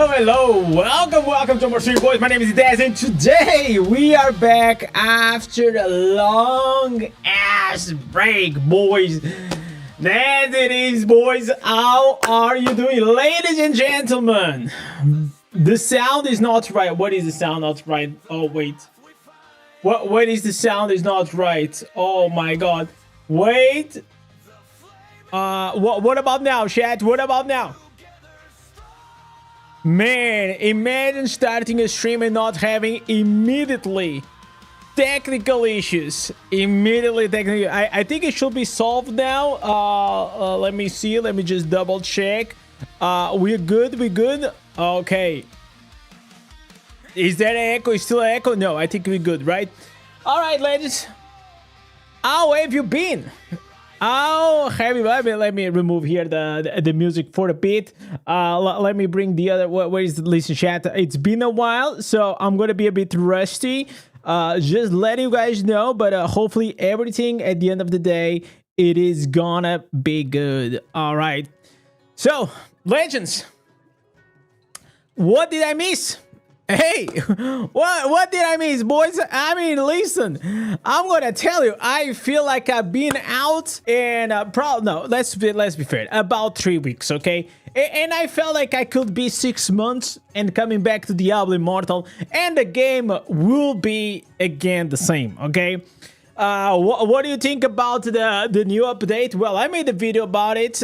Hello. Welcome to more stream, boys. My name is Indez, and today we are back after a long ass break, boys. That it is, boys. How are you doing, ladies and gentlemen? The sound is not right. What is the sound not right? Oh wait. What is the sound is not right? Oh my god. Wait. What about now, chat? What about now? Man, imagine starting a stream and not having immediately technical issues. I think it should be solved now. Let me see. Let me just double check. We're good. Okay. Is that an echo? Is still an echo? No, I think we're good, right? All right, ladies. How have you been? Oh, heavy. Let me remove here the music for a bit. Let me bring the other. Where is the listen chat? It's been a while, so I'm gonna be a bit rusty. Just letting you guys know, but hopefully everything at the end of the day, it is gonna be good. All right. So, legends, what did I miss? Hey, what did I miss, boys? I mean, listen, I'm gonna tell you, I feel like I've been out and let's be fair, about 3 weeks, okay? And I felt like I could be 6 months and coming back to Diablo Immortal, and the game will be again the same, okay? What do you think about the new update? Well, I made a video about it.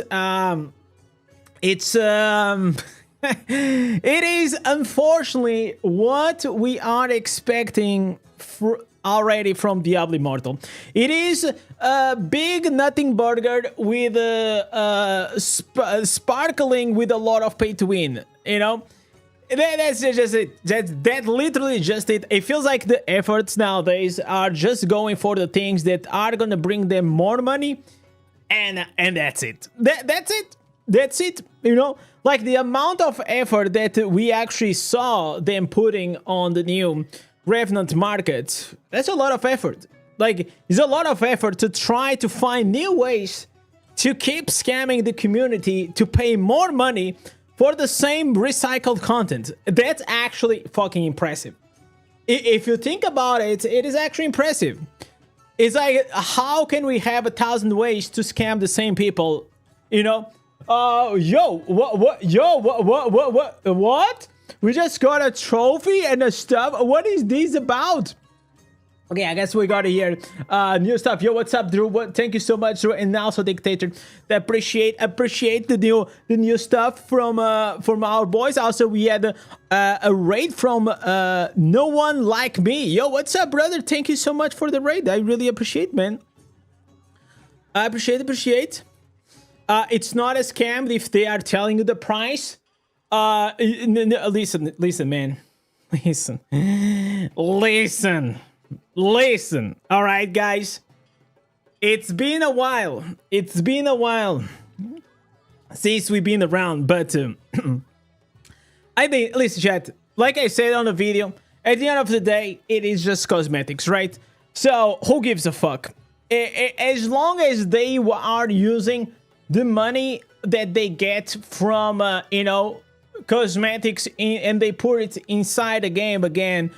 It is unfortunately what we are expecting already from Diablo Immortal. It is a big nothing burger with sparkling with a lot of pay to win, you know? That's just it. That literally just it. It feels like the efforts nowadays are just going for the things that are gonna bring them more money, and that's it. That's it, you know? Like the amount of effort that we actually saw them putting on the new Revenant market, that's a lot of effort. Like, it's a lot of effort to try to find new ways to keep scamming the community to pay more money for the same recycled content. That's actually fucking impressive. If you think about it, it is actually impressive. It's like, how can we have 1,000 ways to scam the same people, you know? What? We just got a trophy and a stuff. What is this about? Okay, I guess we got to hear new stuff. Yo, what's up, Drew? Thank you so much, Drew, and also Dictator. Appreciate the new stuff from our boys. Also, we had a raid from No One Like Me. Yo, what's up, brother? Thank you so much for the raid. I really appreciate, man. I appreciate. It's not a scam if they are telling you the price. Listen, man. Listen. All right, guys. It's been a while since we've been around, but I think, listen, chat, like I said on the video, at the end of the day, it is just cosmetics, right? So, who gives a fuck? As long as they are using the money that they get from, you know, cosmetics and they put it inside the game again,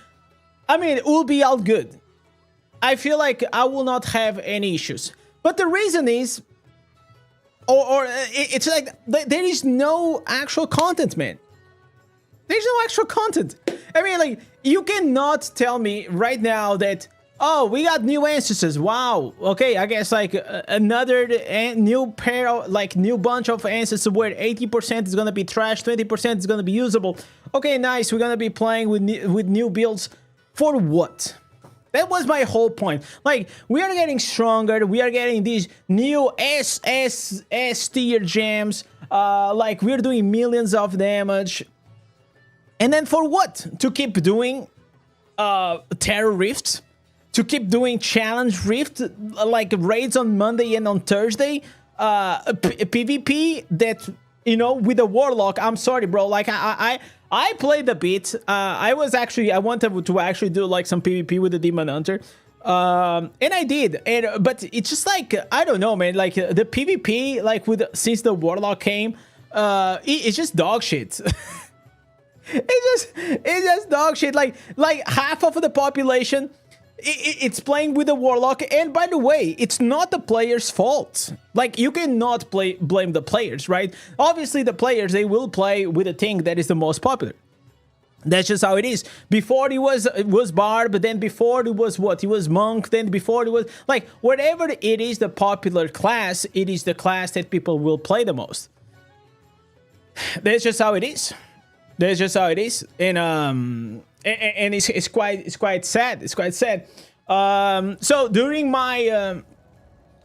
I mean, it will be all good. I feel like I will not have any issues. But the reason is, it's like, there is no actual content, man. There's no actual content. I mean, like, you cannot tell me right now that, oh, we got new instances. Wow. Okay, I guess like another new pair of, like, new bunch of instances where 80% is gonna be trash, 20% is gonna be usable. Okay, nice. We're gonna be playing with new builds. For what? That was my whole point. Like, we are getting stronger. We are getting these new S tier gems. Like, we're doing millions of damage. And then for what? To keep doing terror rifts? To keep doing challenge rift, like raids on Monday and on Thursday, PvP that, you know, with a warlock. I'm sorry, bro. Like I played a bit. I wanted to actually do like some PvP with the Demon Hunter. And I did, but it's just like, I don't know, man, like the PvP, like since the Warlock came, it's just dog shit. It's just dog shit. Like half of the population, it's playing with the warlock. And by the way, it's not the player's fault. Like, you cannot blame the players, right? Obviously, the players, they will play with the thing that is the most popular. That's just how it is. Before it was Barb, but then before it was what? It was Monk, then before it was... Like, whatever it is the popular class, it is the class that people will play the most. That's just how it is. That's just how it is. And it's quite sad. It's quite sad. So during my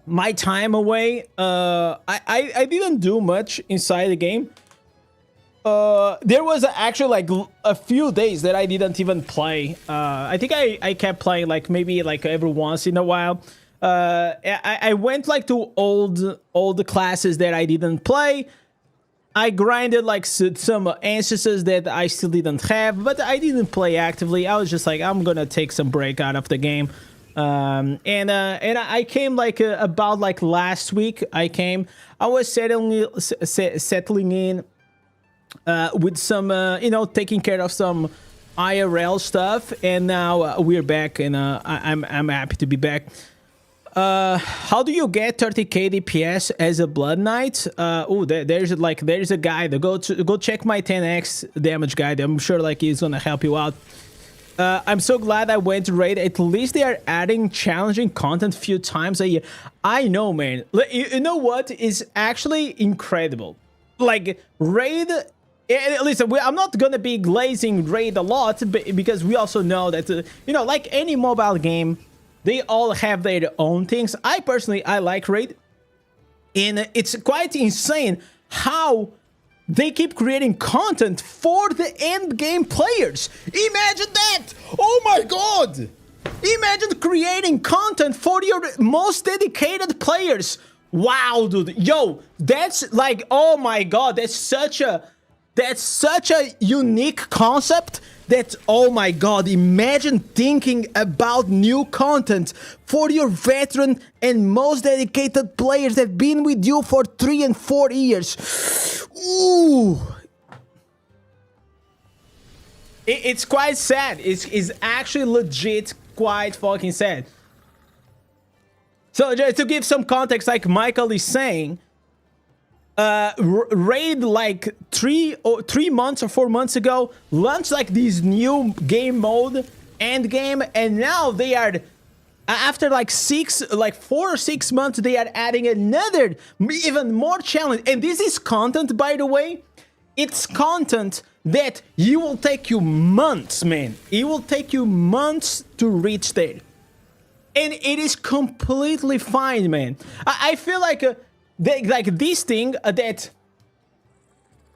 my time away, I didn't do much inside the game. There was actually like a few days that I didn't even play. I think I kept playing like maybe like every once in a while. I went like to old classes that I didn't play. I grinded like some ancestors that I still didn't have, but I didn't play actively. I was just like, I'm gonna take some break out of the game. And I came like about like last week. I was settling in with some, you know, taking care of some IRL stuff, and now we're back, and I'm happy to be back. How do you get 30k DPS as a Blood Knight? Oh, there's a guide. Go check my 10x damage guide. I'm sure like he's gonna help you out. I'm so glad I went to raid. At least they are adding challenging content a few times a year. I know, man. You know what is actually incredible? Like, raid... Listen, I'm not gonna be glazing raid a lot, because we also know that, you know, like any mobile game, they all have their own things. I personally, I like raid, and it's quite insane how they keep creating content for the end game players. Imagine that! Oh my god! Imagine creating content for your most dedicated players. Wow, dude. Yo, that's like, oh my god, that's such a unique concept that, oh my god, imagine thinking about new content for your veteran and most dedicated players that have been with you for 3 and 4 years. Ooh. It's quite sad. It's actually legit quite fucking sad. So just to give some context, like Michael is saying, raid like 3 months or 4 months ago launched like this new game mode, end game, and now they are, after like 4 or 6 months, they are adding another even more challenge. And this is content, by the way. It's content that will take you months, man. It will take you months to reach there, and it is completely fine, man. I feel like this thing that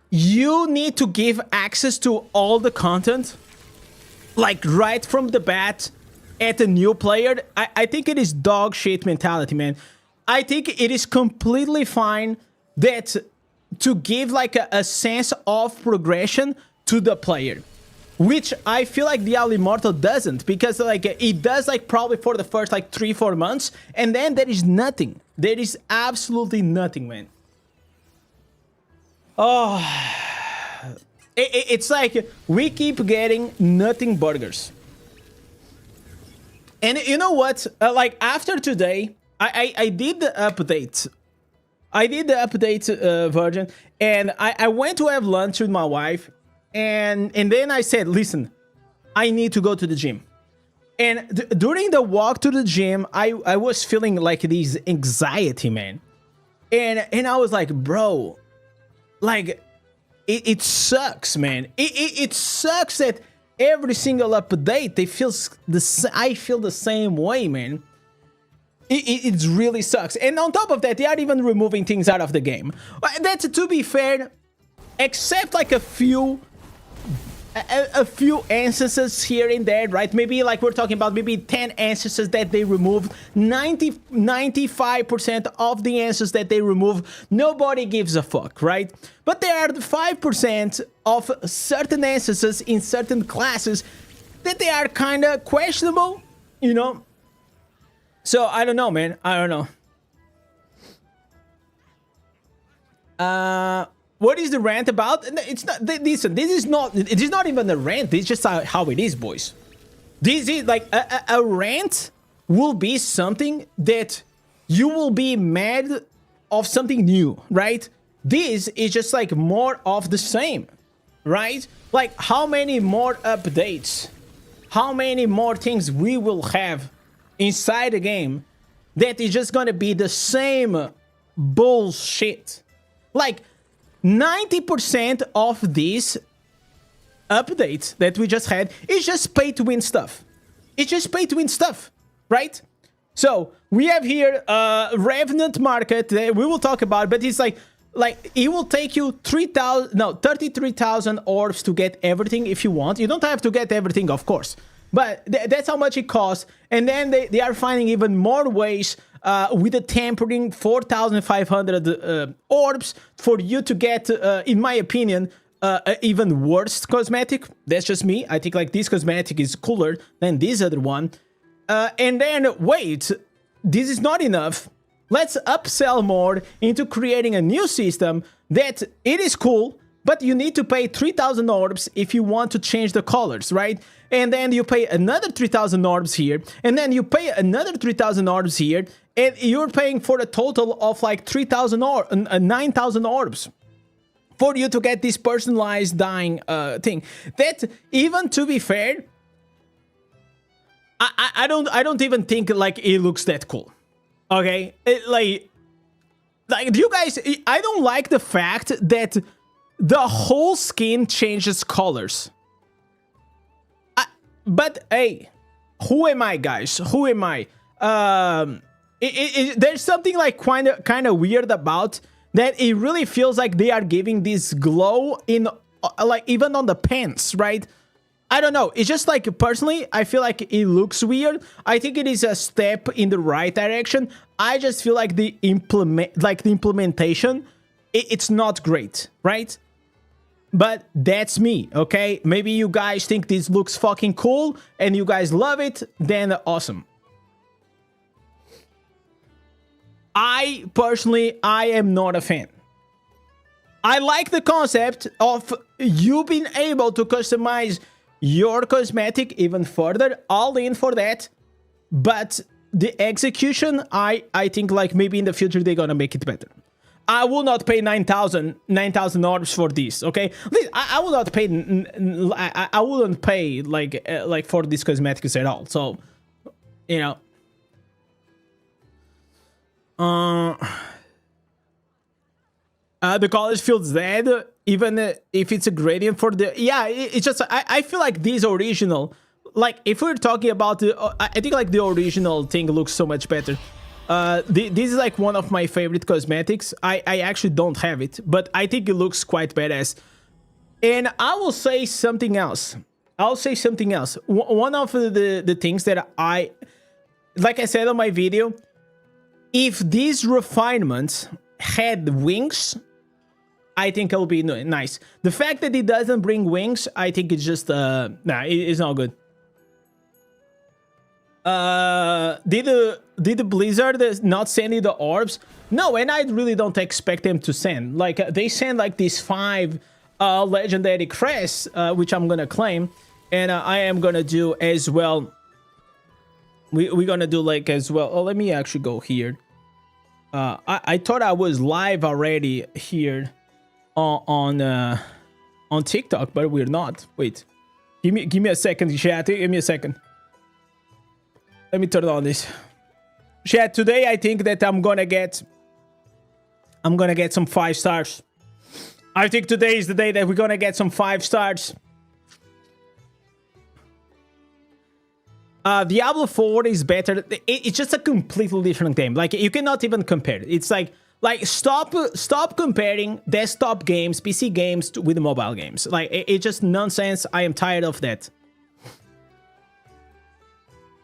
you need to give access to all the content, like right from the bat at a new player. I think it is dog shit mentality, man. I think it is completely fine that to give like a sense of progression to the player, which I feel like Diablo Immortal doesn't, because like it does like probably for the first like 3-4 months, and then there is nothing. There is absolutely nothing, man. Oh, it's like we keep getting nothing burgers. And you know what? Like after today, I did the update. I did the update version, and I went to have lunch with my wife, and then I said, listen, I need to go to the gym. And during the walk to the gym, I was feeling like this anxiety, man. And I was like, bro, like, it sucks, man. It sucks that every single update, I feel the same way, man. It really sucks. And on top of that, they are even removing things out of the game. That's, to be fair, except like a few instances here and there, right? Maybe like we're talking about maybe 10 instances that they removed. 95% of the instances that they remove, nobody gives a fuck, right? But there are the 5% of certain instances in certain classes that they are kind of questionable, you know? So I don't know, man. I don't know. what is the rant about? It's not. Listen, this is not. It is not even a rant. It's just how it is, boys. This is like a rant will be something that you will be mad of something new, right? This is just like more of the same, right? Like how many more updates, how many more things we will have inside the game that is just gonna be the same bullshit. Like 90% of these updates that we just had is just pay to win stuff. It's just pay to win stuff, right? So we have here Revenant Market that we will talk about, but it's like it will take you 33,000 orbs to get everything if you want. You don't have to get everything, of course, but that's how much it costs. And then they are finding even more ways with the tampering 4,500 orbs for you to get, in my opinion, even worse cosmetic. That's just me. I think like this cosmetic is cooler than this other one. And then wait, this is not enough. Let's upsell more into creating a new system that it is cool, but you need to pay 3,000 orbs if you want to change the colors, right? And then you pay another 3,000 orbs here, and then you pay another 3,000 orbs here, and you're paying for a total of like 9,000 orbs for you to get this personalized dying thing. That, even to be fair, I don't even think like it looks that cool. Okay, like do you guys? I don't like the fact that the whole skin changes colors. But hey, who am I, guys? Who am I? There's something like kind of weird about that. It really feels like they are giving this glow in like even on the pants, right? I don't know. It's just like, personally, I feel like it looks weird. I think it is a step in the right direction. I just feel like the implementation, it's not great, right? But that's me, okay? Maybe you guys think this looks fucking cool and you guys love it, then awesome. I am not a fan. I like the concept of you being able to customize your cosmetic even further, all in for that, but the execution, I think like maybe in the future they're gonna make it better. I will not pay 9,000 orbs for this, okay? I will not pay, I wouldn't pay like for these cosmetics at all, so, you know. The college feels dead, even if it's a gradient for the... Yeah, it's just... I feel like this original... Like, if we're talking about the... I think, like, the original thing looks so much better. This is, like, one of my favorite cosmetics. I actually don't have it, but I think it looks quite badass. And I will say something else. One of the things that I... Like I said on my video, if these refinements had wings... I think it'll be nice. The fact that it doesn't bring wings, I think it's just, nah, it's not good. Did the Blizzard not send you the orbs? No, and I really don't expect them to send. Like, they send, like, these 5 legendary crests, which I'm gonna claim. And I am gonna do as well. We're gonna do, like, as well. Oh, let me actually go here. I thought I was live already here. On TikTok, but we're not. Wait, give me a second, chat. Give me a second. Let me turn on this. Chat, today I think that I'm gonna get some 5 stars. I think today is the day that we're gonna get some 5 stars. Diablo 4 is better. It's just a completely different game. Like, you cannot even compare it. It's like stop comparing desktop games, PC games with mobile games. Like, it's just nonsense. I am tired of that.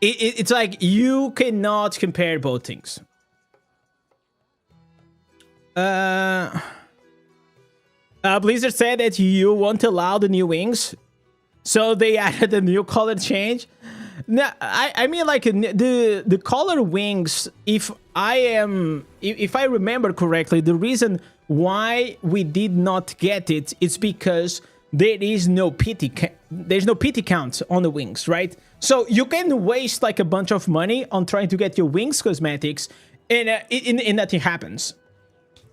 It's like you cannot compare both things. Blizzard said that you won't allow the new wings, so they added a new color change. No, I mean, like, the color wings, if I remember correctly, the reason why we did not get it, it's because there is no there's no PT count on the wings, right? So you can waste like a bunch of money on trying to get your wings cosmetics, and nothing happens.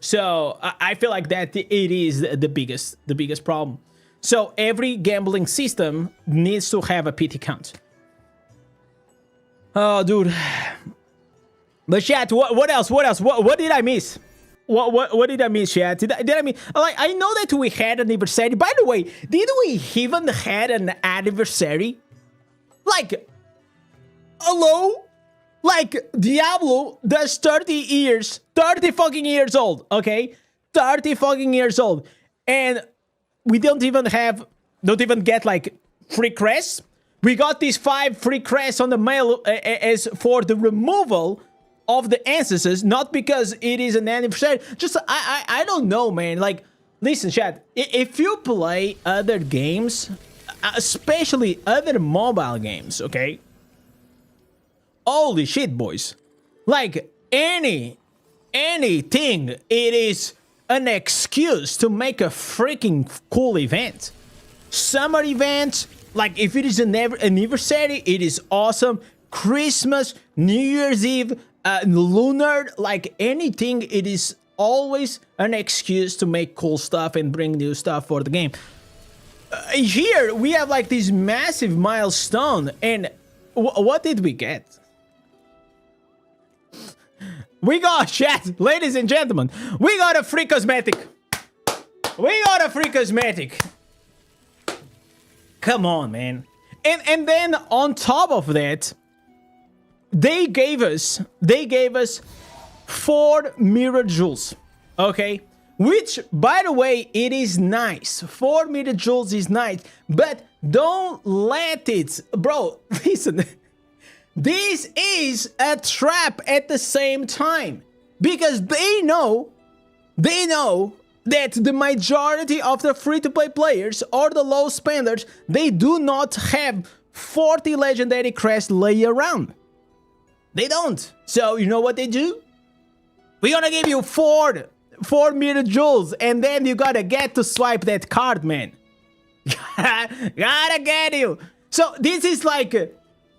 So I feel like that it is the biggest problem. So every gambling system needs to have a PT count. Oh, dude. But chat, what else? What did I miss? What did I miss, chat? Did I mean, like, I know that we had an anniversary. By the way, did we even had an anniversary? Like, hello? Like, Diablo does 30 fucking years old, okay? 30 fucking years old. And we don't even get, like, free crests. We got these 5 free crests on the mail as for the removal of the ancestors, not because it is an anniversary. Just, I don't know, man. Like, listen, chat, if you play other games, especially other mobile games, okay? Holy shit, boys. Like, anything, it is an excuse to make a freaking cool event. Summer events, like, if it is an anniversary, it is awesome. Christmas, New Year's Eve, lunar, like anything, it is always an excuse to make cool stuff and bring new stuff for the game. Here, we have, like, this massive milestone, and what did we get? We got, chat, ladies and gentlemen, we got a free cosmetic. We got a free cosmetic. Come on, man. And then on top of that, they gave us 4 mirror jewels, okay? Which, by the way, it is nice. 4 mirror jewels is nice, but don't let it, bro. Listen. This is a trap at the same time, because they know that the majority of the free-to-play players or the low spenders, they do not have 40 legendary crests lay around. They don't. So you know what they do? We're gonna give you 4 mirror jewels, and then you gotta get to swipe that card, man. Gotta get you. So this is like,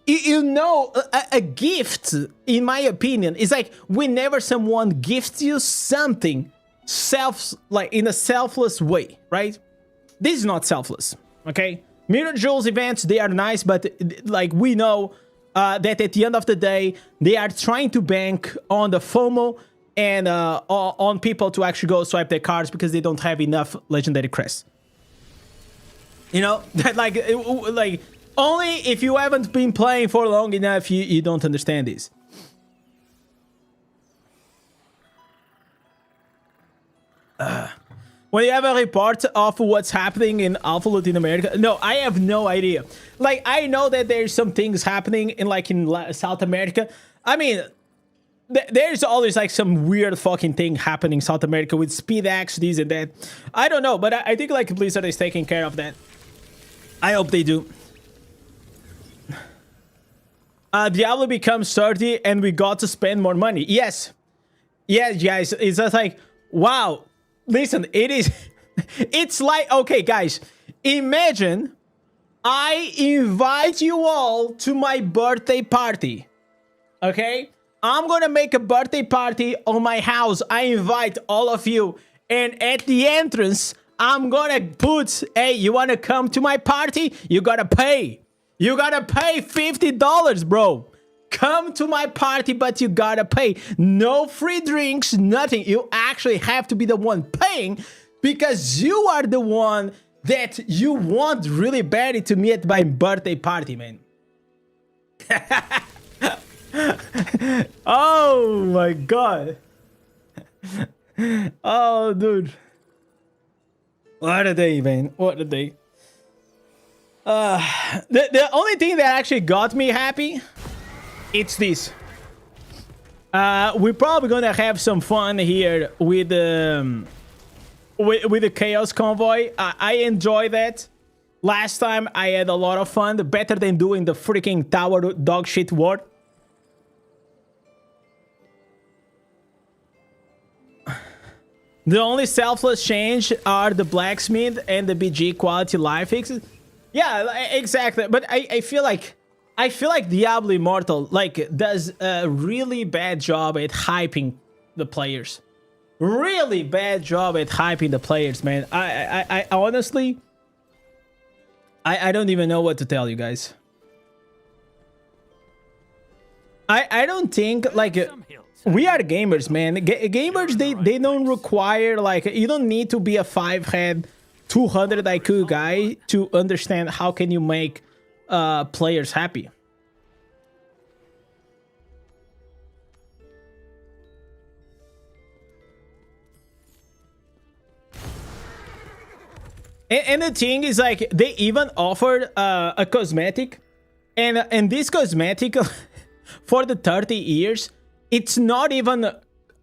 you know, a gift, in my opinion, is like whenever someone gifts you something like in a selfless way, right? This is not selfless, okay? Mirror Jewels events, they are nice, but like we know that at the end of the day, they are trying to bank on the FOMO and on people to actually go swipe their cards because they don't have enough legendary crests. You know, that like only if you haven't been playing for long enough, you don't understand this. When you have a report of what's happening in Alpha Latin America, no, I have no idea. Like, I know that there's some things happening in South America. I mean, there's always like some weird fucking thing happening in South America with speed axe, this and that. I don't know, but I think like Blizzard is taking care of that. I hope they do. Diablo becomes 30 and we got to spend more money. Yes. Yes, guys. It's just like, wow. Listen, it is... It's like... Okay, guys. Imagine I invite you all to my birthday party. Okay? I'm gonna make a birthday party on my house. I invite all of you. And at the entrance, I'm gonna put... Hey, you wanna come to my party? You gotta pay. You gotta pay $50, bro. Come to my party, but you gotta pay. No free drinks, nothing. You actually have to be the one paying because you are the one that you want really badly to me at my birthday party, man. Oh my god. Oh, dude. What a day, man. What a day. The only thing that actually got me happy, it's this. We're probably gonna have some fun here with the Chaos Convoy. I enjoy that. Last time I had a lot of fun, better than doing the freaking tower dog shit war. The only selfless change are the blacksmith and the BG quality life fixes. Yeah, exactly. But I feel like Diablo Immortal like does a really bad job at hyping the players. Really bad job at hyping the players, man. I honestly, I don't even know what to tell you guys. I don't think like we are gamers, man. Gamers they don't require like you don't need to be a 5-head 200 IQ guy to understand how can you make players happy. And the thing is, like, they even offered a cosmetic, and this cosmetic for the 30 years, it's not even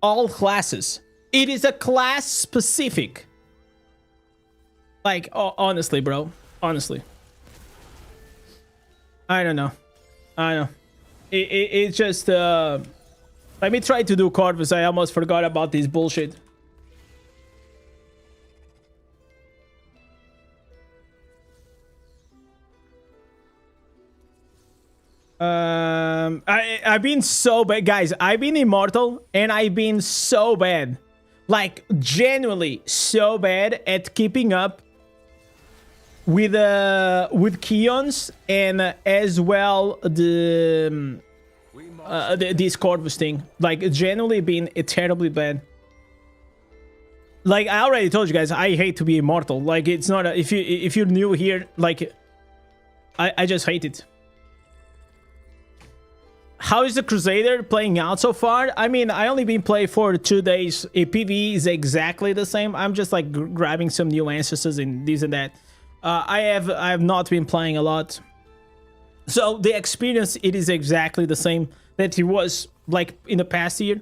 all classes. It is a class specific. Like, honestly, bro, honestly, I don't know. It's just let me try to do Corvus. I almost forgot about this bullshit. I've been so bad, guys. I've been immortal and I've been so bad, like genuinely so bad at keeping up with Keons and as well this Corvus thing. Like genuinely been terribly bad. Like I already told you guys, I hate to be immortal. Like it's not if you're new here, like I just hate it. How is the Crusader playing out so far? I mean, I only been playing for 2 days. A PvE is exactly the same. I'm just like grabbing some new ancestors and this and that. I have not been playing a lot, so the experience it is exactly the same that it was like in the past year.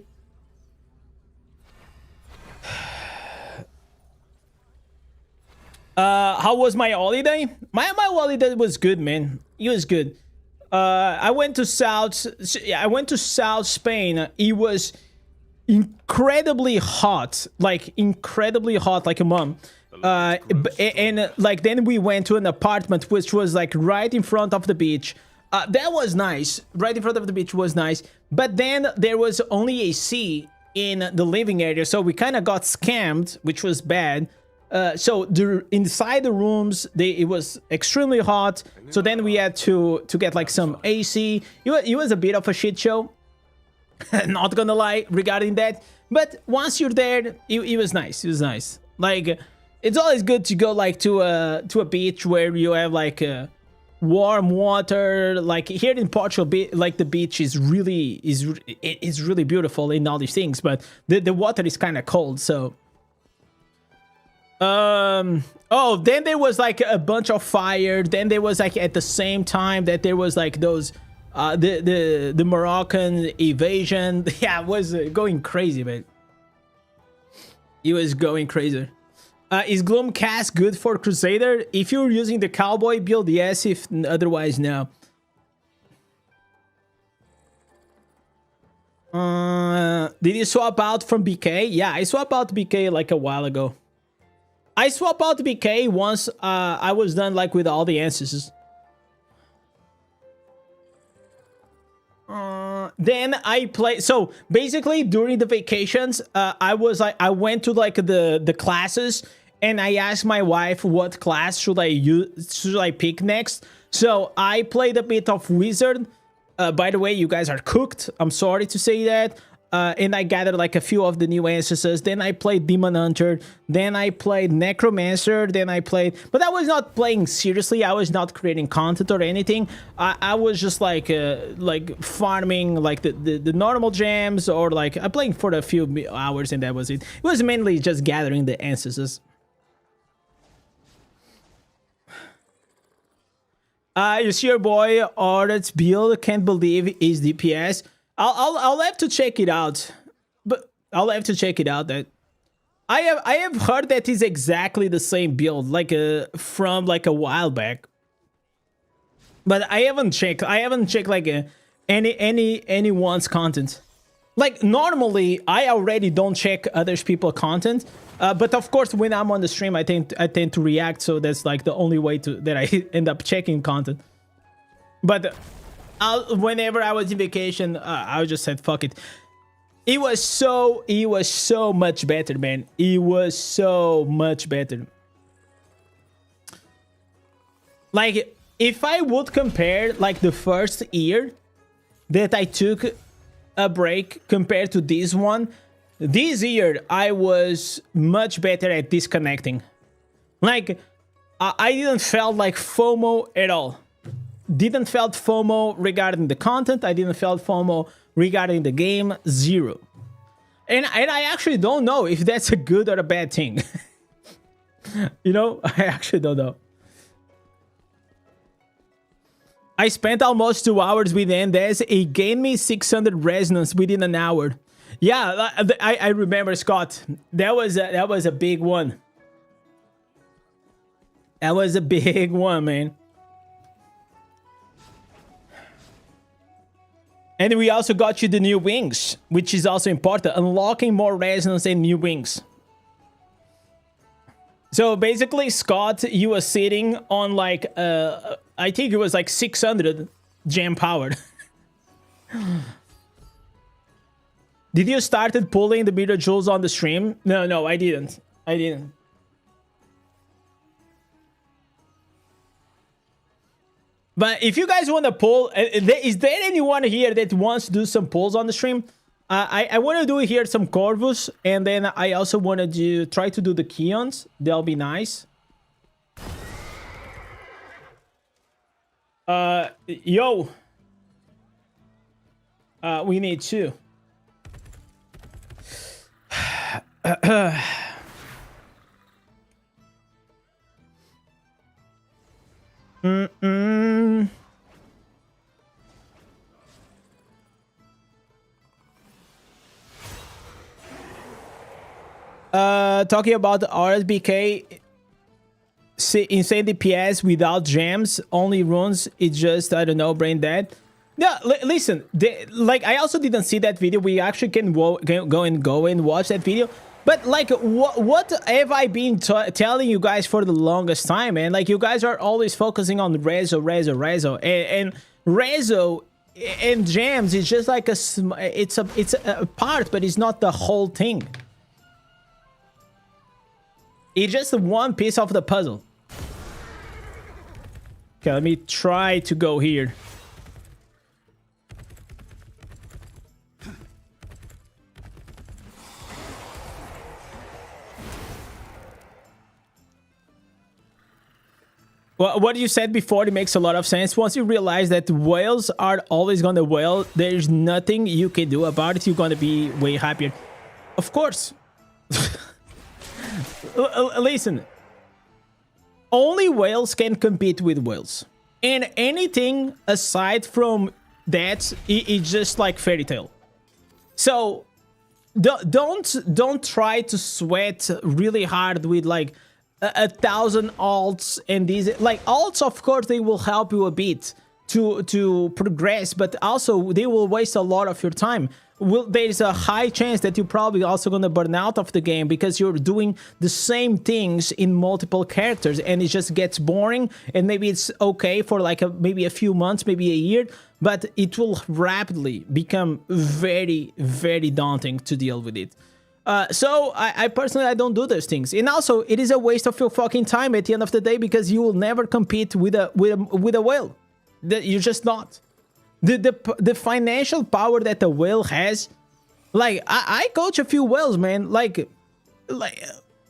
How was my holiday? My holiday was good, man. It was good. I went to South Spain. It was incredibly hot, like a mom. And like then we went to an apartment which was like right in front of the beach. That was nice. Right in front of the beach was nice. But then there was only AC in the living area, so we kind of got scammed, which was bad. So inside the rooms, it was extremely hot. So then we had to get like some AC. It was a bit of a shit show. Not gonna lie regarding that. But once you're there, it was nice. It was nice. Like it's always good to go like to a beach where you have like warm water. Like here in Portugal, like the beach is really beautiful in all these things, but the water is kind of cold. So. Oh, then there was like a bunch of fire. Then there was like at the same time that there was like those the Moroccan invasion. Yeah, it was going crazy, man. It was going crazy. Is Gloomcast good for Crusader? If you're using the cowboy build, yes. If otherwise, no. Did you swap out from BK? Yeah, I swapped out BK like a while ago. I swapped out BK once I was done like with all the ancestors. Then I played. So basically during the vacations, I went to like the classes and I asked my wife what class should I pick next. So I played a bit of wizard. By the way, you guys are cooked. I'm sorry to say that. And I gathered like a few of the new ancestors. Then I played Demon Hunter. Then I played Necromancer. Then I played... But I was not playing seriously. I was not creating content or anything. I was just like farming like the normal gems, or like I'm playing for a few hours and that was it. It was mainly just gathering the ancestors. You see your boy Art's build, can't believe is DPS. I'll have to check it out, but I'll have to check it out. That I have heard that is exactly the same build, like from like a while back. But I haven't checked. I haven't checked like anyone's content. Like normally I already don't check other people's content, but of course when I'm on the stream I tend to react, so that's like the only way to that I end up checking content. But whenever I was in vacation, I just said fuck it. It was so much better, man. It was so much better. Like if I would compare like the first year that I took a break compared to this one, this year I was much better at disconnecting. Like I didn't felt like FOMO at all. Didn't felt FOMO regarding the content. I didn't felt FOMO regarding the game. Zero. And I actually don't know if that's a good or a bad thing. You know, I actually don't know. I spent almost 2 hours with Indez. It gained me 600 resonance within an hour. Yeah, I remember, Scott. That was a big one. That was a big one, man. And we also got you the new wings, which is also important. Unlocking more resonance and new wings. So basically, Scott, you were sitting on like, I think it was like 600 gem powered. Did you started pulling the meter jewels on the stream? No, I didn't. I didn't. But if you guys want to pull, is there anyone here that wants to do some pulls on the stream? I want to do here some Corvus, and then I also want to try to do the Keons. That'll be nice. Yo. We need two. Talking about the RSBK, insane DPS without gems, only runes. It's just, I don't know, brain dead. Yeah, listen, like I also didn't see that video. We actually can go and watch that video. But like, what have I been telling you guys for the longest time, man? Like, you guys are always focusing on Rezo, and Rezo and gems is just like it's a part, but it's not the whole thing. It's just one piece of the puzzle. Okay, let me try to go here. Well, what you said before, it makes a lot of sense. Once you realize that whales are always gonna whale, there's nothing you can do about it. You're gonna be way happier. Of course. Listen, only whales can compete with whales, and anything aside from that, it's just like fairy tale. So don't try to sweat really hard with like 1,000 alts, and these like alts, of course they will help you a bit to progress, but also they will waste a lot of your time. There's a high chance that you're probably also going to burn out of the game because you're doing the same things in multiple characters, and it just gets boring. And maybe it's okay for like maybe a few months, maybe a year, but it will rapidly become very, very daunting to deal with it. So I personally, I don't do those things. And also, it is a waste of your fucking time at the end of the day, because you will never compete with a whale. You're just not. The financial power that the whale has, like I coach a few whales, man, like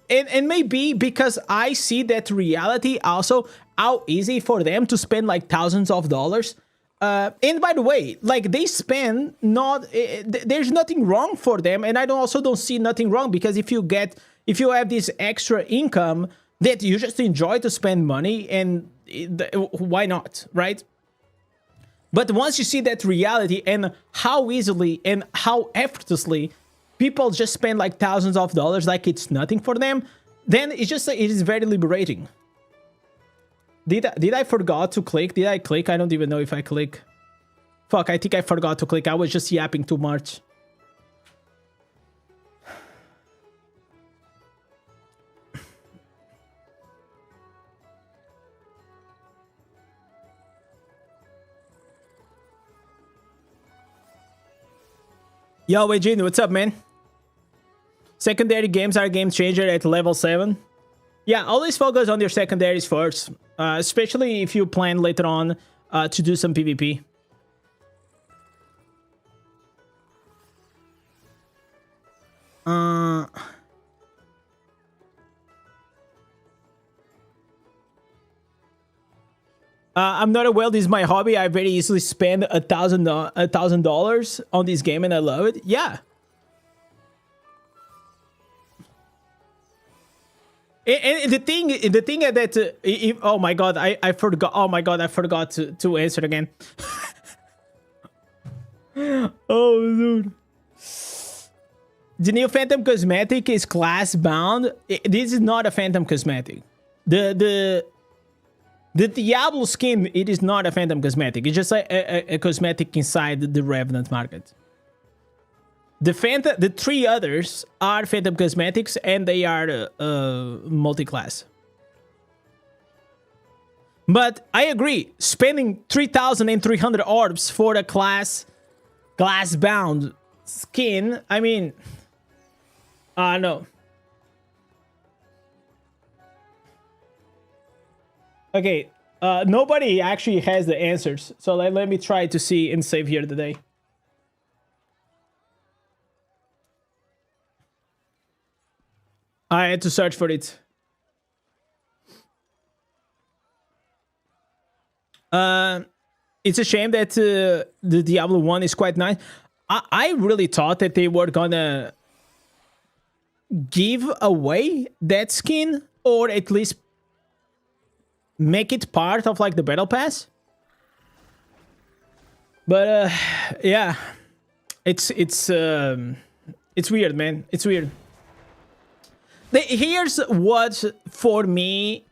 and maybe because I see that reality also, how easy for them to spend like thousands of dollars. And by the way, like they spend there's nothing wrong for them, and I also don't see nothing wrong, because if you have this extra income that you just enjoy to spend money, and why not, right? But once you see that reality and how easily and how effortlessly people just spend like thousands of dollars like it's nothing for them, then it is very liberating. Did I forgot to click? Did I click? I don't even know if I click. Fuck, I think I forgot to click. I was just yapping too much. Yo, Eugene, what's up, man? Secondary games are a game changer at level 7. Yeah, always focus on your secondaries first, especially if you plan later on to do some PvP. I'm not a well. This is my hobby. I very easily spend $1,000 on this game, and I love it. Yeah. And the thing that oh my god, I forgot. Oh my god, I forgot to answer again. Oh dude. The new Phantom cosmetic is class bound. This is not a Phantom cosmetic. The Diablo skin, it is not a Phantom cosmetic. It's just a cosmetic inside the Revenant market. The three others are Phantom cosmetics, and they are multi-class. But I agree, spending 3,300 orbs for a glass bound skin, I mean, no. Okay, nobody actually has the answers, so let me try to see and save here today. I had to search for it. It's a shame that the Diablo 1 is quite nice. I really thought that they were gonna give away that skin, or at least make it part of like the battle pass. But yeah, it's weird, man. It's weird. Here's what, for me,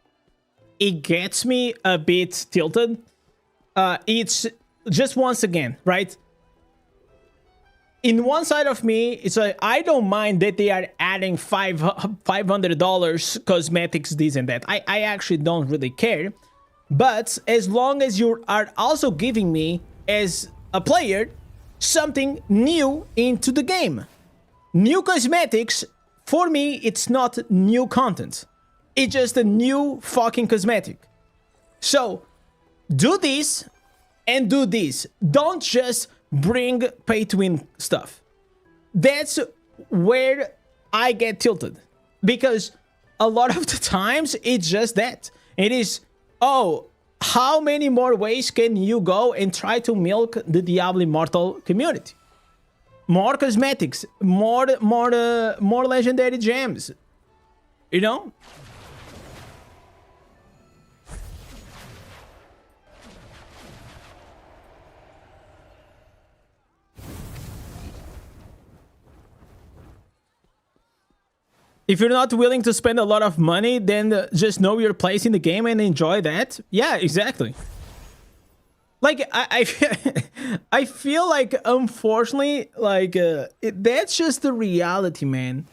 it gets me a bit tilted. It's just, once again, right? In one side of me, it's like, I don't mind that they are adding $500 cosmetics, this and that. I actually don't really care. But as long as you are also giving me, as a player, something new into the game. New cosmetics, for me, it's not new content. It's just a new fucking cosmetic. So, do this and do this. Don't just bring pay-to-win stuff. That's where I get tilted. Because a lot of the times, it's just that. It is, oh, how many more ways can you go and try to milk the Diablo Immortal community? More cosmetics, more legendary gems, you know? If you're not willing to spend a lot of money, then just know your place in the game and enjoy that. Yeah, exactly. Like, I feel like, unfortunately, like, that's just the reality, man.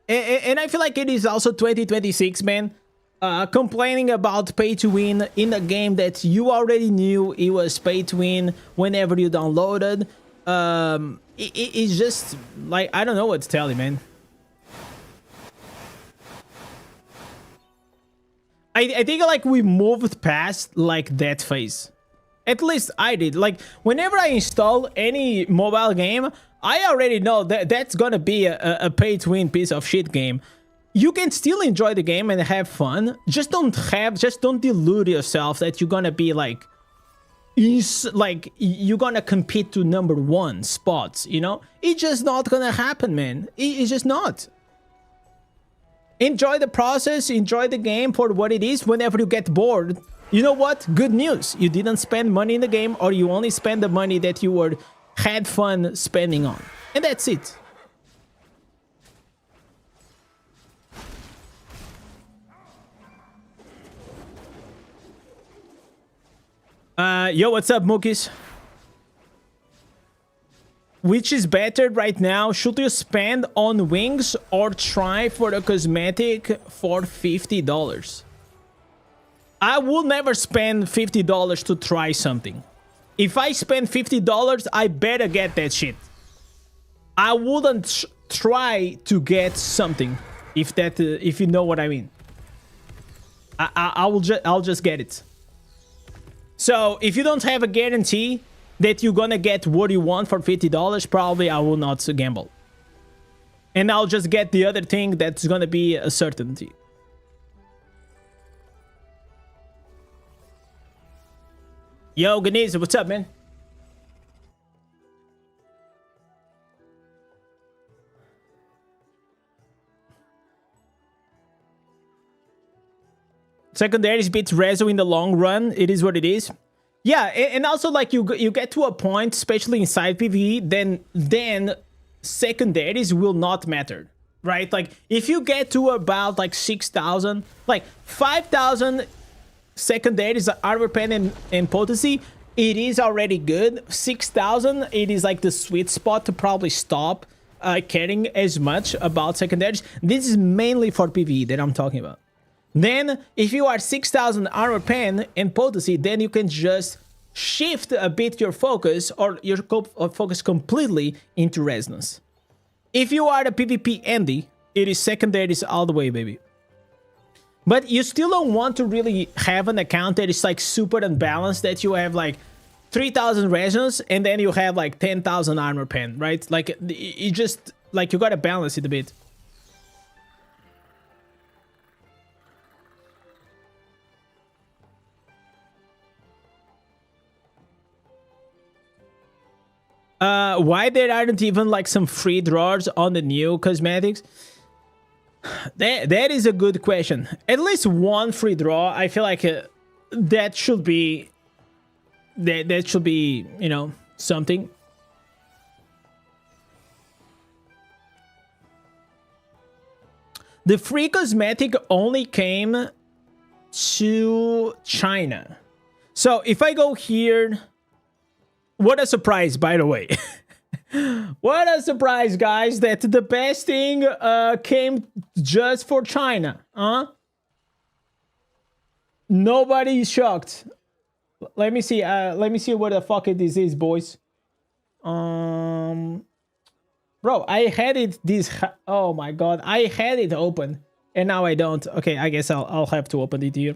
And I feel like it is also 2026, man. Complaining about pay to win in a game that you already knew it was pay to win whenever you downloaded. It's just, like, I don't know what to tell you, man. I think, like, we moved past, like, that phase. At least I did. Like, whenever I install any mobile game, I already know that that's gonna be a pay-to-win piece of shit game. You can still enjoy the game and have fun. Just don't delude yourself that you're gonna be like you're gonna compete to #1 spots, you know? It's just not gonna happen, man. It's just not. Enjoy the process, enjoy the game for what it is. Whenever you get bored, you know what? Good news. You didn't spend money in the game, or you only spend the money that you had fun spending on. And that's it. Yo, what's up, Mookies? Which is better right now? Should you spend on wings or try for the cosmetic for $50? I will never spend $50 to try something. If I spend $50, I better get that shit. I wouldn't try to get something if you know what I mean. I'll just get it. So if you don't have a guarantee that you're gonna get what you want for $50, probably I will not gamble. And I'll just get the other thing that's gonna be a certainty. Yo, Ganese, what's up, man? Secondaries beats Rezo in the long run. It is what it is. Yeah, and also like you get to a point, especially inside PvE, then secondaries will not matter, right? Like if you get to about like 6,000, like 5,000 secondaries, armor pen and potency, it is already good. 6,000, it is like the sweet spot to probably stop caring as much about secondaries. This is mainly for PvE that I'm talking about. Then, if you are 6,000 armor pen and potency, then you can just shift a bit your focus or your focus completely into resonance. If you are the PvP Andy, it is secondaries all the way, baby. But you still don't want to really have an account that is like super unbalanced, that you have like 3,000 resonance and then you have like 10,000 armor pen, right? Like, you just, like, you gotta balance it a bit. Why there aren't even like some free draws on the new cosmetics? That is a good question. At least one free draw. I feel like that should be that should be, you know, something. The free cosmetic only came to China. So if I go here, what a surprise, by the way. What a surprise, guys, that the best thing came just for China, huh? Nobody is shocked. Let me see what the fuck this is, boys. Bro, I had it oh my god, I had it open and now I don't. Okay, I guess I'll have to open it here.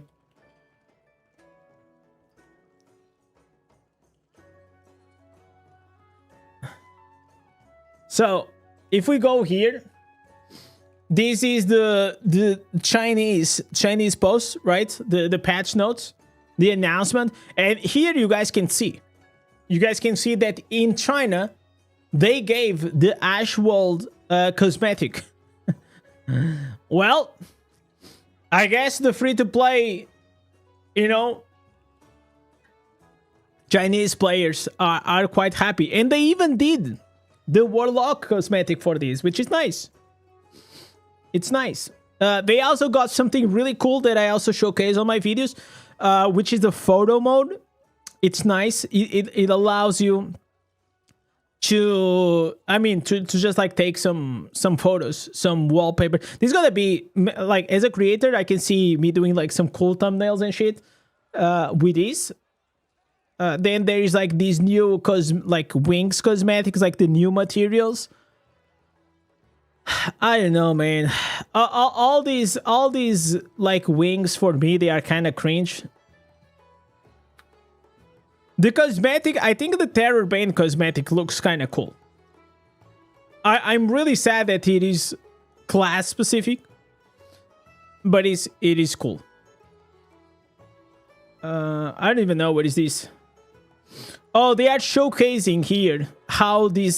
So, if we go here, this is the Chinese post, right? The patch notes, the announcement, and here you guys can see. You guys can see that in China, they gave the Ashwold cosmetic. Well, I guess the free-to-play, you know, Chinese players are quite happy. And they even did the Warlock cosmetic for this, which is nice. It's nice. They also got something really cool that I also showcase on my videos, which is the photo mode. It's nice. It allows you to, I mean, to just like take some photos, some wallpaper. This is gonna be like, as a creator, I can see me doing like some cool thumbnails and shit with this. Then there is like these new like wings cosmetics, like the new materials. I don't know, man. All these like wings for me, they are kind of cringe. The cosmetic, I think the Terror Bane cosmetic looks kind of cool. I'm really sad that it is class specific, but it is cool. I don't even know what is this. Oh, they are showcasing here how these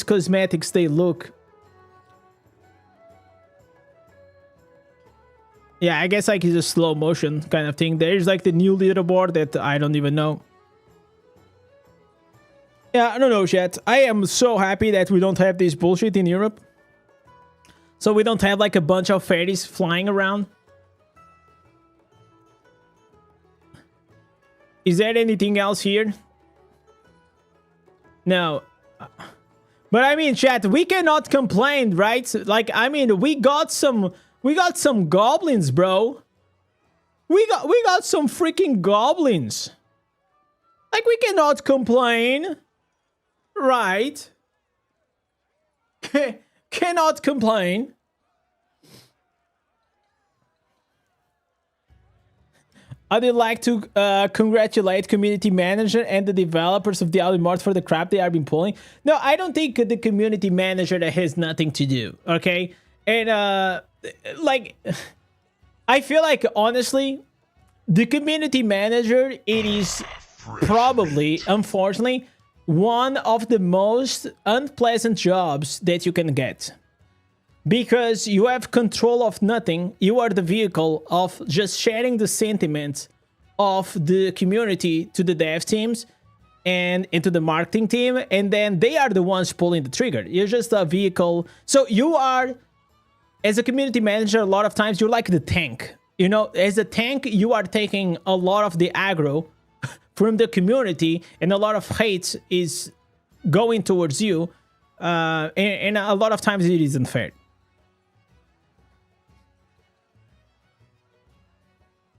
cosmetics they look. Yeah, I guess like it's a slow motion kind of thing. There's like the new leaderboard that I don't even know. Yeah, I don't know, chat. I am so happy that we don't have this bullshit in Europe. So we don't have like a bunch of fairies flying around. Is there anything else here? No. But I mean, chat, we cannot complain, right? Like, I mean, we got some goblins, bro. We got some freaking goblins. Like, we cannot complain. Right? Cannot complain. I'd like to congratulate community manager and the developers of the Alimart for the crap they have been pulling. No, I don't think the community manager that has nothing to do, okay? And, like, I feel like, honestly, the community manager, it is probably, unfortunately, one of the most unpleasant jobs that you can get. Because you have control of nothing, you are the vehicle of just sharing the sentiments of the community to the dev teams and into the marketing team, and then they are the ones pulling the trigger. You're just a vehicle. So you are, as a community manager, a lot of times you're like the tank. You know, as a tank, you are taking a lot of the aggro from the community, and a lot of hate is going towards you, and a lot of times it isn't fair.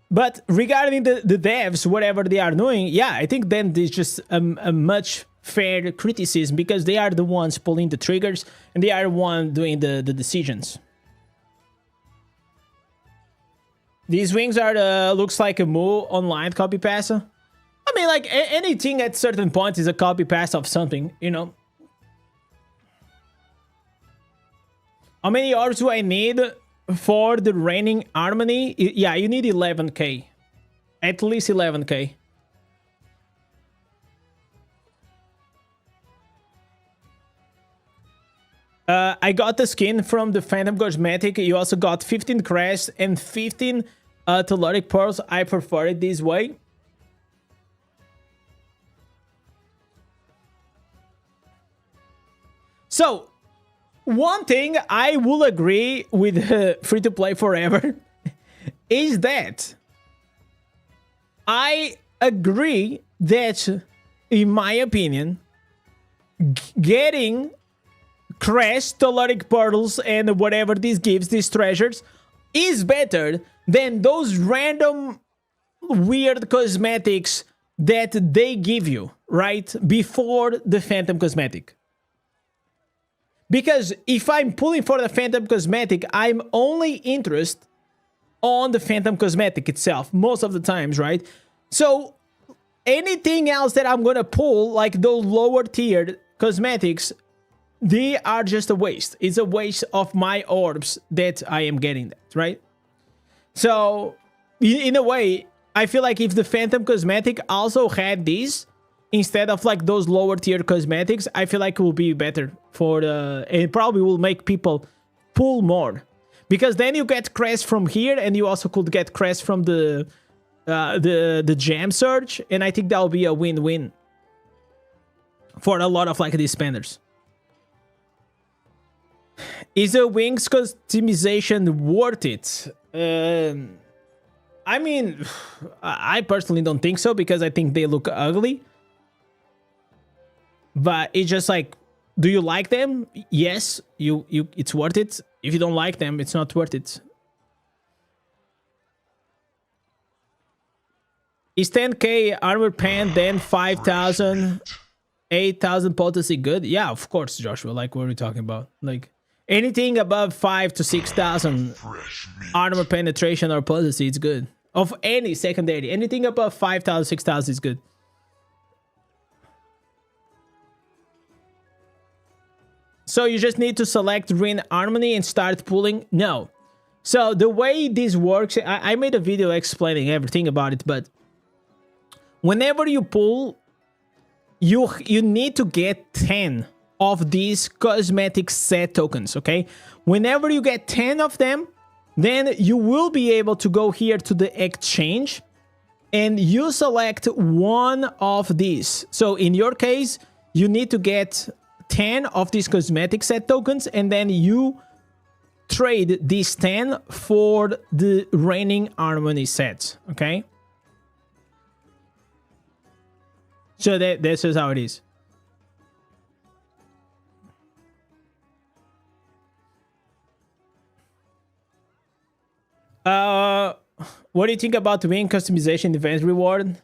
But regarding the devs, whatever they are doing, yeah, I think then there's just a much fair criticism because they are the ones pulling the triggers and they are the one doing the decisions. These wings are the, looks like a move online copy pass. I mean, like, anything at certain point is a copy pass of something, you know. How many orbs do I need for the reigning harmony? Yeah, you need 11k. At least 11k. I got the skin from the Phantom Cosmetic. You also got 15 crest and 15 telluric pearls. I prefer it this way. So, one thing I will agree with free-to-play forever is that I agree that, in my opinion, getting crest, telluric pearls, and whatever this gives, these treasures, is better than those random weird cosmetics that they give you, right? Before the Phantom Cosmetic. Because if I'm pulling for the Phantom Cosmetic, I'm only interested on the Phantom Cosmetic itself, most of the times, right? So, anything else that I'm gonna pull, like those lower tiered cosmetics, they are just a waste. It's a waste of my orbs that I am getting that, right? So, in a way, I feel like if the Phantom Cosmetic also had these, instead of like those lower tier cosmetics, I feel like it will be better for the... It probably will make people pull more. Because then you get crest from here, and you also could get crest from the gem surge, and I think that will be a win-win for a lot of like these spenders. Is the wings customization worth it? I mean, I personally don't think so, because I think they look ugly. But it's just like, do you like them? Yes, it's worth it. If you don't like them, it's not worth it. Is 10k armor pen, then 5,000, 8,000 potency good? Yeah, of course, Joshua. Like, what are we talking about? Like, anything above 5 to 6,000 armor penetration or potency, it's good. Of any secondary, anything above 5,000, 6,000 is good. So you just need to select Rin Harmony and start pulling? No. So the way this works, I made a video explaining everything about it, but whenever you pull, you need to get 10 of these cosmetic set tokens, okay? Whenever you get 10 of them, then you will be able to go here to the exchange and you select one of these. So in your case, you need to get 10 of these cosmetic set tokens, and then you trade these 10 for the reigning harmony sets, okay? So this is how it is. What do you think about wing customization event reward?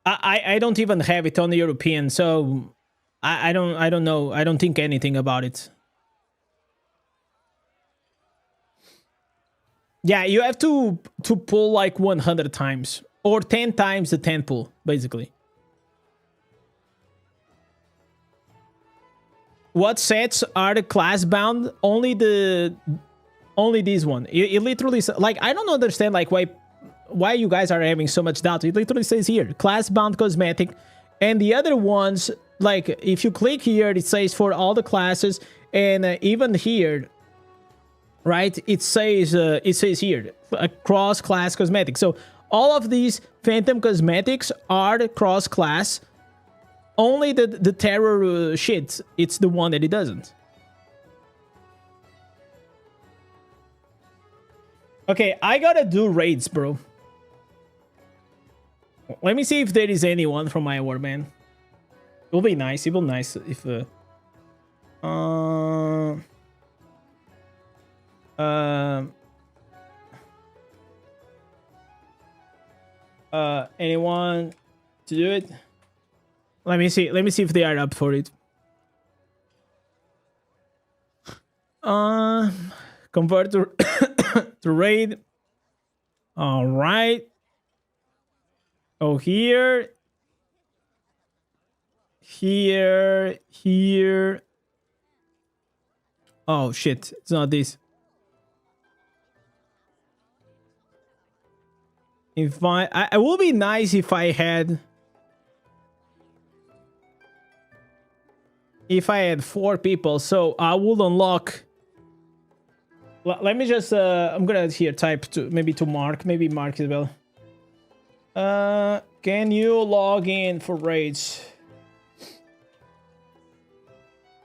I don't even have it on the European, so I don't know. I don't think anything about it. Yeah, you have to pull like 100 times or 10 times the 10 pull, basically. What sets are the class bound? Only this one. It literally, like, I don't understand like why you guys are having so much doubt. It literally says here, class bound cosmetic, and the other ones, like if you click here, it says for all the classes, and even here, right? It says here cross class cosmetic. So all of these phantom cosmetics are cross class. Only the terror shit, it's the one that it doesn't. Okay, I gotta do raids, bro. Let me see if there is anyone from my warband. It will be nice. It will be nice if anyone to do it? Let me see if they are up for it. Convert to to raid. All right. Oh, here. Oh shit, it's not this. If I will be nice if I had 4 people, so I will unlock. Let me just I'm gonna here type to Mark, maybe Mark as well. Can you log in for raids?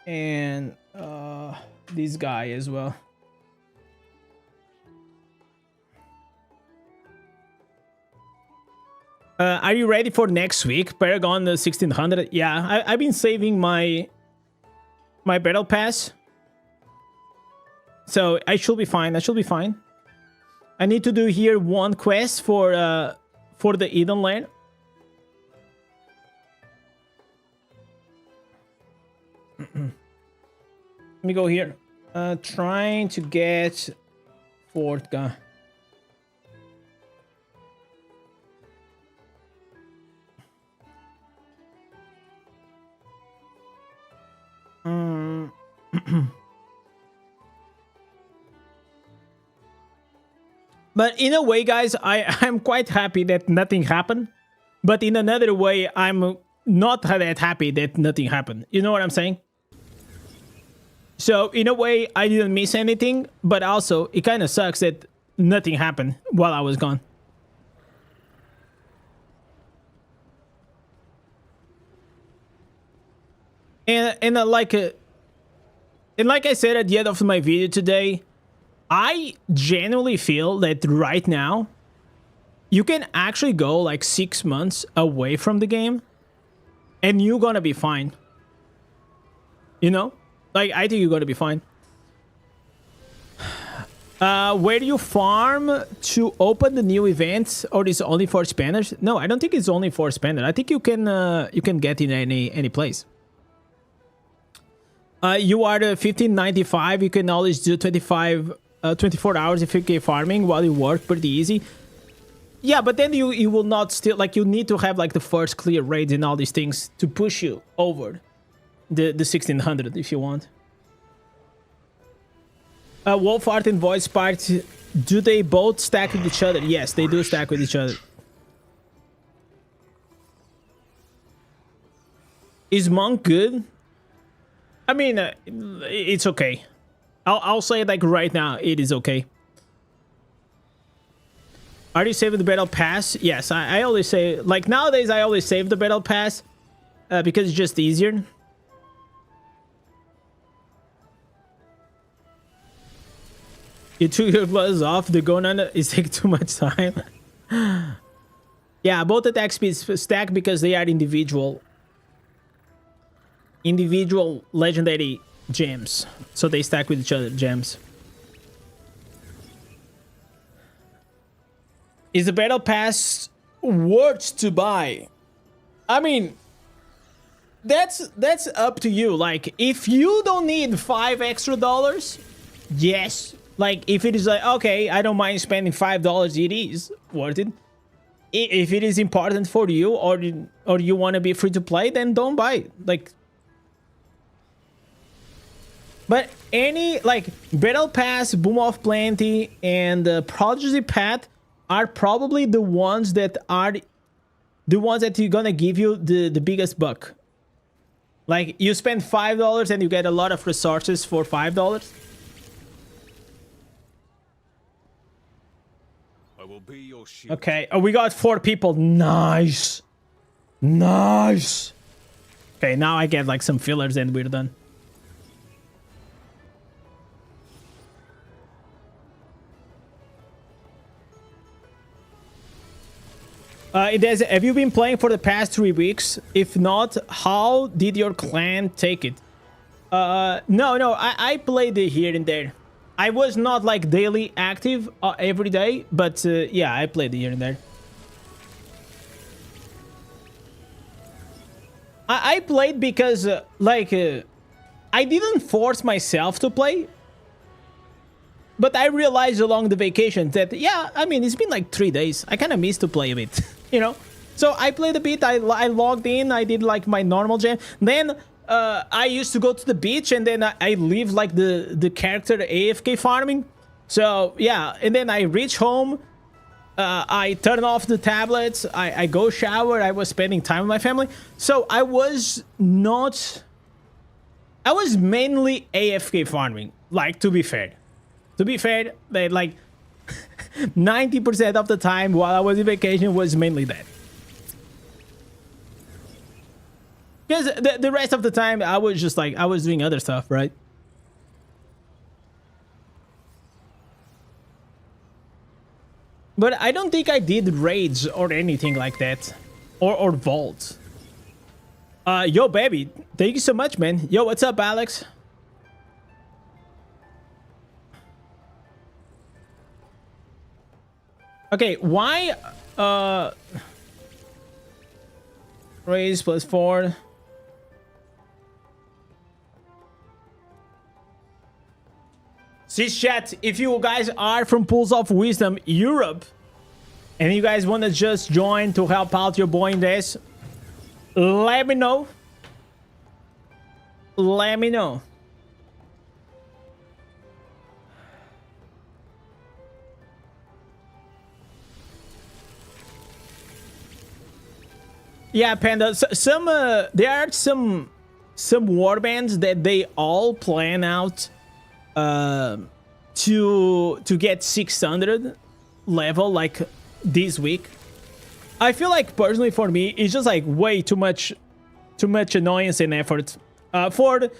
And this guy as well. Are you ready for next week? Paragon 1600. Yeah, I've been saving my battle pass, so I should be fine. I need to do here one quest for the Eden land. Let me go here. Trying to get fourth guy. But in a way, guys, I'm quite happy that nothing happened. But in another way, I'm not that happy that nothing happened. You know what I'm saying? So in a way, I didn't miss anything, but also it kind of sucks that nothing happened while I was gone. And like I said at the end of my video today, I genuinely feel that right now you can actually go like 6 months away from the game and you're gonna be fine. You know? Like, I think you're gonna be fine. Where do you farm to open the new events, or is it only for Spanish? No, I don't think it's only for Spanish. I think you can get in any place. You are the 1595. You can always do 24 hours if you keep farming while you work. Pretty easy. Yeah, but then you will not still, like, you need to have like the first clear raids and all these things to push you over the 1600 if you want. Wolf Art and Voice Part, do they both stack with each other? Yes, they do stack with each other. Is Monk good? I mean, it's okay. I'll say it like right now, it is okay. Are you saving the battle pass? Yes, I always say, like nowadays I always save the battle pass because it's just easier. You took your gloves off. The Gonan is taking too much time. Yeah, both attack speeds stack because they are individual legendary gems, so they stack with each other. Gems. Is the battle pass worth to buy? I mean, that's up to you. Like, if you don't need $5 extra, yes, Like, if it is like, okay, I don't mind spending $5, it is worth it. If it is important for you, or you want to be free to play, then don't buy it. Like, but any, like, Battle Pass, Boom of Plenty, and Prodigy Path are probably the ones that are you're gonna give you the biggest buck. Like, you spend $5 and you get a lot of resources for $5. I will be your shield. Okay, oh, we got 4 people. Nice. Nice. Okay, now I get like some fillers and we're done. Indez, have you been playing for the past 3 weeks? If not, how did your clan take it? No, I played it here and there. I was not like daily active every day, but yeah, I played it here and there. I played because I didn't force myself to play. But I realized along the vacation that, yeah, I mean, it's been like 3 days. I kind of missed to play a bit, you know? So I played a bit, I logged in, I did like my normal jam. Then I used to go to the beach and then I leave like the character AFK farming. So yeah, and then I reach home, I turn off the tablets, I go shower, I was spending time with my family. So I was mainly AFK farming, like, to be fair. To be fair, they like 90% of the time while I was on vacation was mainly that. Because the rest of the time I was just like, I was doing other stuff, right? But I don't think I did raids or anything like that. Or vaults. Yo, baby, thank you so much, man. Yo, what's up, Alex? Okay, why raise +4? See, chat, if you guys are from Pools of Wisdom Europe and you guys want to just join to help out your boy Indez, let me know. Let me know. Yeah, Panda. Some there are some warbands that they all plan out to get 600 level like this week. I feel like personally for me it's just like way too much annoyance and effort for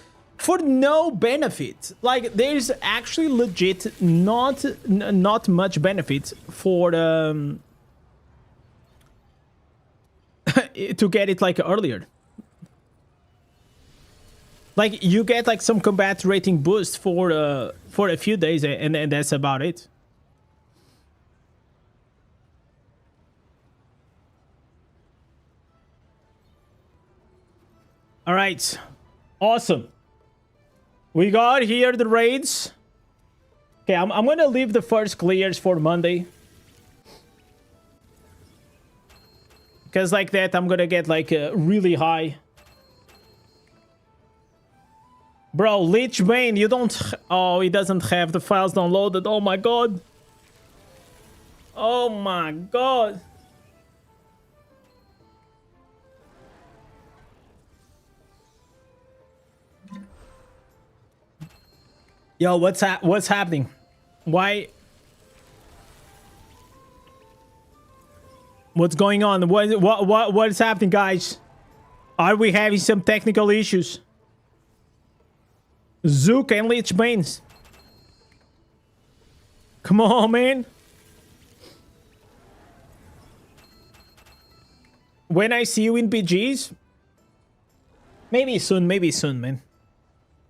no benefit. Like, there's actually legit not much benefit for to get it like earlier. Like, you get like some combat rating boost for a few days and that's about it. All right, awesome. We got here the raids. Okay, I'm gonna leave the first clears for Monday. Because like that, I'm gonna get like really high. Bro, Lich Bane, you don't... Oh, he doesn't have the files downloaded. Oh my god. Oh my god. Yo, what's happening? Why? What's going on? What is happening, guys? Are we having some technical issues? Zook and Lich Banes. Come on, man. When I see you in BGs? Maybe soon, man.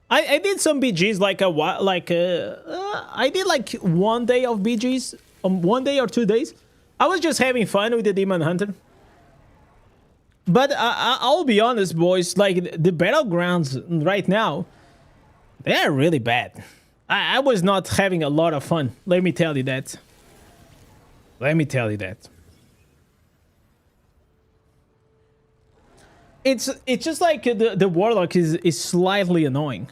I did some BGs like a while, like I did like 1 day of BGs, 1 day or 2 days. I was just having fun with the Demon Hunter. But I'll be honest, boys, like the battlegrounds right now, they're really bad. I was not having a lot of fun. Let me tell you that. Let me tell you that. It's just like the warlock is slightly annoying.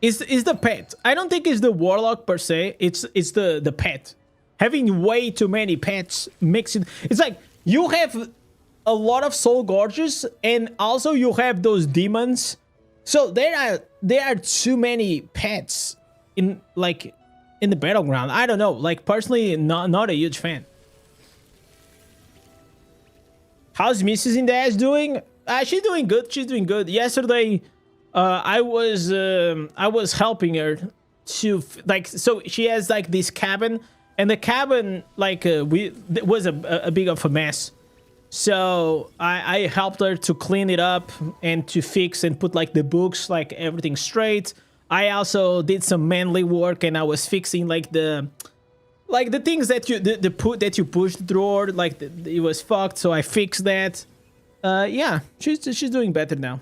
Is the pet. I don't think it's the warlock per se. It's the pet. Having way too many pets makes it. It's like you have a lot of soul gorges, and also you have those demons. So there are too many pets in the battleground. I don't know. Like personally, not a huge fan. How's Mrs. Indez doing? She's doing good. She's doing good. Yesterday, I was helping her to so she has like this cabin, and the cabin was a big of a mess. So I helped her to clean it up and to fix and put like the books, like everything straight. I also did some manly work, and I was fixing like the things that you push the drawer, it was fucked, so I fixed that. Yeah, she's doing better now.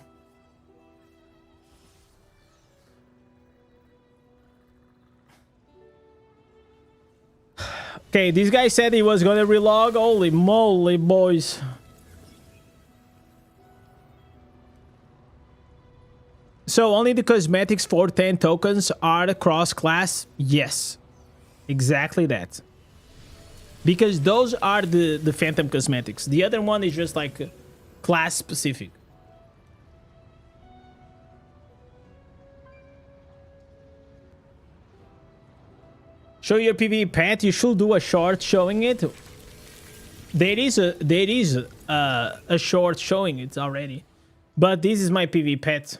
Okay, this guy said he was gonna relog. Holy moly, boys. So only the cosmetics for 10 tokens are cross-class? Yes. Exactly that. Because those are the phantom cosmetics. The other one is just like class specific. Show your PvE pet. You should do a short showing it. There is a short showing it already. But this is my PvE pet.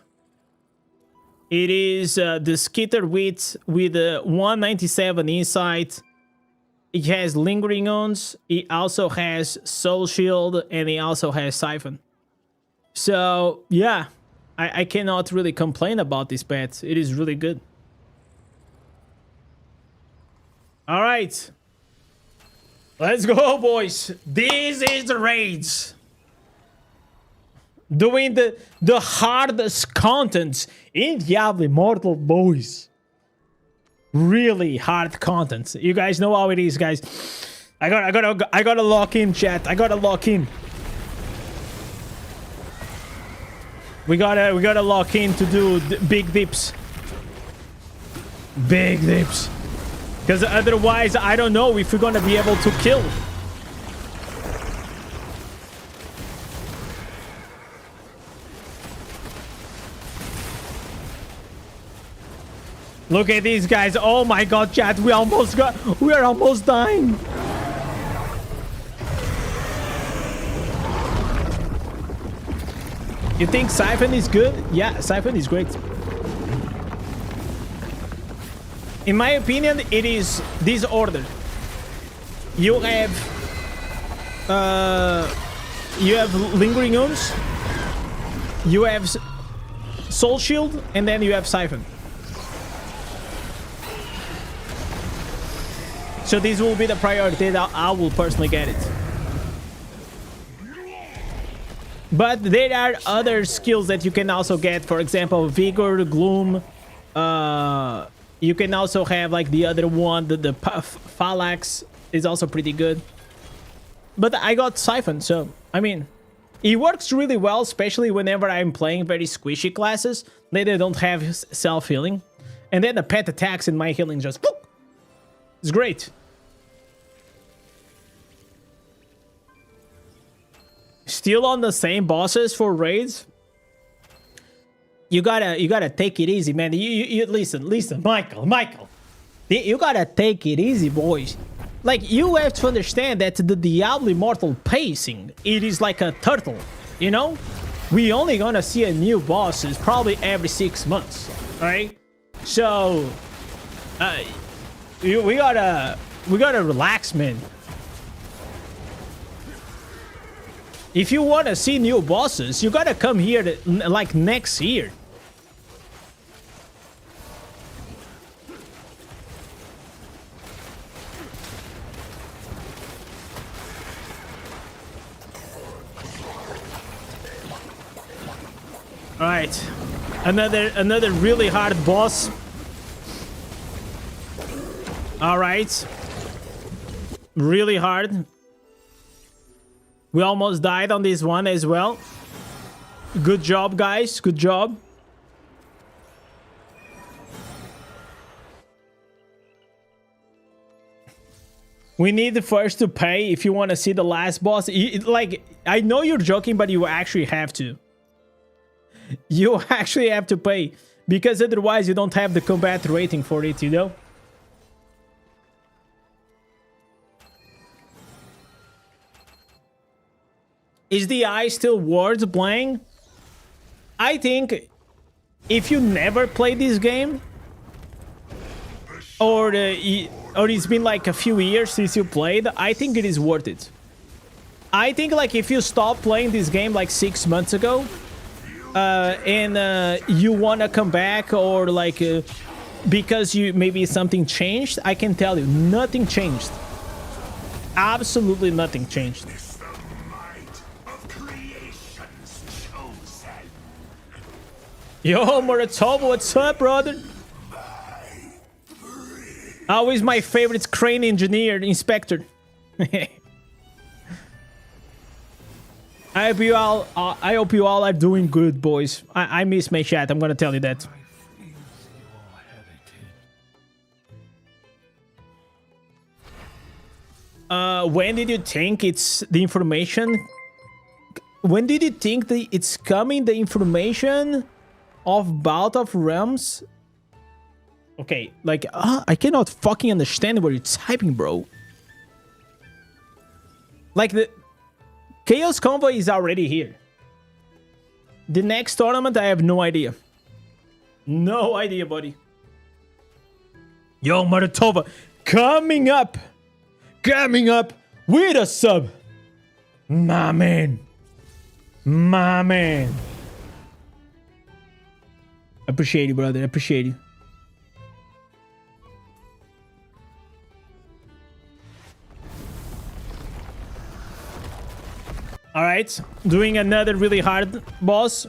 It is the Skitter with 197 insight. It has Lingering Wounds. It also has Soul Shield, and it also has Siphon. So yeah, I cannot really complain about this pet. It is really good. All right, let's go, boys. This is the raids. Doing the hardest contents in Diablo Immortal, boys. Really hard contents. You guys know how it is, guys. I gotta lock in, chat. I gotta lock in. We gotta lock in to do big dips. Big dips. Because otherwise, I don't know if we're gonna be able to kill. Look at these guys. Oh my god, chat. We are almost dying. You think Siphon is good? Yeah, Siphon is great. In my opinion, it is this order. You have Lingering Wounds, you have Soul Shield, and then you have Siphon. So this will be the priority that I will personally get it. But there are other skills that you can also get. For example, Vigor, Gloom. You can also have like the other one, the Phalanx is also pretty good. But I got Siphon, so I mean, it works really well, especially whenever I'm playing very squishy classes. They don't have self-healing. And then the pet attacks and my healing just... Whoop! It's great. Still on the same bosses for raids? You gotta take it easy, man. You listen, Michael. You gotta take it easy, boys. Like, you have to understand that the Diablo Immortal pacing, it is like a turtle, you know? We only gonna see a new bosses probably every 6 months, right? So, we gotta relax, man. If you want to see new bosses, you gotta come here like next year. All right, another really hard boss. All right. Really hard. We almost died on this one as well. Good job, guys. Good job. We need first to pay if you want to see the last boss. Like, I know you're joking, but you actually have to. You actually have to pay. Because otherwise you don't have the combat rating for it, you know? Is the eye still worth playing? I think if you never played this game, or it's been like a few years since you played, I think it is worth it. I think like if you stopped playing this game like 6 months ago, and you want to come back, or like because you maybe something changed, I can tell you nothing changed. Absolutely nothing changed. Yo, Moratovo, what's up, brother? Always my favorite crane engineer, inspector. I hope you all are doing good, boys. I miss my chat, I'm gonna tell you that. When did you think it's the information? When did you think that it's coming, the information of Bout of Realms? Okay, like, I cannot fucking understand what you're typing, bro. Like, the Chaos Convoy is already here. The next tournament, I have no idea. No idea, buddy. Yo, Maratova, coming up with a sub. My man. My man. Appreciate you, brother. Appreciate you. All right, doing another really hard boss.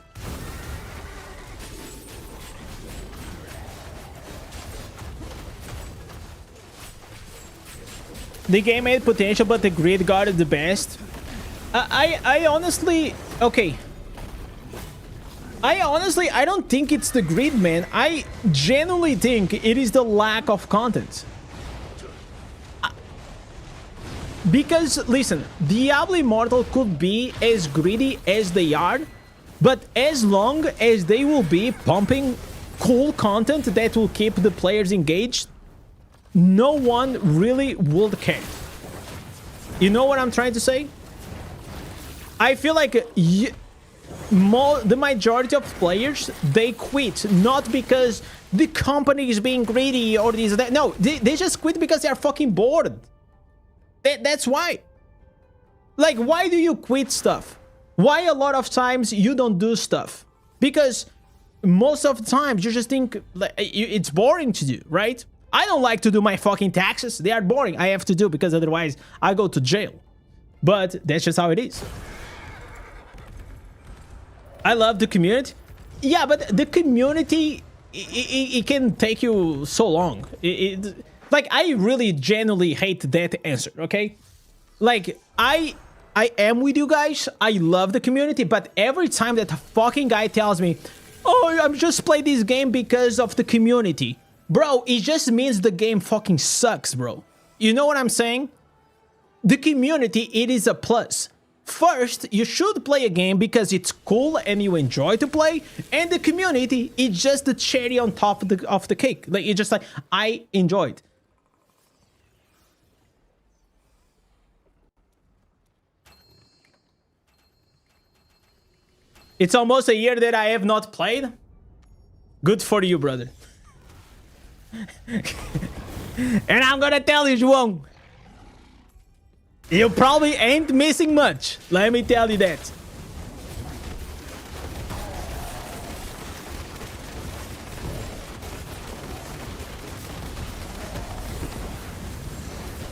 The game had potential, but the grid guarded the best. I honestly, okay. I don't think it's the grid, man. I genuinely think it is the lack of content. Because, listen, Diablo Immortal could be as greedy as they are, but as long as they will be pumping cool content that will keep the players engaged, no one really would care. You know what I'm trying to say? I feel like the majority of players, they quit, not because the company is being greedy or this or that. No, they just quit because they are fucking bored. That's why. Like, why do you quit stuff? Why a lot of times you don't do stuff? Because most of the times you just think like, it's boring to do, right? I don't like to do my fucking taxes. They are boring. I have to do because otherwise I go to jail. But that's just how it is. I love the community. Yeah, but the community, it can take you so long. Like, I really genuinely hate that answer, okay? Like, I am with you guys. I love the community, but every time that a fucking guy tells me, oh, I'm just playing this game because of the community. Bro, it just means the game fucking sucks, bro. You know what I'm saying? The community, it is a plus. First, you should play a game because it's cool and you enjoy to play, and the community is just the cherry on top of the cake. Like, it's just like, I enjoy it. It's almost a year that I have not played. Good for you, brother. And I'm gonna tell you, João, you probably ain't missing much. Let me tell you that.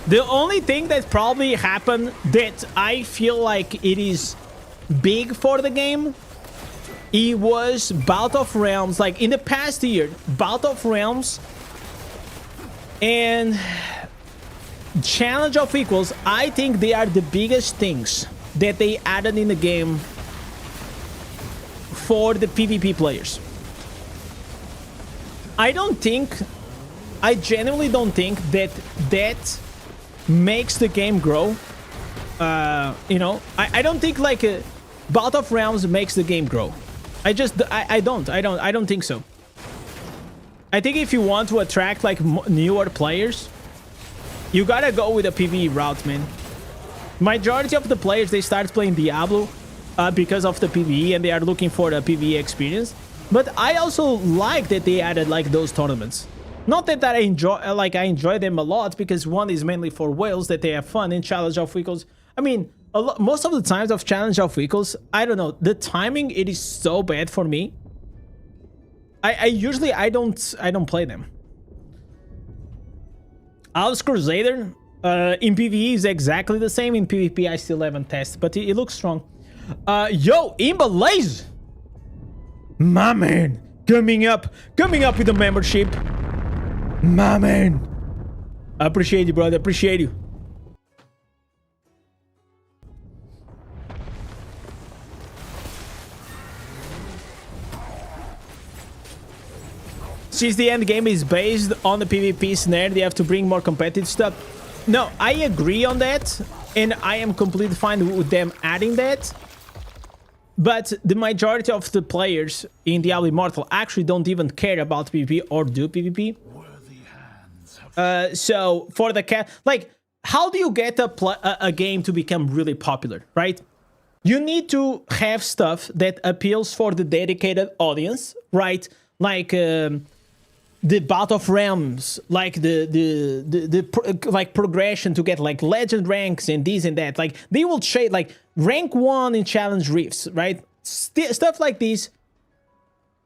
The only thing that probably happened that I feel like it is big for the game, it was Bout of Realms. Like, in the past year, Bout of Realms And Challenge of Equals, I think they are the biggest things that they added in the game for the PvP players. I genuinely don't think that makes the game grow. You know, I don't think like a Battle of Realms makes the game grow. I don't think so. I think if you want to attract like newer players, you gotta go with a PvE route, man. Majority of the players, they start playing Diablo because of the PvE, and they are looking for the PvE experience. But I also like that they added like those tournaments. Not that I enjoy them a lot, because one is mainly for whales that they have fun in Challenge of Equals. I mean, most of the times of Challenge of Equals, I don't know, the timing, it is so bad for me. I usually don't play them. Alice Crusader in PvE is exactly the same. In PvP, I still haven't tested, but it looks strong. Yo, Imbalaze, my man, coming up with the membership, my man. I appreciate you, brother. Appreciate you. Since the end game is based on the PvP snare, they have to bring more competitive stuff. No, I agree on that, and I am completely fine with them adding that. But the majority of the players in Diablo Immortal actually don't even care about PvP or do PvP. So for the like, how do you get a game to become really popular, right? You need to have stuff that appeals for the dedicated audience, right? Like the Battle of Realms, like like progression to get like legend ranks and this and that. Like they will trade like rank 1 in challenge rifts, right? Stuff like this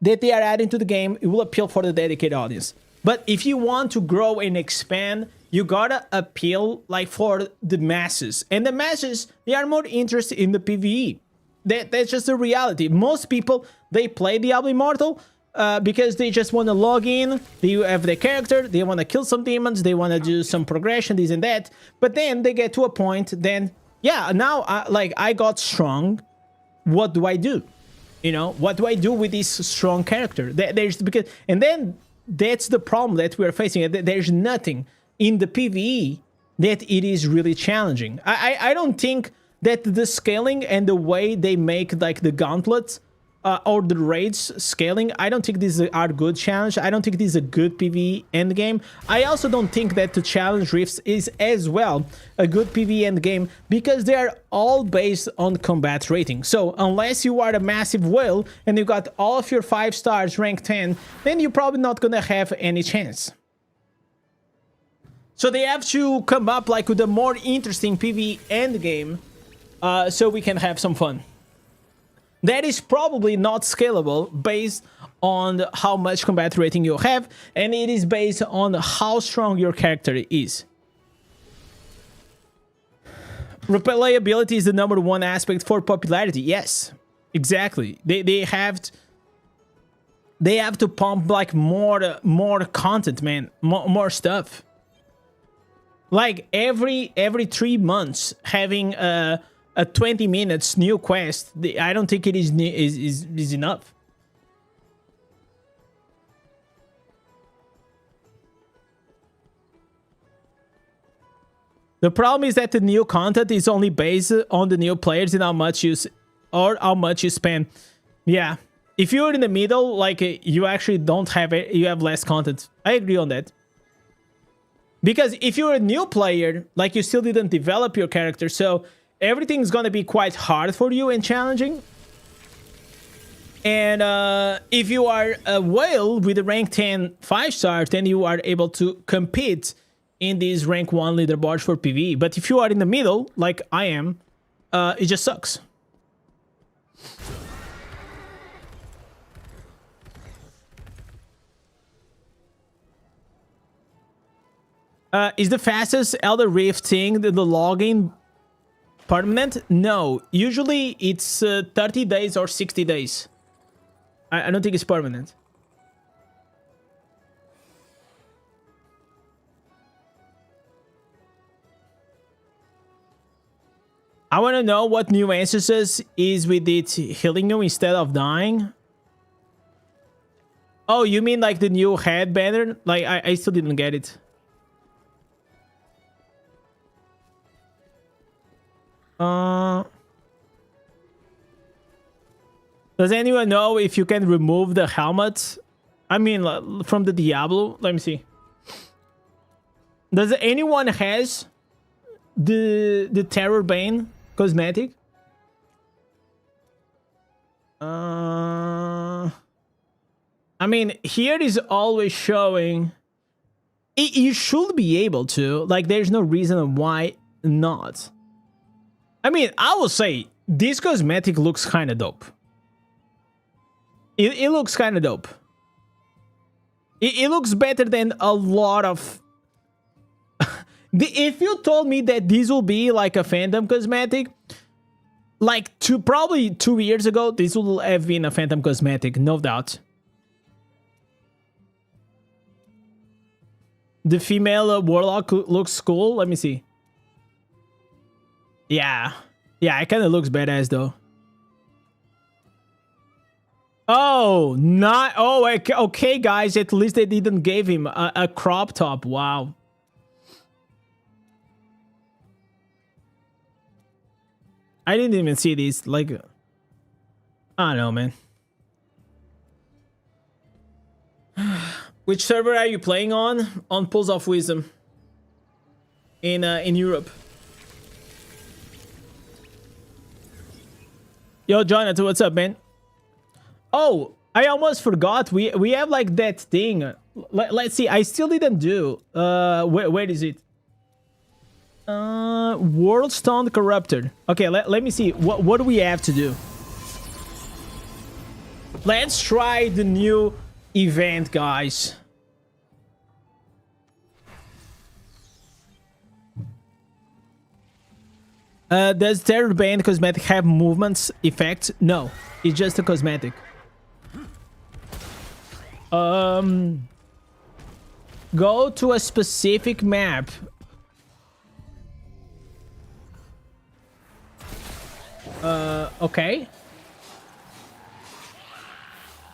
that they are adding to the game, it will appeal for the dedicated audience. But if you want to grow and expand, you gotta appeal like for the masses. And the masses, they are more interested in the PvE. That's just the reality. Most people, they play Diablo Immortal because they just want to log in, they have their character, they want to kill some demons, they want to do some progression, this and that. But then they get to a point, then, yeah, now I got strong. What do I do? You know, what do I do with this strong character? And then that's the problem that we're facing. There's nothing in the PvE that it is really challenging. I don't think that the scaling and the way they make like the gauntlets or the raids scaling, I don't think these are good challenge. I don't think this is a good PvE endgame. I also don't think that the challenge rifts is as well a good PvE endgame, because they are all based on combat rating. So unless you are a massive whale and you got all of your 5 stars rank 10, then you're probably not gonna have any chance. So they have to come up like with a more interesting PvE endgame so we can have some fun. That is probably not scalable based on how much combat rating you have, and it is based on how strong your character is. Replayability is the #1 aspect for popularity. Yes, exactly. They have to pump like more content, man, more stuff. Like every 3 months having a 20 minutes new quest, I don't think it is enough. The problem is that the new content is only based on the new players and how much you spend. Yeah, if you're in the middle, like you actually don't have it, you have less content. I agree on that. Because if you're a new player, like you still didn't develop your character, so everything's gonna be quite hard for you and challenging. And if you are a whale with a rank 10 5 stars, then you are able to compete in these rank 1 leaderboards for PvE. But if you are in the middle, like I am, it just sucks. Is the fastest Elder Rift thing the login permanent? No, usually it's 30 days or 60 days. I don't think it's permanent. I want to know what new instances is with it healing you instead of dying. Oh, you mean like the new headbander? Like, I still didn't get it. Does anyone know if you can remove the helmet? I mean, from the Diablo? Let me see. Does anyone has the Terror Bane cosmetic? I mean, here is always showing. You should be able to. Like, there's no reason why not. I mean, I will say this cosmetic looks kind of dope. It looks kind of dope. It looks better than a lot of... If you told me that this will be like a Phantom cosmetic, like probably 2 years ago, this would have been a Phantom cosmetic, no doubt. The female warlock looks cool. Let me see. Yeah. Yeah, it kind of looks badass though. Oh, not... Oh, okay, guys. At least they didn't give him a crop top. Wow. I didn't even see these. Like, I don't know, man. Which server are you playing on? On Pulse of Wisdom. In Europe. Yo, Jonathan, what's up, man? Oh, I almost forgot. We have like that thing. Let's see. I still didn't do. Where is it? World Stone Corrupted. Okay, let me see. What do we have to do? Let's try the new event, guys. Does Terror Band cosmetic have movements effect? No, it's just a cosmetic. Go to a specific map. Okay.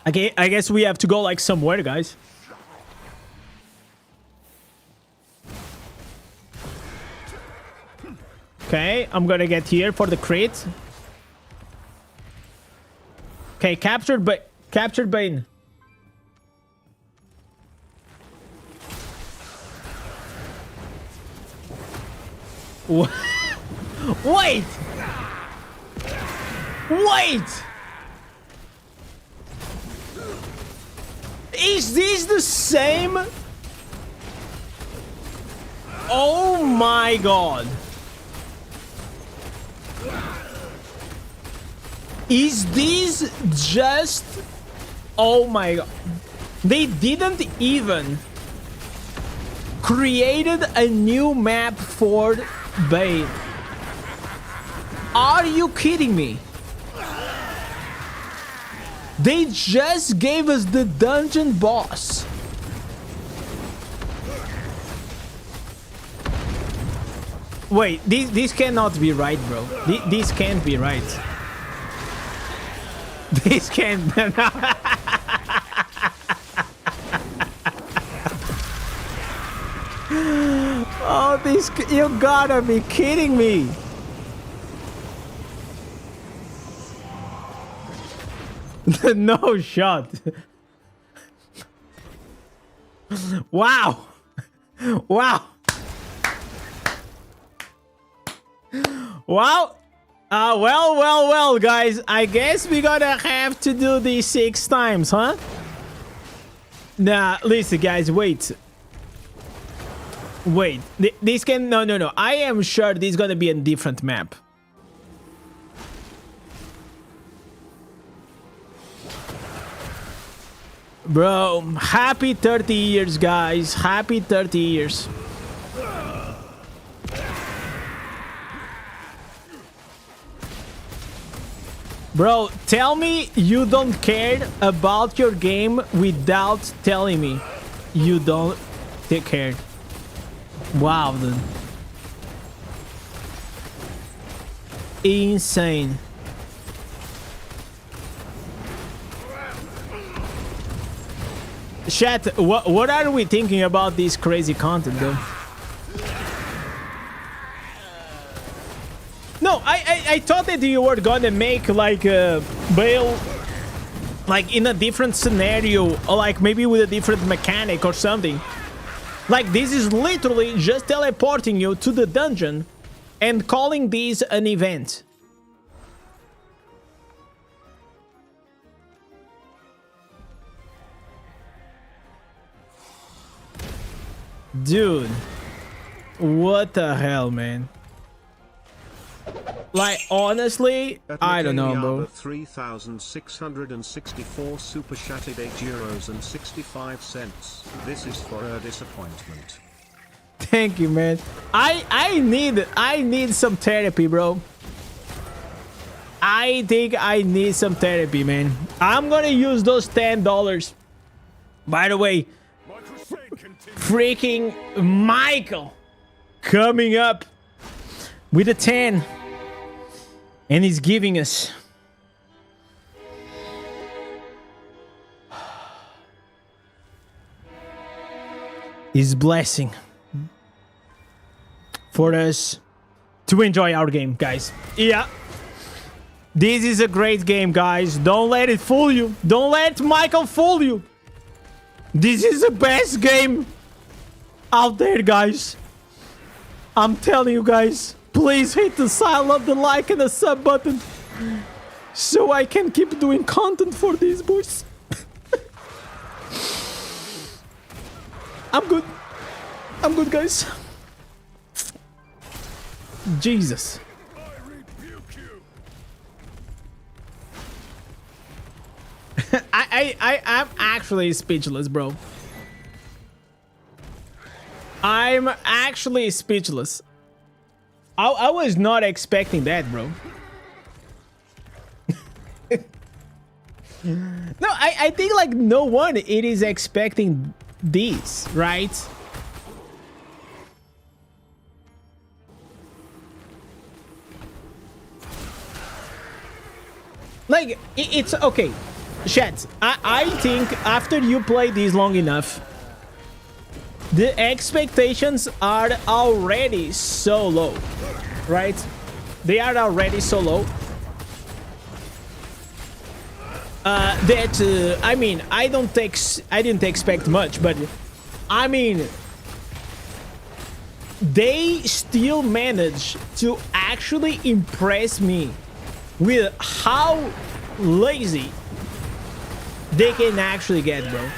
Okay, I guess we have to go like somewhere, guys. Okay, I'm gonna get here for the crit. Okay, captured Bane. Wait! Wait! Is this the same? Oh my god. Is this just... Oh my god. They didn't even created a new map for Bane. Are you kidding me? They just gave us the dungeon boss. Wait, this cannot be right, bro. This can't be right. This can't... Oh, this... You gotta be kidding me. No shot. Wow. Wow. Wow. Well, guys. I guess we're gonna have to do this 6 times, huh? Nah, listen, guys, wait. Wait. This can... No. I am sure this is gonna be a different map. Bro, happy 30 years, guys. Happy 30 years. Bro, tell me you don't care about your game without telling me you don't take care. Wow, dude. insane. Chat, what are we thinking about this crazy content though? No, I thought that you were gonna make like a Bale like in a different scenario, or like maybe with a different mechanic or something. Like this is literally just teleporting you to the dungeon and calling this an event. Dude, what the hell, man? Like, honestly, I don't know, bro. 3,664 super chatted €8.65. This is for a disappointment. Thank you, man. I need some therapy, bro. I think I need some therapy, man. I'm gonna use those $10. By the way, freaking Michael coming up with a 10. And he's giving us his blessing for us to enjoy our game, guys. Yeah. This is a great game, guys. Don't let it fool you. Don't let Michael fool you. This is the best game out there, guys. I'm telling you, guys. Please hit the sign of the like and the sub button so I can keep doing content for these boys. I'm good. I'm good, guys. Jesus. I'm actually speechless, bro. I'm actually speechless. I was not expecting that, bro. No, I think like no one it is expecting this, right? Like it's okay. Chat, I think after you play this long enough, the expectations are already so low, right? They are already so low that I mean, I didn't expect much, but I mean, they still manage to actually impress me with how lazy they can actually get, bro.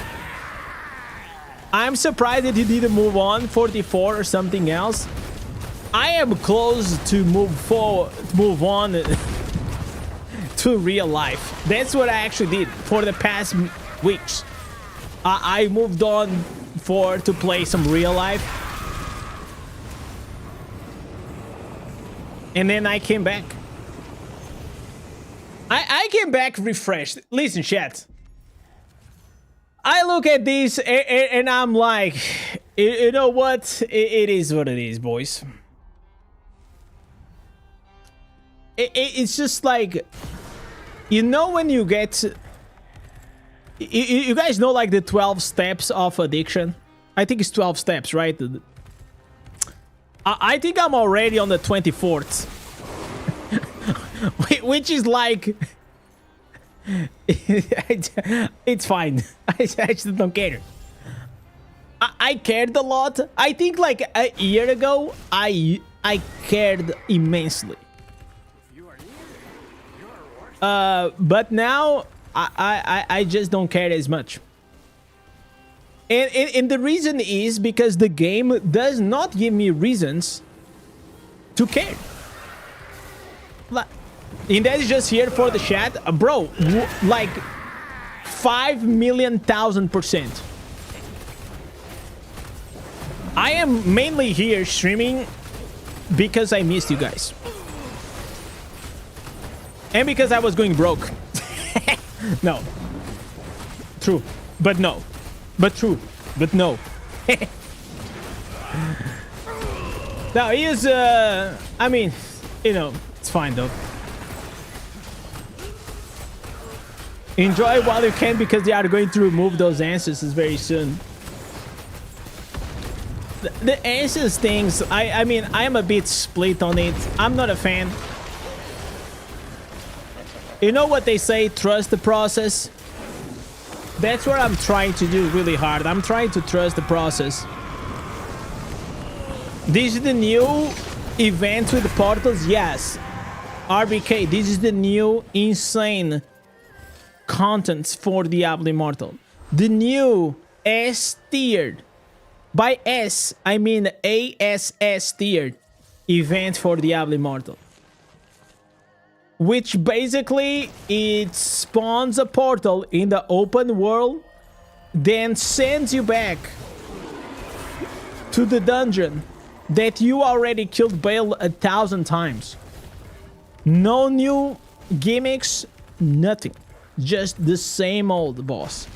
I'm surprised that he didn't move on 44 or something else. I am close to move on to real life. That's what I actually did for the past weeks. I moved on to play some real life, and then I came back. I came back refreshed. Listen, chat. I look at this and I'm like, you know what? It is what it is, boys. It's just like, you know, when you get... You guys know like the 12 steps of addiction? I think it's 12 steps, right? I think I'm already on the 24th. Which is like... It's fine. I just don't care. I cared a lot. I think like a year ago, I cared immensely. But now I just don't care as much. And the reason is because the game does not give me reasons to care. Indez is just here for the chat. Bro, like 5,000,000%. I am mainly here streaming because I missed you guys. And because I was going broke. No. True. But no. But true. But no. Now he is, I mean, you know, It's fine though. Enjoy while you can, because they are going to remove those ancestors very soon. The ancestors things, I mean, I'm a bit split on it. I'm not a fan. You know what they say, trust the process? That's what I'm trying to do really hard. I'm trying to trust the process. This is the new event with the portals? Yes. RBK, this is the new insane contents for Diablo Immortal. The new S tiered. By S, I mean ASS tiered event for Diablo Immortal. Which basically, it spawns a portal in the open world, then sends you back to the dungeon that you already killed Bale 1,000 times. No new gimmicks, nothing. Just the same old boss.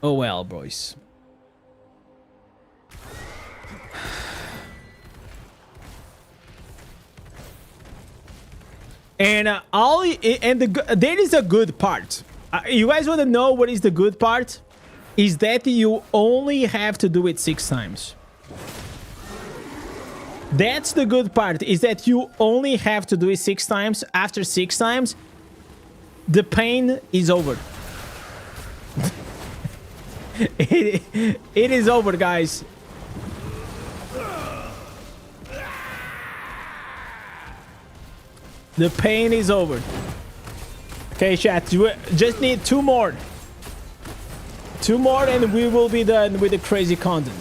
Oh well, boys. And there is a good part. You guys want to know what is the good part? Is that you only have to do it 6 times. That's the good part, is that you only have to do it 6 times. After 6 times, the pain is over. it is over, guys. The pain is over. Okay, chat. You just need 2 more. 2 more and we will be done with the crazy content.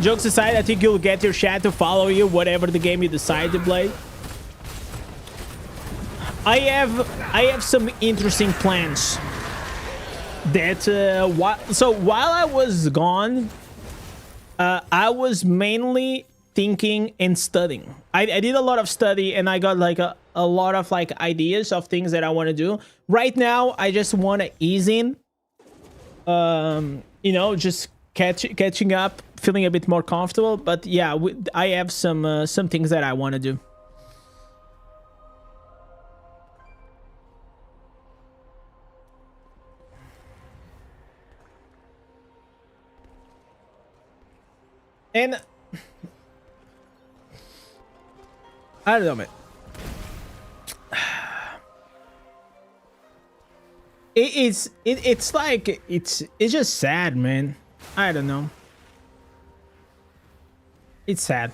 Jokes aside, I think you'll get your chat to follow you whatever the game you decide to play. I have some interesting plans. That while I was gone, I was mainly thinking and studying. I did a lot of study and I got like a lot of like ideas of things that I want to do. Right now, I just want to ease in. You know, just catching up, feeling a bit more comfortable. But yeah, I have some things that I want to do. And I don't know, man. It's like it's just sad, man. I don't know. It's sad.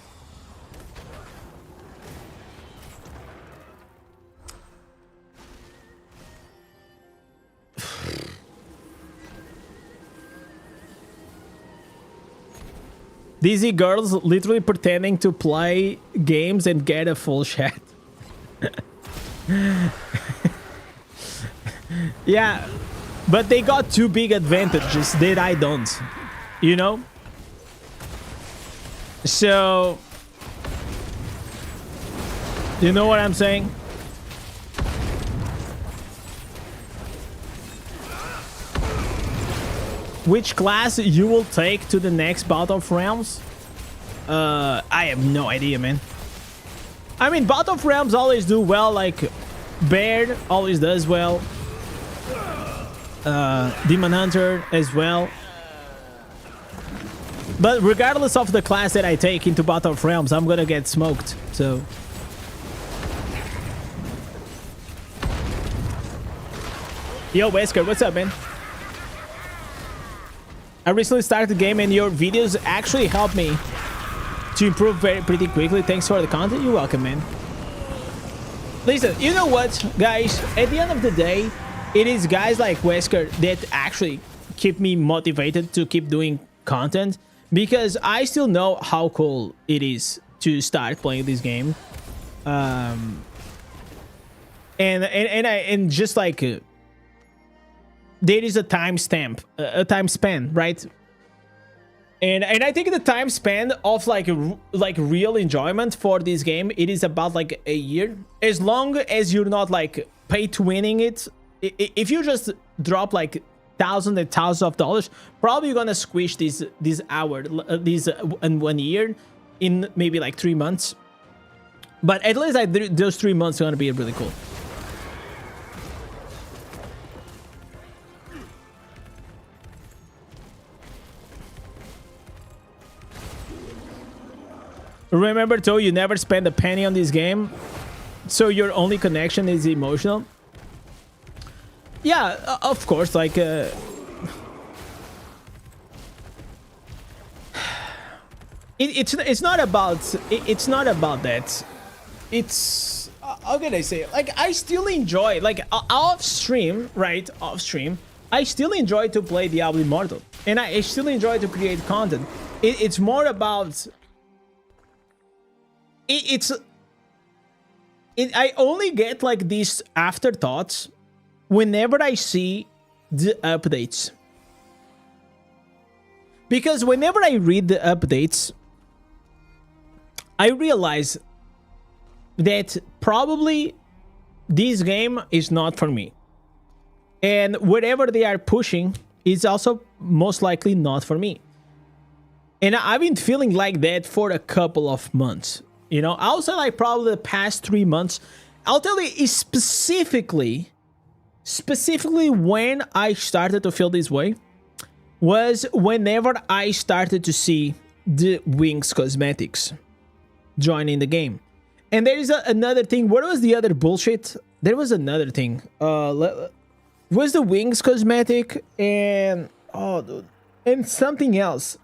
Dizzy girls literally pretending to play games and get a full chat. Yeah, but they got 2 big advantages that I don't, you know? So, you know what I'm saying? Which class you will take to the next Battle of Realms? I have no idea, man. I mean, Battle of Realms always do well, like Baird always does well. Demon Hunter as well. But regardless of the class that I take into Battle of Realms, I'm gonna get smoked, so... Yo, Wesker, what's up, man? I recently started the game and your videos actually helped me to improve pretty quickly. Thanks for the content. You're welcome, man. Listen, you know what, guys? At the end of the day, it is guys like Wesker that actually keep me motivated to keep doing content, because I still know how cool it is to start playing this game. And just like there is a time span, right? And I think the time span of like real enjoyment for this game, it is about like a year, as long as you're not like pay to winning it, if you just drop like thousands and thousands of dollars, probably you're gonna squish these hours, these in 1 year, in maybe like 3 months. But at least like those 3 months are gonna be really cool. Remember, though, you never spend a penny on this game, so your only connection is emotional. Yeah, of course, like it's not about that. It's how can I say it? Like, I still enjoy, like, off stream, right? Off stream, I still enjoy to play Diablo Immortal, and I still enjoy to create content. It's more about I only get like these afterthoughts whenever I see the updates. Because whenever I read the updates, I realize that probably this game is not for me. And whatever they are pushing is also most likely not for me. And I've been feeling like that for a couple of months. You know, I'll say like probably the past 3 months. I'll tell you specifically when I started to feel this way was whenever I started to see the Wings cosmetics joining the game. And there is another thing. What was the other bullshit? There was another thing. Was the Wings cosmetic and and something else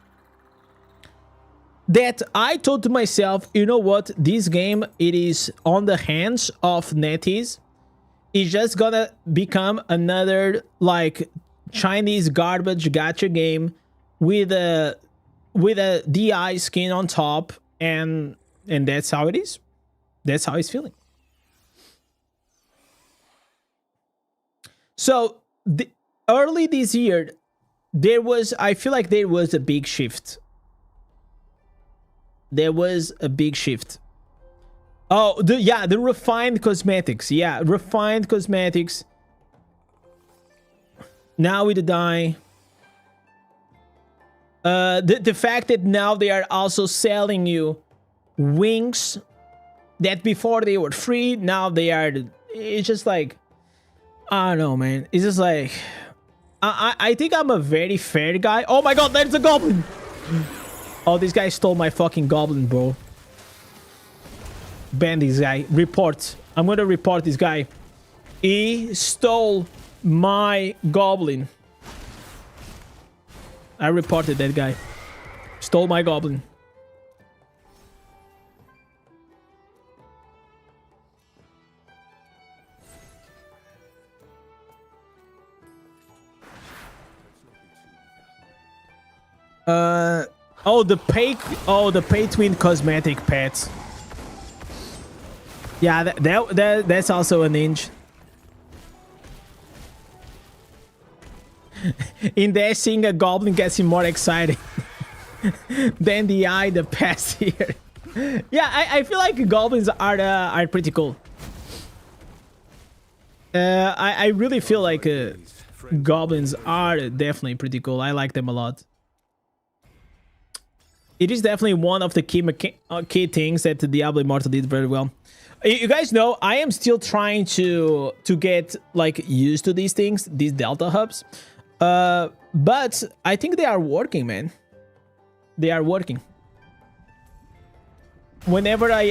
that I told to myself, you know what, this game, it is on the hands of NetEase. It's just gonna become another like Chinese garbage gacha game with a DI skin on top, and that's how it is. That's how it's feeling. So early this year, I feel like there was a big shift. There was a big shift. Oh, the refined cosmetics. Yeah, refined cosmetics. Now with the dye. The fact that now they are also selling you wings that before they were free, now they are. It's just like, I don't know, man. It's just like, I think I'm a very fair guy. Oh my god, there's a goblin. Oh, this guy stole my fucking goblin, bro. Ban this guy. Report. I'm gonna report this guy. He stole my goblin. I reported that guy. Stole my goblin. Oh, the pay to win cosmetic pets. Yeah, that's also a ninja. Indez seeing a goblin gets him more excited than the past here. Yeah, I feel like goblins are pretty cool. I really feel like goblins are definitely pretty cool. I like them a lot. It is definitely one of the key things that the Diablo Immortal did very well. You guys know I am still trying to get like used to these things, these Delta hubs. But I think they are working, man. They are working. Whenever but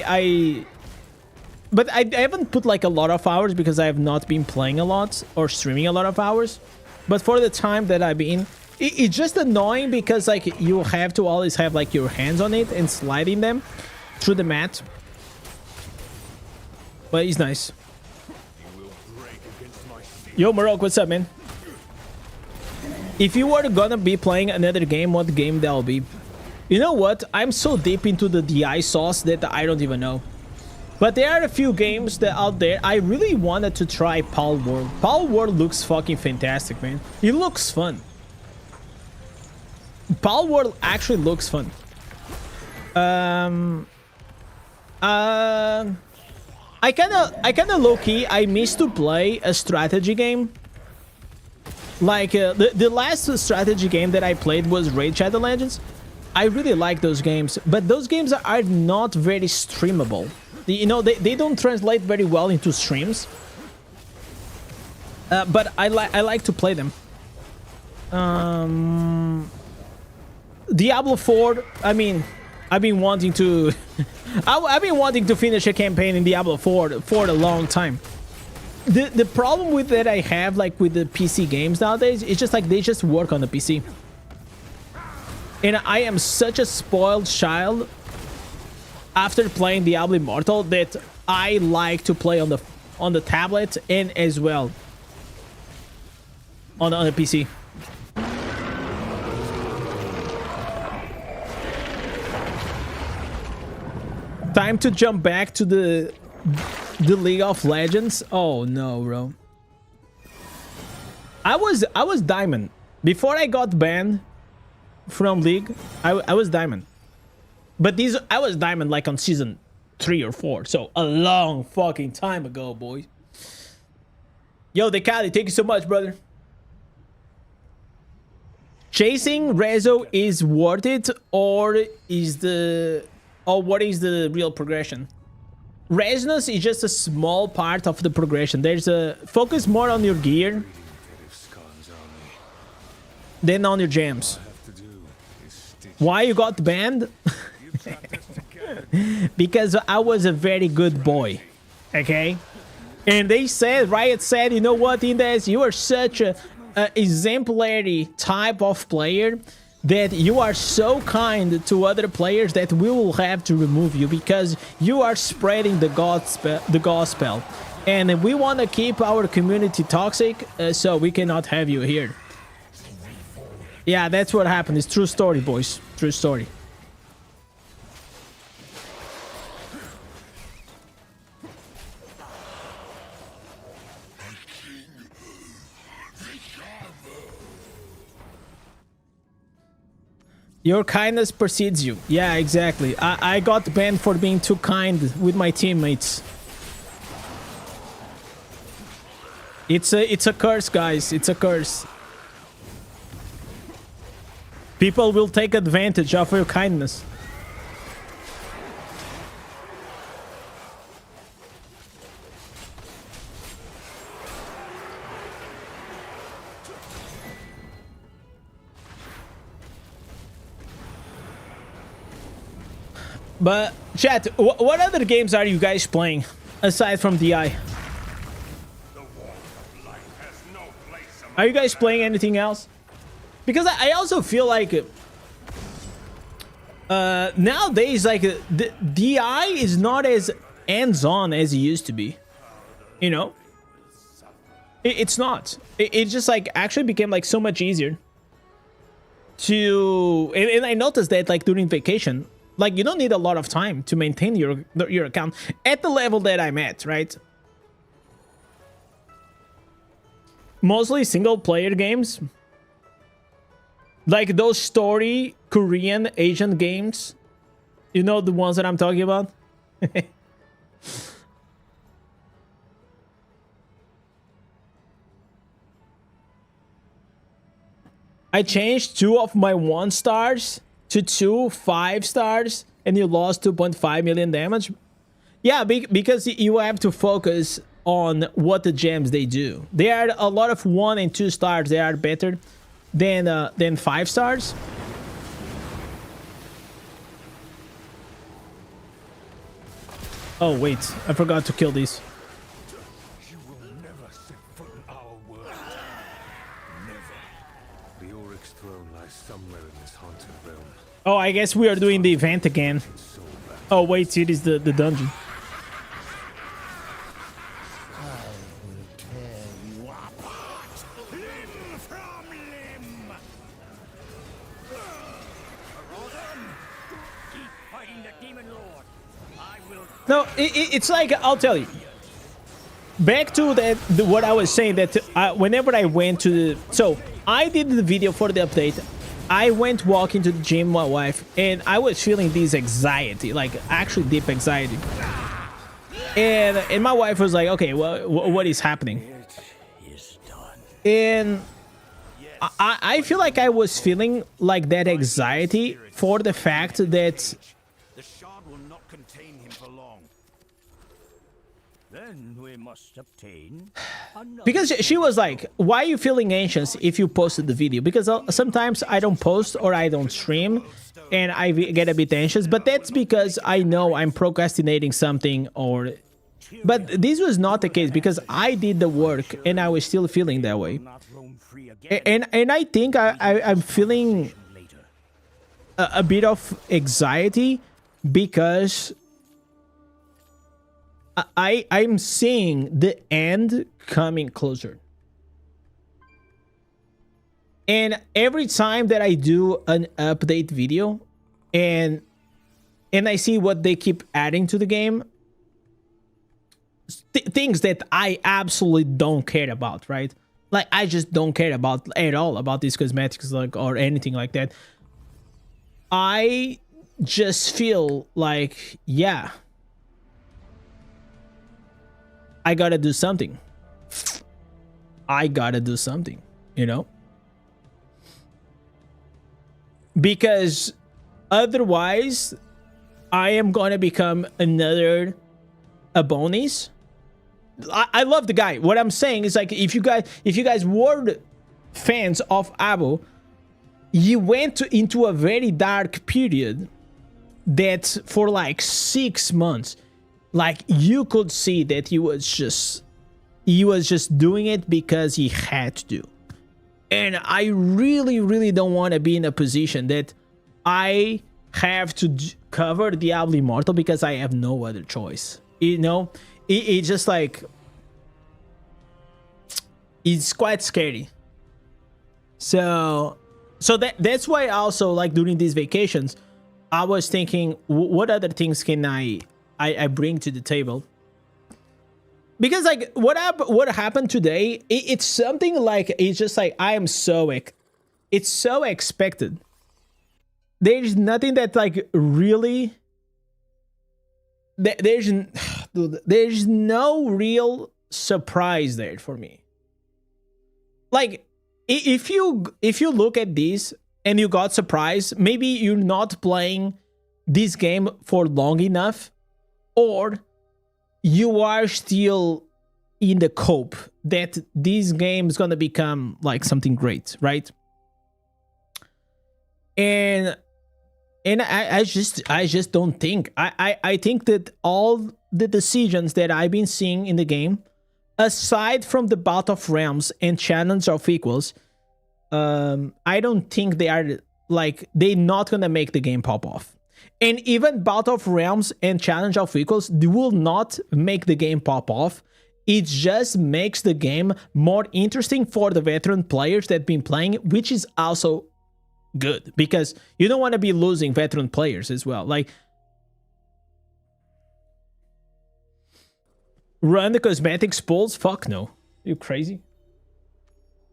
I haven't put like a lot of hours because I have not been playing a lot or streaming a lot of hours. But for the time that I've been, it's just annoying because like you have to always have like your hands on it and sliding them through the mat. But he's nice. Yo, Morok, what's up, man? If you were gonna be playing another game, what game that'll be? You know what? I'm so deep into the DI sauce that I don't even know. But there are a few games that out there. I really wanted to try Pal World. Pal World looks fucking fantastic, man. It looks fun. Pal World actually looks fun. I kind of low-key, I miss to play a strategy game. Like, the last strategy game that I played was Raid Shadow Legends. I really like those games, but those games are not very streamable. You know, they don't translate very well into streams. But I like to play them. Diablo 4, I mean, I've been wanting to I've been wanting to finish a campaign in Diablo 4 for a long time. The problem with that I have, like, with the PC games nowadays, it's just like they just work on the PC. And I am such a spoiled child after playing Diablo Immortal that I like to play on the tablet and as well on the PC. Time to jump back to the League of Legends. Oh no, bro. I was Diamond before I got banned from League. I was Diamond, but I was Diamond like on season 3 or 4, so a long fucking time ago, boys. Yo, Decali, thank you so much, brother. Chasing Rezo is worth it, or what is the real progression? Resonance is just a small part of the progression. There's a focus more on your gear than on your jams. Why you got banned? Because I was a very good boy, okay? And they said, Riot said, you know what, Indez, you are such a exemplary type of player that you are so kind to other players that we will have to remove you because you are spreading the gospel, and we want to keep our community toxic, so we cannot have you here. Yeah, that's what happened. It's true story, boys. True story. Your kindness precedes you. Yeah, exactly. I got banned for being too kind with my teammates. It's a curse, guys. It's a curse. People will take advantage of your kindness. But chat, what other games are you guys playing aside from DI? Are you guys playing anything else? Because I also feel like nowadays, like, the DI is not as hands-on as it used to be. You know, it's not. It just like actually became like so much easier to. And I noticed that like during vacation. Like, you don't need a lot of time to maintain your account at the level that I'm at, right? Mostly single-player games. Like those story Korean Asian games. You know the ones that I'm talking about? I changed 2 of my 1 stars to 2 5 stars, and you lost 2.5 million damage. Yeah, because you have to focus on what the gems they do. There are a lot of 1 and 2 stars. They are better than 5 stars. Oh wait, I forgot to kill these. You will never set foot in our world. Never. The Oryx throne lies somewhere in this haunted realm. Oh, I guess we are doing the event again. Oh wait, it is the dungeon. No, it's like, I'll tell you. Back to what I was saying, that whenever I went to the... So, I did the video for the update. I went walking to the gym with my wife, and I was feeling this anxiety, like actually deep anxiety. And my wife was like, okay, well, what is happening? It is done. And I feel like I was feeling like that anxiety for the fact that The shard will not contain him for long. Then we must obtain another. because she was like, why are you feeling anxious if you posted the video? Because sometimes I don't post or I don't stream and I get a bit anxious, but that's because I know I'm procrastinating something. Or but this was not the case because I did the work and I was still feeling that way. Not roam free again And I think I'm feeling later. a bit of anxiety because I'm seeing the end coming closer. And every time that I do an update video and I see what they keep adding to the game, things that I absolutely don't care about, right? Like I just don't care about at all about these cosmetics, like, or anything like that. I just feel like, yeah, I gotta do something. I gotta do something, you know? Because otherwise, I am gonna become another Abonis. I love the guy. What I'm saying is, like, if you guys were fans of Abo, you went into a very dark period that for like 6 months, like you could see that he was just doing it because he had to. And I really don't want to be in a position that I have to cover Diablo Immortal because I have no other choice. You know, it's just like, it's quite scary. So that's why also, like, during these vacations, I was thinking, what other things can I bring to the table? Because, like, what happened today, it's something like, it's just like, I am so it's so expected. There's nothing that, like, really, there's no real surprise there for me. Like, if you look at this and you got surprised, maybe you're not playing this game for long enough, or you are still in the hope that this game is gonna become like something great, right? And I just don't think. I think that all the decisions that I've been seeing in the game, aside from the Battle of Realms and Challenge of Equals, I don't think they are, like, they're not gonna make the game pop off. And even Battle of Realms and Challenge of Equals, they will not make the game pop off. It just makes the game more interesting for the veteran players that have been playing, which is also good, because you don't want to be losing veteran players as well. Like, run the cosmetics pulls? Fuck no. You crazy?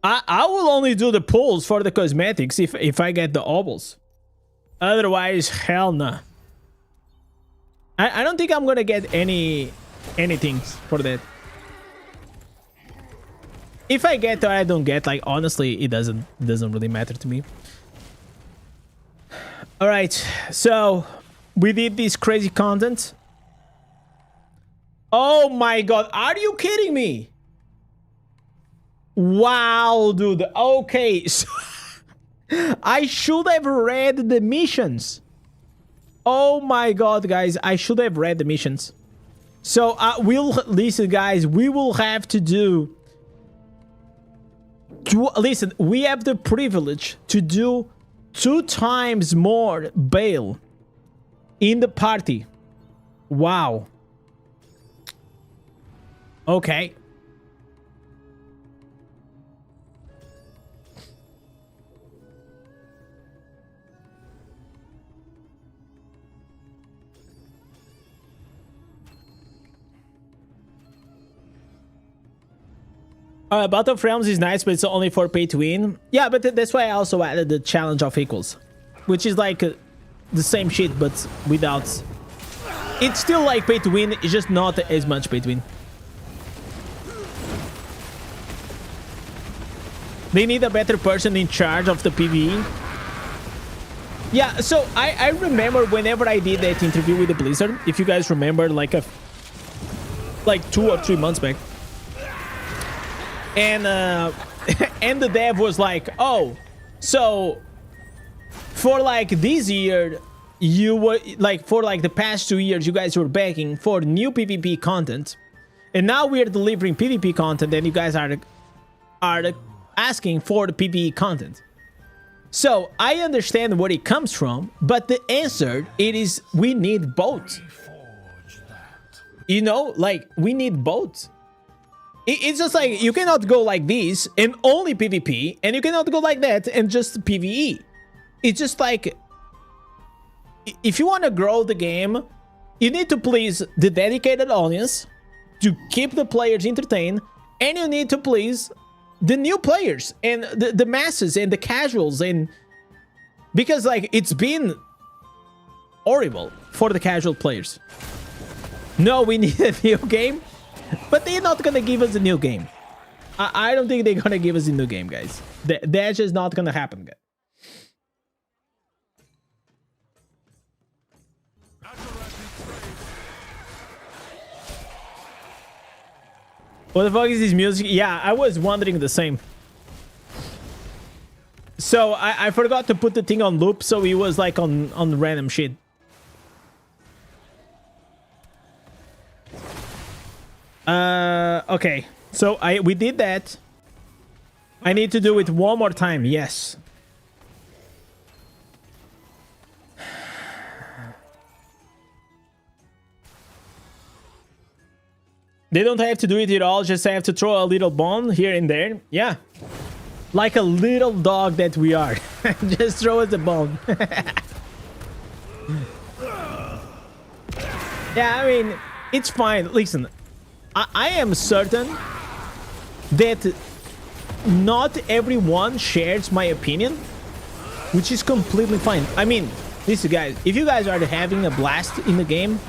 I will only do the pulls for the cosmetics if I get the obols. Otherwise, hell nah. I don't think I'm gonna get anything for that. If I get or I don't get, like, honestly, it doesn't really matter to me. All right, so we did this crazy content. Oh my god, are you kidding me? Wow, dude. Okay, so I should have read the missions. Oh my god, guys, I should have read the missions. So listen, guys, we will have to do listen, we have the privilege to do 2 times more bail in the party. Wow. Okay. Battle of Realms is nice, but it's only for pay to win. Yeah, but that's why I also added the Challenge of Equals, which is like the same shit, but without It's still like pay to win, it's just not as much pay to win. They need a better person in charge of the PvE. Yeah, so I remember whenever I did that interview with the Blizzard, if you guys remember, like 2 or 3 months back, and and the dev was like, oh, so for like this year, you were like, for like the past 2 years, you guys were begging for new PvP content, and now we're delivering PvP content, and you guys are asking for the PvE content. So I understand where it comes from, but the answer, it is, we need both. You know, like, we need both. It's just like, you cannot go like this and only PvP, and you cannot go like that and just PvE. It's just like, if you want to grow the game, you need to please the dedicated audience to keep the players entertained, and you need to please the new players and the masses and the casuals, and because like it's been horrible for the casual players. No, we need a new game, but they're not gonna give us a new game. I don't think they're gonna give us a new game, guys. That's just not gonna happen, guys. What the fuck is this music? Yeah, I was wondering the same. So I forgot to put the thing on loop, so it was like on random shit. Okay. So we did that. I need to do it one more time. Yes. They don't have to do it at all, just have to throw a little bone here and there. Yeah. Like a little dog that we are. Just throw us a bone. Yeah, I mean, it's fine. Listen, I am certain that not everyone shares my opinion, which is completely fine. I mean, listen, guys, if you guys are having a blast in the game,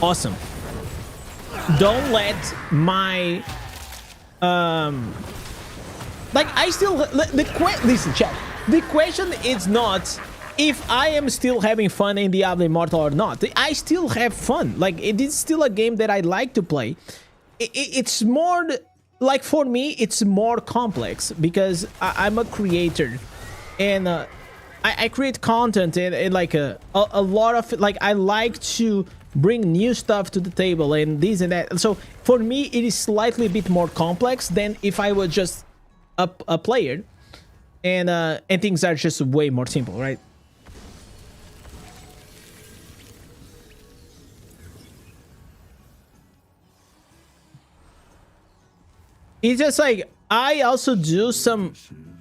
awesome. Don't let my like, I still listen, chat. The question is not if I am still having fun in Diablo Immortal or not. I still have fun. Like, it is still a game that I like to play. It's more like, for me, it's more complex because I'm a creator, and I create content, and like a lot of, like, I like to bring new stuff to the table and this and that. So for me, it is slightly a bit more complex than if I was just a player, and things are just way more simple, right? It's just like, I also do some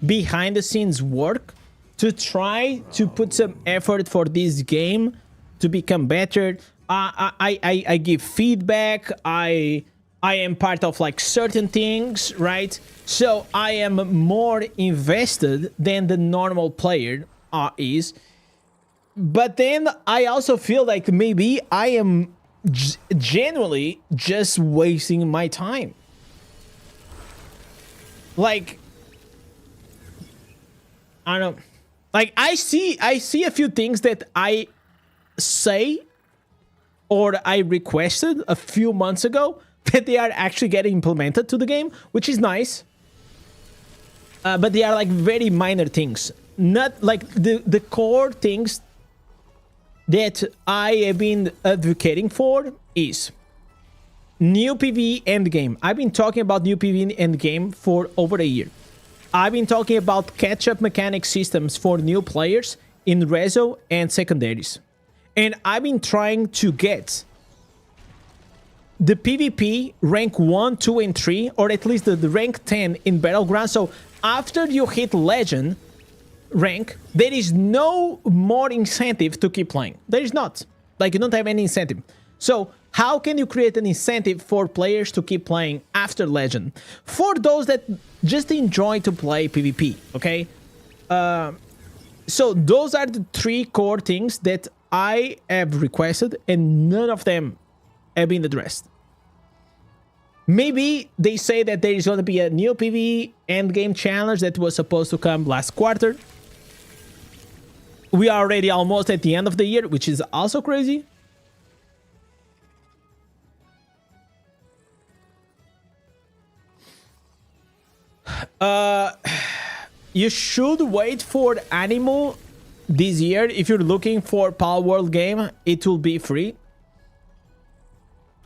behind the scenes work to try to put some effort for this game to become better. I give feedback. I am part of like certain things, right? So I am more invested than the normal player is. But then I also feel like maybe I am genuinely just wasting my time. Like, I don't know. Like, I see a few things that I say or I requested a few months ago that they are actually getting implemented to the game, which is nice. But they are like very minor things. Not like the core things that I have been advocating for is new PvE endgame. I've been talking about new PvE endgame for over a year. I've been talking about catch-up mechanic systems for new players in Rezo and secondaries. And I've been trying to get the PvP rank 1, 2, and 3, or at least the rank 10 in Battleground. So after you hit Legend rank, there is no more incentive to keep playing. There is not. Like, you don't have any incentive. So how can you create an incentive for players to keep playing after Legend? For those that just enjoy to play PvP, okay? So those are the 3 core things that I have requested, and none of them have been addressed. Maybe they say that there is going to be a new PvE endgame challenge that was supposed to come last quarter. We are already almost at the end of the year, which is also crazy. You should wait for Animal this year. If you're looking for Pal World game, it will be free.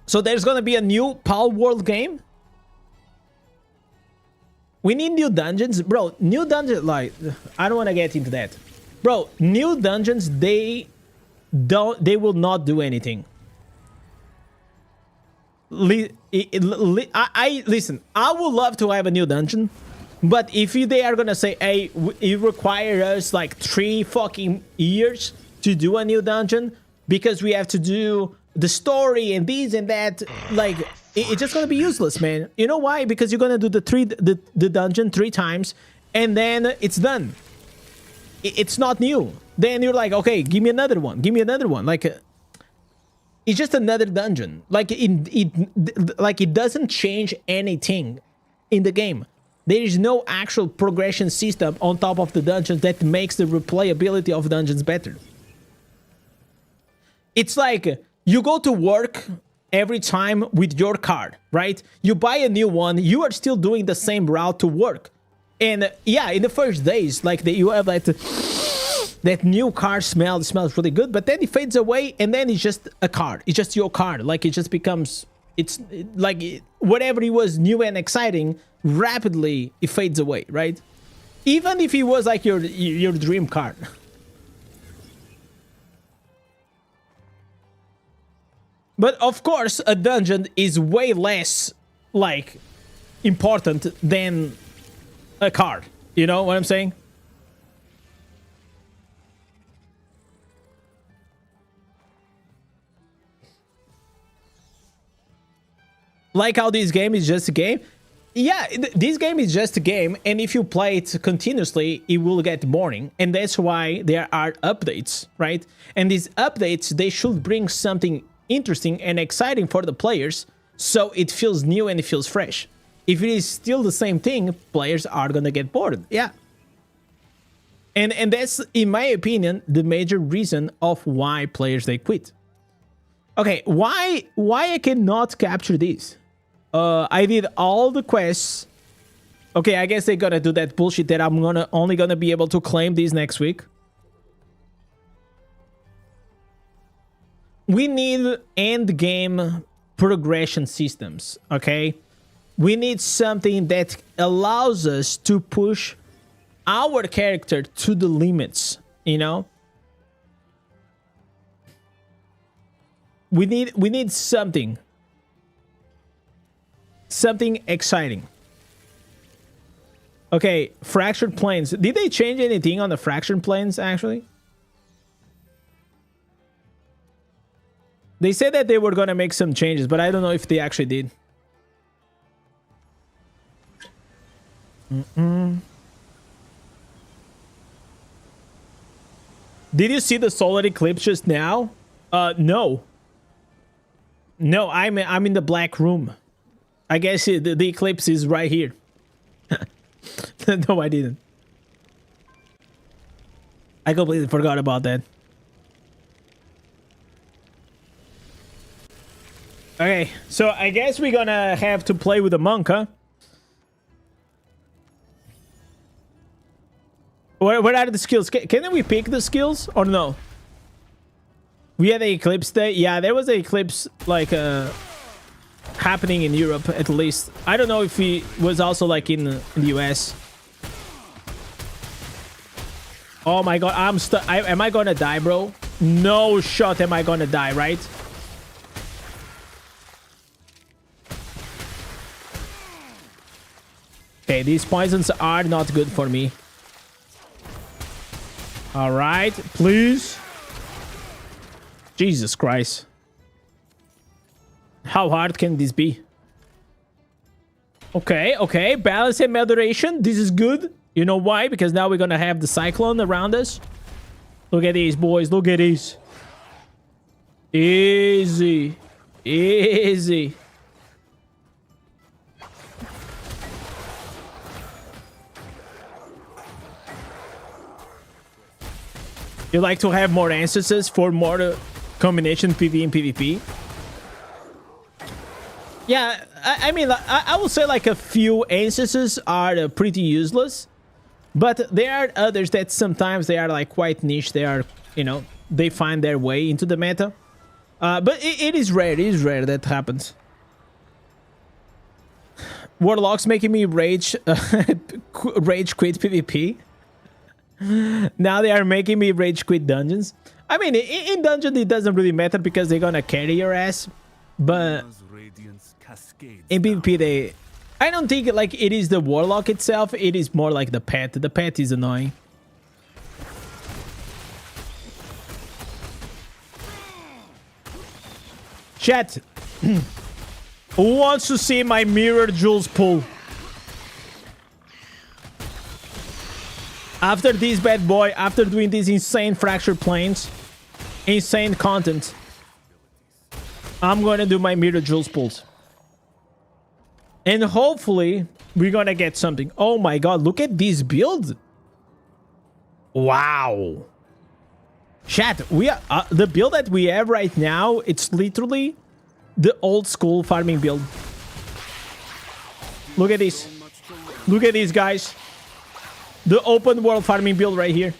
So there's gonna be a new Pal World game. We need new dungeons, bro. New dungeons, like, I don't want to get into that, bro. New dungeons, they will not do anything. Listen, I would love to have a new dungeon, but if they are gonna say, hey, it requires us like 3 fucking years to do a new dungeon because we have to do the story and this and that, like, it's just gonna be useless, man. You know why? Because you're gonna do the dungeon 3 times and then it's done. It's not new. Then you're like, okay, give me another one, give me another one. Like, it's just another dungeon. Like, it doesn't change anything in the game. There is no actual progression system on top of the dungeons that makes the replayability of dungeons better. It's like you go to work every time with your car, right? You buy a new one, you are still doing the same route to work. And yeah, in the first days, like, you have like that new car smell. It smells really good, but then it fades away, and then it's just a car. It's just your car. Like, it just becomes, it's like whatever it was new and exciting, rapidly it fades away, right? Even if it was like your dream car. But of course, a dungeon is way less, like, important than a car. You know what I'm saying? Like how this game is just a game. Yeah, this game is just a game, and if you play it continuously, it will get boring, and that's why there are updates, right? And these updates, they should bring something interesting and exciting for the players, so it feels new and it feels fresh. If it is still the same thing, players are gonna get bored. Yeah. And that's, in my opinion, the major reason of why players, they quit. Okay, why I cannot capture this? I did all the quests. Okay, I guess they're gonna do that bullshit that I'm only gonna be able to claim these next week. We need end game progression systems, okay? We need something that allows us to push our character to the limits, you know? We need something exciting. Okay, fractured planes. Did they change anything on the fractured planes, actually? They said that they were gonna make some changes, but I don't know if they actually did. Did you see the solar eclipse just now? No. No, I'm in the black room. I guess the eclipse is right here. No, I didn't. I completely forgot about that. Okay, so I guess we're gonna have to play with the monk, huh? What are the skills? Can we pick the skills or no? We had an eclipse day. Yeah, there was an eclipse, like, happening in Europe, at least. I don't know if he was also, like, in the US. Oh my god, I'm stuck. Am I gonna die, bro? No shot am I gonna die, right? Okay, these poisons are not good for me. All right, please. Jesus Christ. How hard can this be? Okay, okay. Balance and moderation. This is good. You know why? Because now we're gonna have the cyclone around us. Look at these, boys. Look at these. Easy. Easy. You like to have more instances for more combination PvE and PvP? Yeah, I mean, I will say like a few instances are pretty useless, but there are others that sometimes they are like quite niche. They are, you know, they find their way into the meta. But it is rare. It is rare that happens. Warlock's making me rage rage quit PvP. Now they are making me rage quit dungeons. I mean, in dungeon it doesn't really matter because they're gonna carry your ass. But in PvP they... I don't think like it is the Warlock itself. It is more like the pet. The pet is annoying. Chat. Who wants to see my mirror Jules pull? After this bad boy, after doing these insane fractured planes, insane content, I'm gonna do my mirror Jules pulls. And hopefully, we're gonna get something. Oh my god, look at this build. Wow. Chat, we are, the build that we have right now, it's literally the old school farming build. Look at this. Look at these guys. The open world farming build right here.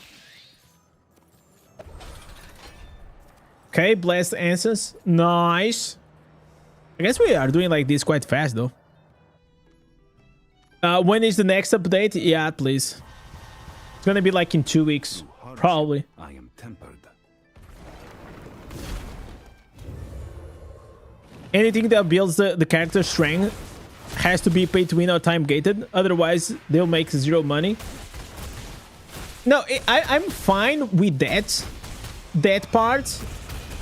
Okay, blessed answers. Nice. I guess we are doing like this quite fast though. When is the next update? Yeah, please. It's gonna be like in 2 weeks. Probably. I am tempered. Anything that builds the character strength has to be pay to win or time gated. Otherwise, they'll make zero money. No, I'm fine with that part.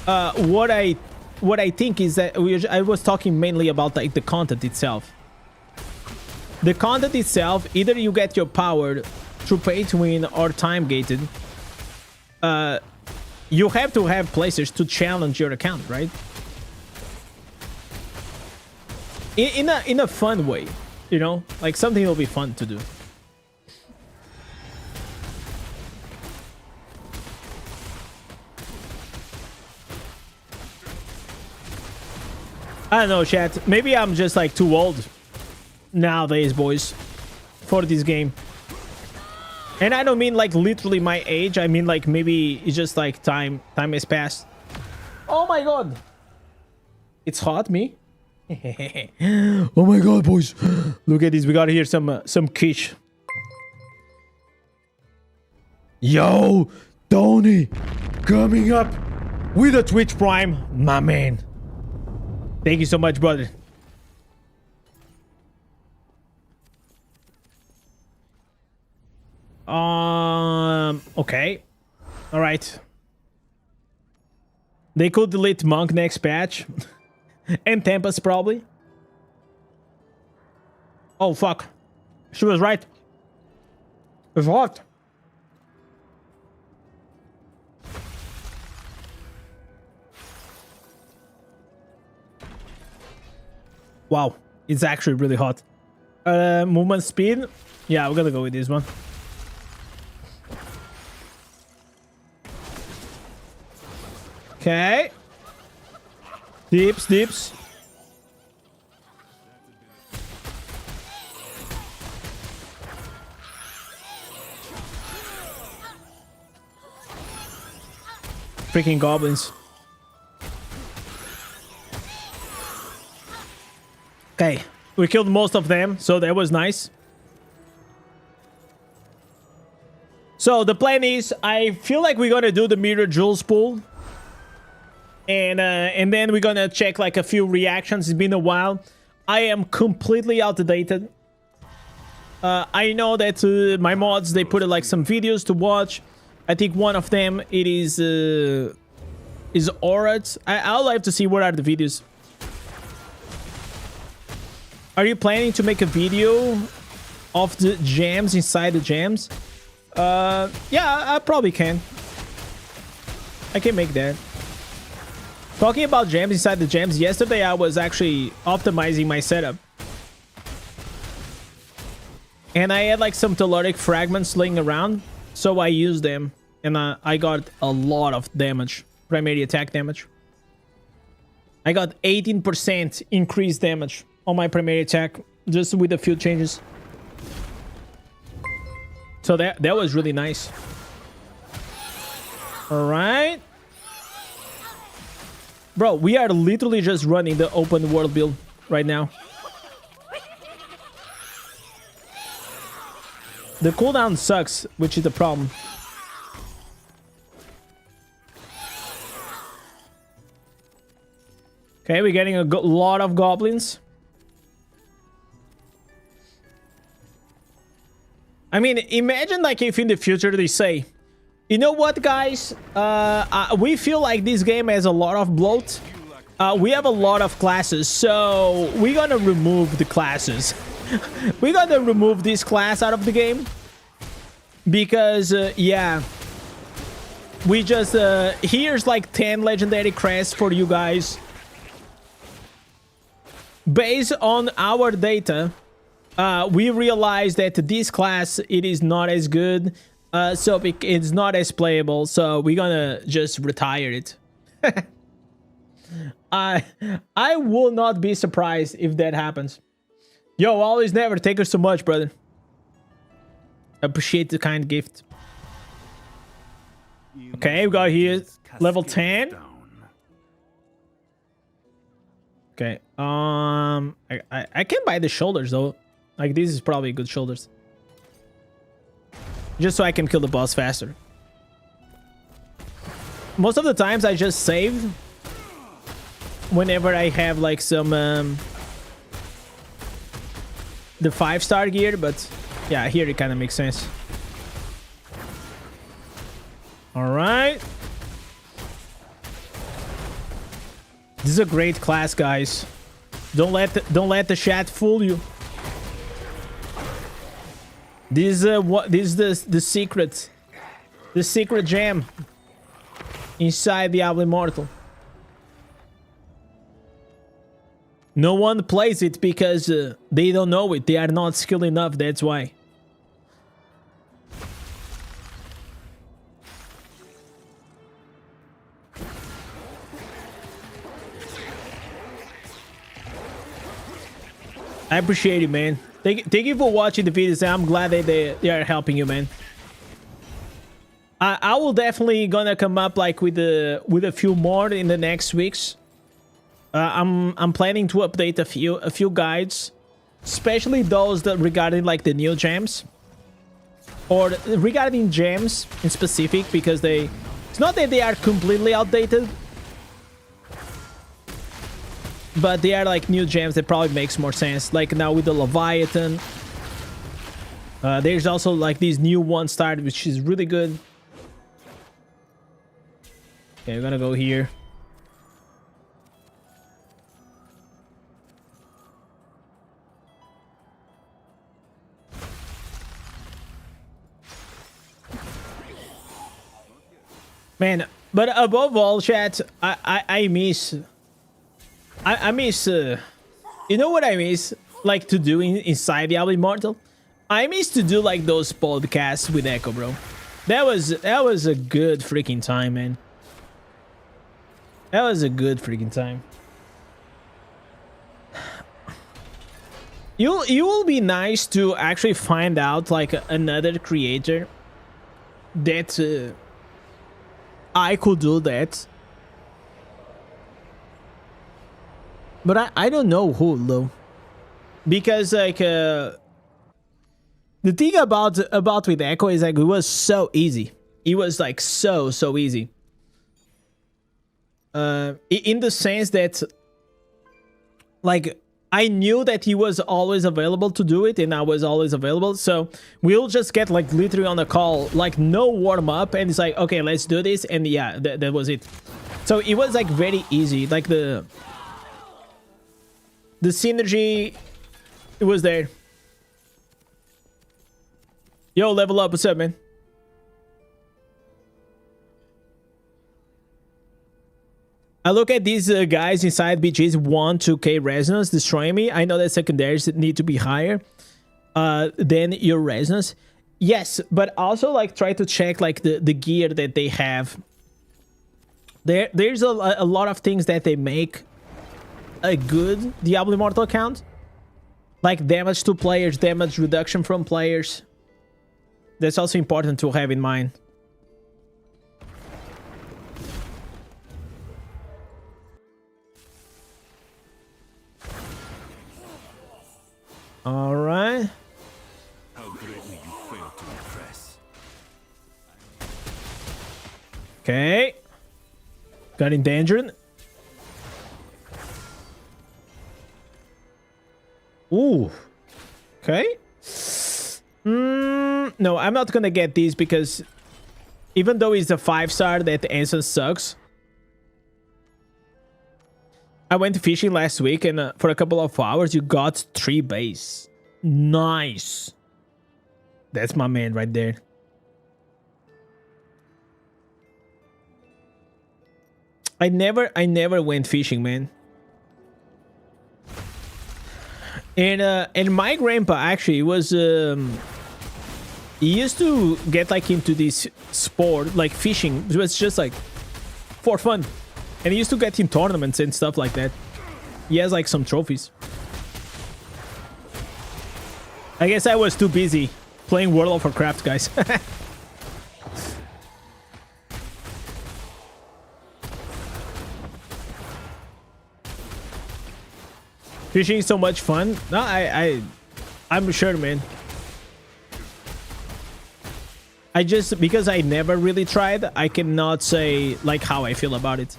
What I think is that I was talking mainly about like the content itself. The content itself, either you get your power through pay to win or time gated. You have to have places to challenge your account, right? In a fun way, you know, like something will be fun to do. I don't know, chat. Maybe I'm just like too old nowadays, boys, for this game. And I don't mean like literally my age. I mean like maybe it's just like time has passed. Oh my god. It's hot, me. Oh my god, boys. Look at this. We got here some quiche. Yo, Tony coming up with a Twitch Prime, my man. Thank you so much, brother. Okay. All right. They could delete Monk next patch. And Tempest probably. Oh, fuck. She was right. It's hot. Wow. It's actually really hot. Movement speed. Yeah, we're gonna go with this one. Okay. Dips. Freaking goblins. Okay, we killed most of them, so that was nice. So the plan is, I feel like we're gonna do the mirror Jules pool. And then we're gonna check like a few reactions. It's been a while. I am completely outdated. I know that my mods, they put like some videos to watch. I think one of them it is Aurat. I'll have to see what are the videos. Are you planning to make a video of the gems inside the gems? Yeah, I probably can. I can make that. Talking about gems inside the gems, yesterday I was actually optimizing my setup. And I had like some telluric fragments laying around, so I used them. And I got a lot of damage, primary attack damage. I got 18% increased damage on my primary attack just with a few changes. So that was really nice. All right. Bro, we are literally just running the open world build right now. The cooldown sucks, which is the problem. Okay, we're getting a lot of goblins. I mean, imagine like if in the future they say, you know what, guys? We feel like this game has a lot of bloat. We have a lot of classes, so we're gonna remove the classes. We're gonna remove this class out of the game. Because, yeah. We just, here's like 10 legendary crests for you guys. Based on our data, we realized that this class, it is not as good. So it's not as playable. So we're gonna just retire it. I will not be surprised if that happens. Yo, always never. Thank you so much, brother. Appreciate the kind gift. Okay, we got here level 10. Okay. I can buy the shoulders though. Like this is probably good shoulders. Just so I can kill the boss faster. Most of the times I just save whenever I have like some the 5-star gear, but yeah, here it kind of makes sense. All right. This is a great class, guys. Don't let the chat fool you. This is the secret. The secret gem inside Diablo Immortal. No one plays it because they don't know it. They are not skilled enough, that's why. I appreciate it, man. Thank you for watching the videos. I'm glad that they are helping you, man. I will definitely gonna come up like with a few more in the next weeks. I'm planning to update a few guides, especially those that regarding like the new gems, or regarding gems in specific, because it's not that they are completely outdated, but they are like new gems that probably makes more sense. Like now with the Leviathan, there's also like these new 1-star, which is really good. Okay, we're gonna go here. Man, but above all, chat, I miss... I miss... you know what I miss? Like to do inside Diablo Immortal? I miss to do like those podcasts with Echo, bro. That was a good freaking time, man. That was a good freaking time. You will be nice to actually find out like another creator that I could do that. But I don't know who though. Because like the thing about with Echo is like it was so easy. It was like so easy. In the sense that like I knew that he was always available to do it and I was always available, so we'll just get like literally on a call, like no warm up, and it's like, okay, let's do this, and yeah, that was it. So it was like very easy, like the synergy, it was there. Yo, level up, what's up, man? I look at these guys inside BG's 1-2k resonance destroying me. I know that secondaries need to be higher than your resonance. Yes, but also like try to check like the gear that they have. There's a lot of things that they make a good Diablo Immortal account. Like damage to players, damage reduction from players. That's also important to have in mind. All right. How greatly you fail to impress. Okay. Got endangered. Ooh. Okay. No, I'm not gonna get these because even though it's a 5-star, that Ensign sucks. I went fishing last week and for a couple of hours you got 3 base. Nice. That's my man right there. I never went fishing, man. And my grandpa actually was he used to get like into this sport like fishing. It was just like for fun. And he used to get in tournaments and stuff like that. He has like some trophies. I guess I was too busy playing World of Warcraft, guys. Fishing is so much fun. No, I'm sure, man. I just, because I never really tried, I cannot say like how I feel about it.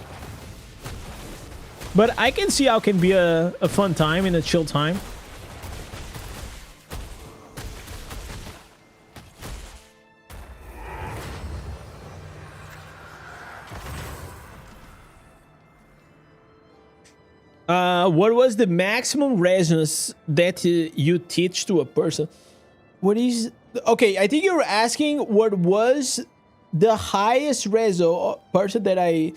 But I can see how it can be a fun time and a chill time. What was the maximum resonance that you teach to a person? What is... Okay, I think you're asking what was the highest reso person that I...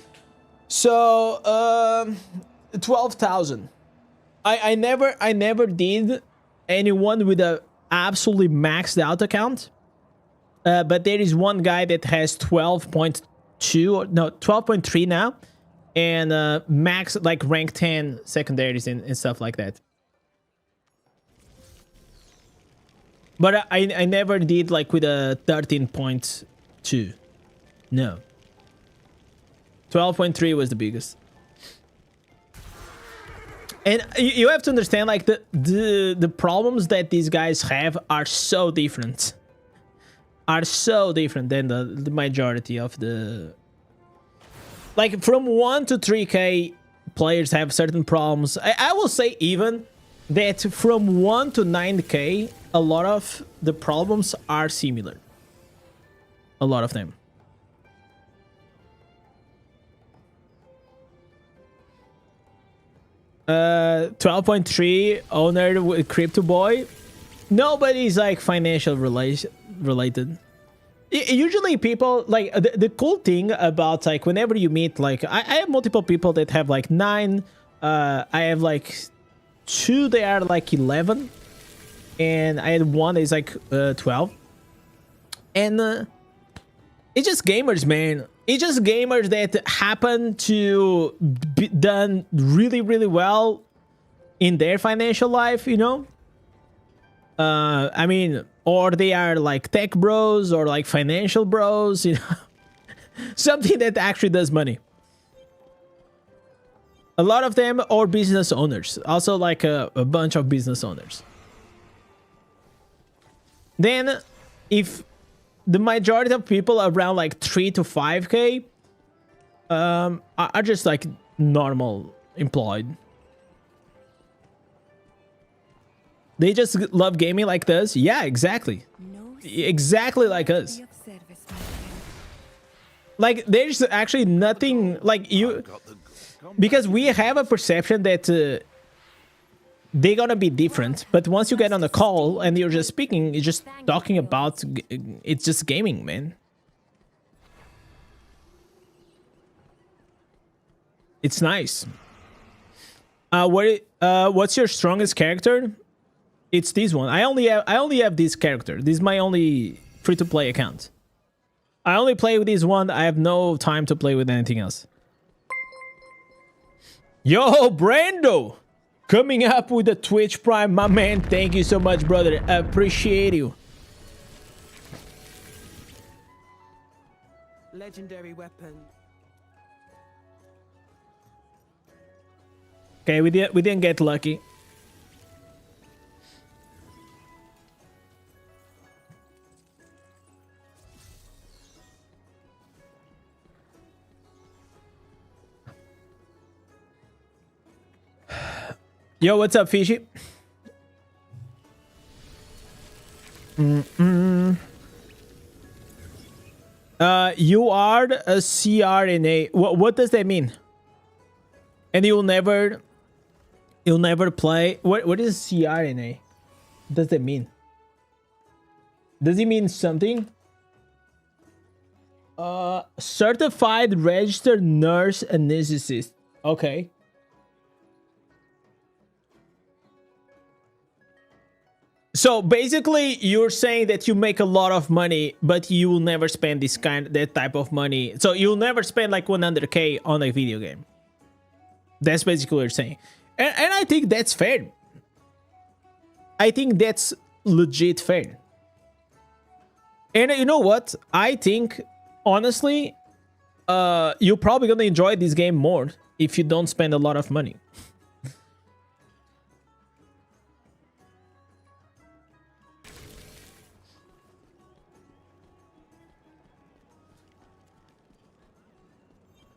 So, 12,000. I never did anyone with a absolutely maxed out account. But there is one guy that has 12.2, no, 12.3 now. And max like rank 10 secondaries and stuff like that. But I never did like with a 13.2. No. 12.3 was the biggest. And you have to understand like the problems that these guys have are so different. Are so different than the majority of the... Like from 1 to 3k players have certain problems. I will say even that from 1 to 9k a lot of the problems are similar. A lot of them. Uh, 12.3 owner with Crypto Boy. Nobody's like financial related. Usually people like the cool thing about like whenever you meet like I have multiple people that have like 9. I have like 2 they are like 11, and I had one that is like 12. And it's just gamers, man. It's just gamers that happen to be done really well in their financial life, you know. I mean, or they are like tech bros or like financial bros, you know. Something that actually does money. A lot of them are business owners. Also like a bunch of business owners. Then if the majority of people around like 3 to 5k are just like normal employed. They just love gaming like this. Yeah, exactly. Exactly like us. Like, there's actually nothing like you... Because we have a perception that they're gonna be different. But once you get on a call and you're just speaking, you're just talking about... It's just gaming, man. It's nice. What's your strongest character? It's this one. I only have this character. This is my only free-to-play account. I only play with this one. I have no time to play with anything else. Yo, Brando! Coming up with the Twitch Prime, my man. Thank you so much, brother. I appreciate you. Legendary weapon. Okay, we didn't get lucky. Yo, what's up, Fishy? You are a CRNA. What does that mean? And you'll never play. What is CRNA? What does that mean? Does it mean something? Certified registered nurse anesthetist. Okay. So basically, you're saying that you make a lot of money, but you will never spend that type of money. So you'll never spend like 100K on a video game. That's basically what you're saying. And I think that's fair. I think that's legit fair. And you know what? I think, honestly, you're probably going to enjoy this game more if you don't spend a lot of money.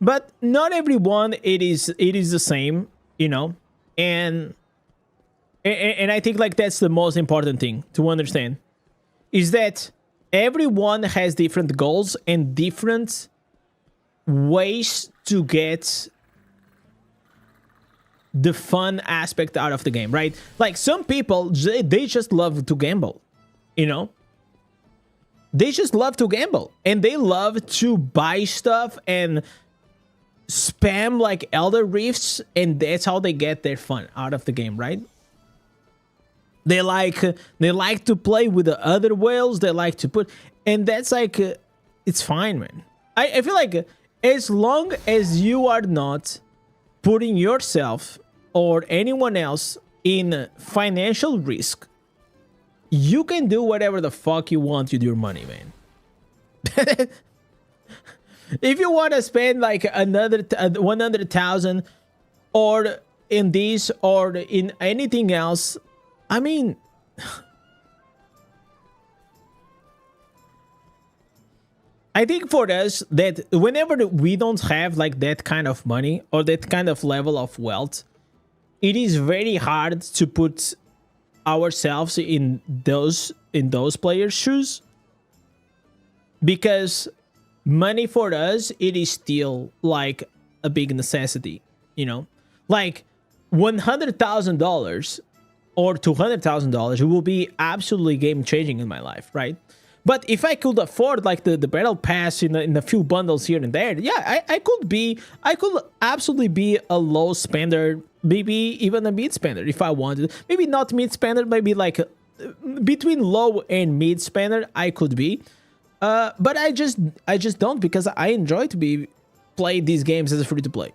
But not everyone it is the same, you know, and I think like that's the most important thing to understand is that everyone has different goals and different ways to get the fun aspect out of the game, right? Like some people, they just love to gamble, you know. They just love to gamble and they love to buy stuff and spam like elder rifts, and that's how they get their fun out of the game, right? They like to play with the other whales. They like to put, and that's like it's fine, man. I feel like as long as you are not putting yourself or anyone else in financial risk, you can do whatever the fuck you want with your money, man. If you want to spend like another 100,000 or in this or in anything else, I mean, I think for us that whenever we don't have like that kind of money or that kind of level of wealth, it is very hard to put ourselves in those players' shoes, because money for us, it is still like a big necessity, you know? Like $100,000 or $200,000 will be absolutely game changing in my life, right? But if I could afford like the battle pass in a few bundles here and there, yeah, I could absolutely be a low spender, maybe even a mid spender if I wanted. Maybe not mid spender, maybe like between low and mid spender I could be. But I just don't, because I enjoy to play these games as a free to play.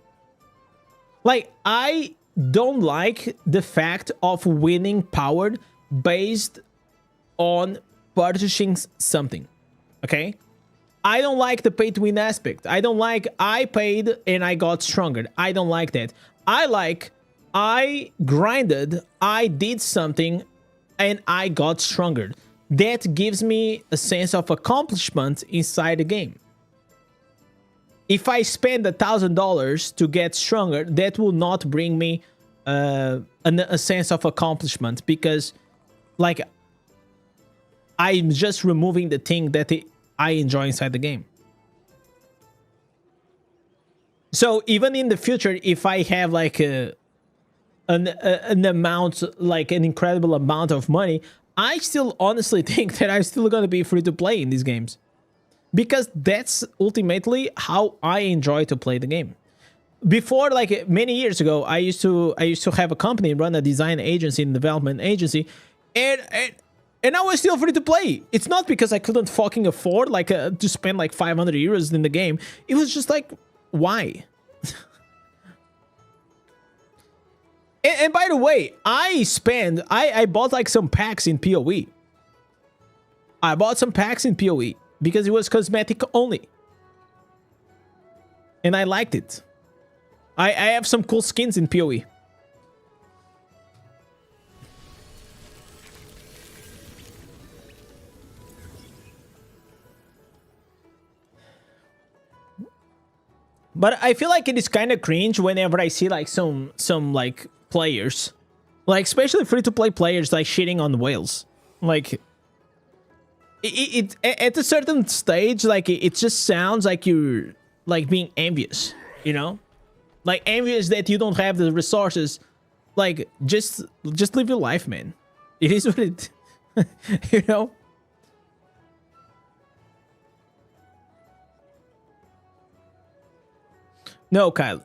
Like I don't like the fact of winning power based on purchasing something. Okay, I don't like the pay to win aspect. I don't like I paid and I got stronger. I don't like that. I grinded, I did something and I got stronger. That gives me a sense of accomplishment inside the game. If I spend $1,000 to get stronger, that will not bring me a sense of accomplishment, because like I'm just removing the thing that I enjoy inside the game. So even in the future, if I have like an amount, like an incredible amount of money, I still honestly think that I'm still going to be free to play in these games, because that's ultimately how I enjoy to play the game. before, like many years ago, I used to have a company, run a design agency and development agency, and I was still free to play. It's not because I couldn't fucking afford like to spend like 500 euros in the game. It was just like, why? And by the way, I bought like some packs in PoE. I bought some packs in PoE because it was cosmetic only. And I liked it. I have some cool skins in PoE. But I feel like it is kind of cringe whenever I see like some like players, like especially free-to-play players, like shitting on whales. Like it at a certain stage, like it just sounds like you're like being envious, you know, like envious that you don't have the resources. Like just live your life, man. It is what it, you know. No, Kyle.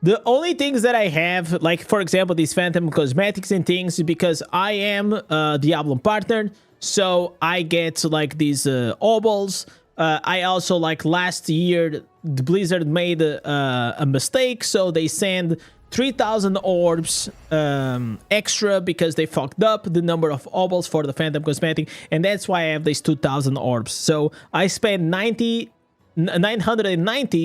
The only things that I have, like for example, these Phantom cosmetics and things, because I am Diablo partner, so I get like these obols. I also, like last year, the Blizzard made a mistake, so they send 3,000 orbs extra because they fucked up the number of obols for the Phantom cosmetic, and that's why I have these 2,000 orbs. So I spent 990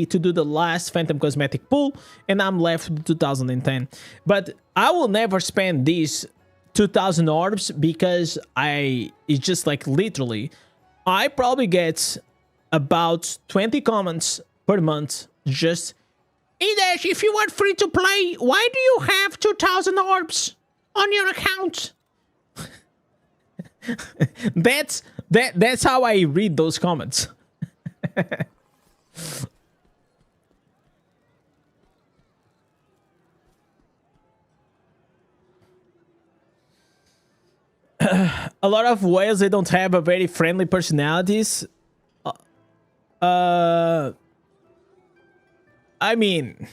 to do the last Phantom cosmetic pull, and I'm left with 2010. But I will never spend these 2,000 orbs because it's just like literally, I probably get about 20 comments per month. Just, Indez, if you want free to play, why do you have 2,000 orbs on your account? That's how I read those comments. A lot of whales, they don't have a very friendly personalities. I mean,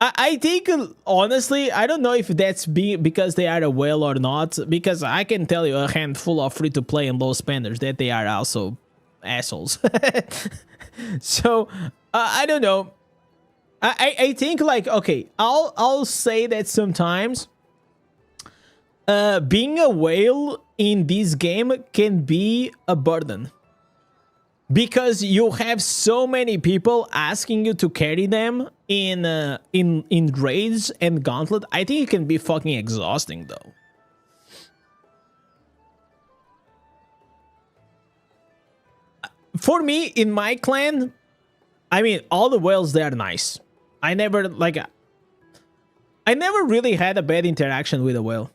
I think honestly, I don't know if that's because they are a whale or not, because I can tell you a handful of free to play and low spenders that they are also assholes. So I don't know. I think like, okay, I'll say that sometimes being a whale in this game can be a burden, because you have so many people asking you to carry them in raids and gauntlet. I think it can be fucking exhausting though. For me, in my clan, I mean, all the whales, they are nice. I never really had a bad interaction with a whale.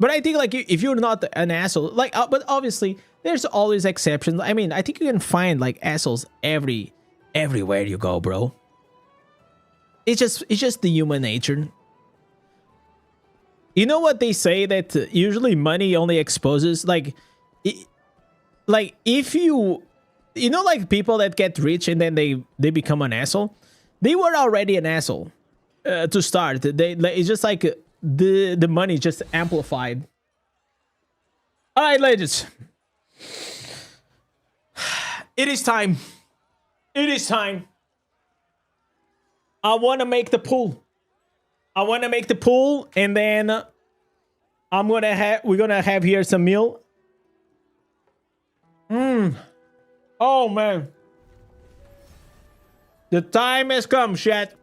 But I think like if you're not an asshole, like, but obviously there's always exceptions. I mean, I think you can find like assholes everywhere you go, bro. It's just the human nature. You know what they say, that usually money only exposes, like if you know, like people that get rich and then they become an asshole. They were already an asshole to start. It's just like the money just amplified. All right, ladies. It is time. It is time. I want to make the pool. I want to make the pool, and then we're gonna have here some meal. Oh man. The time has come, chat.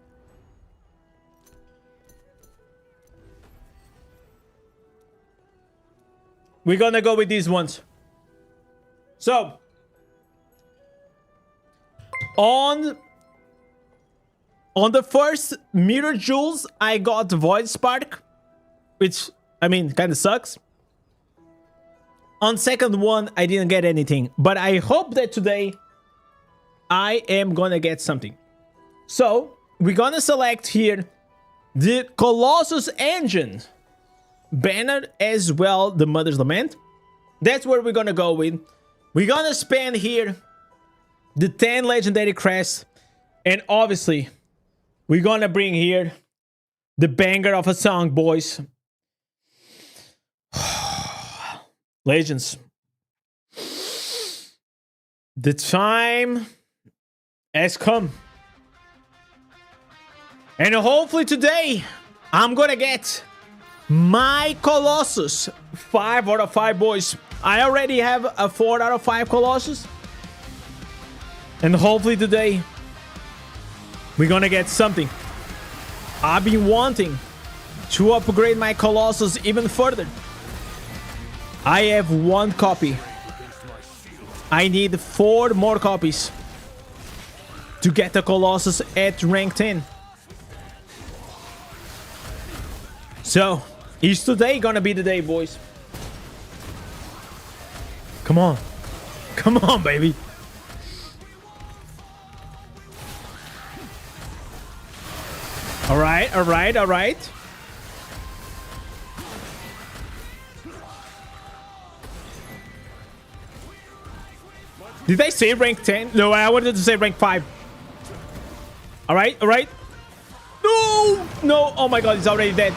We're gonna go with these ones. So, on the first Mirror Jewels, I got Void Spark, which, I mean, kind of sucks. On second one, I didn't get anything, but I hope that today I am gonna get something. So, we're gonna select here the Colossus Engine banner, as well the Mother's Lament. That's where we're gonna go with. We're gonna spend here the 10 legendary crests, and obviously we're gonna bring here the banger of a song, boys. Legends. The time has come. And hopefully today, I'm gonna get my Colossus. 5 out of 5, boys. I already have a 4 out of 5 Colossus. And hopefully today, we're gonna get something. I've been wanting to upgrade my Colossus even further. I have 1 copy. I need 4 more copies to get the Colossus at rank 10. So, is today gonna be the day, boys? Come on. Come on, baby. Alright, alright, alright. Did I say rank 10? No, I wanted to say rank 5. Alright, alright. No! No! Oh my god, he's already dead.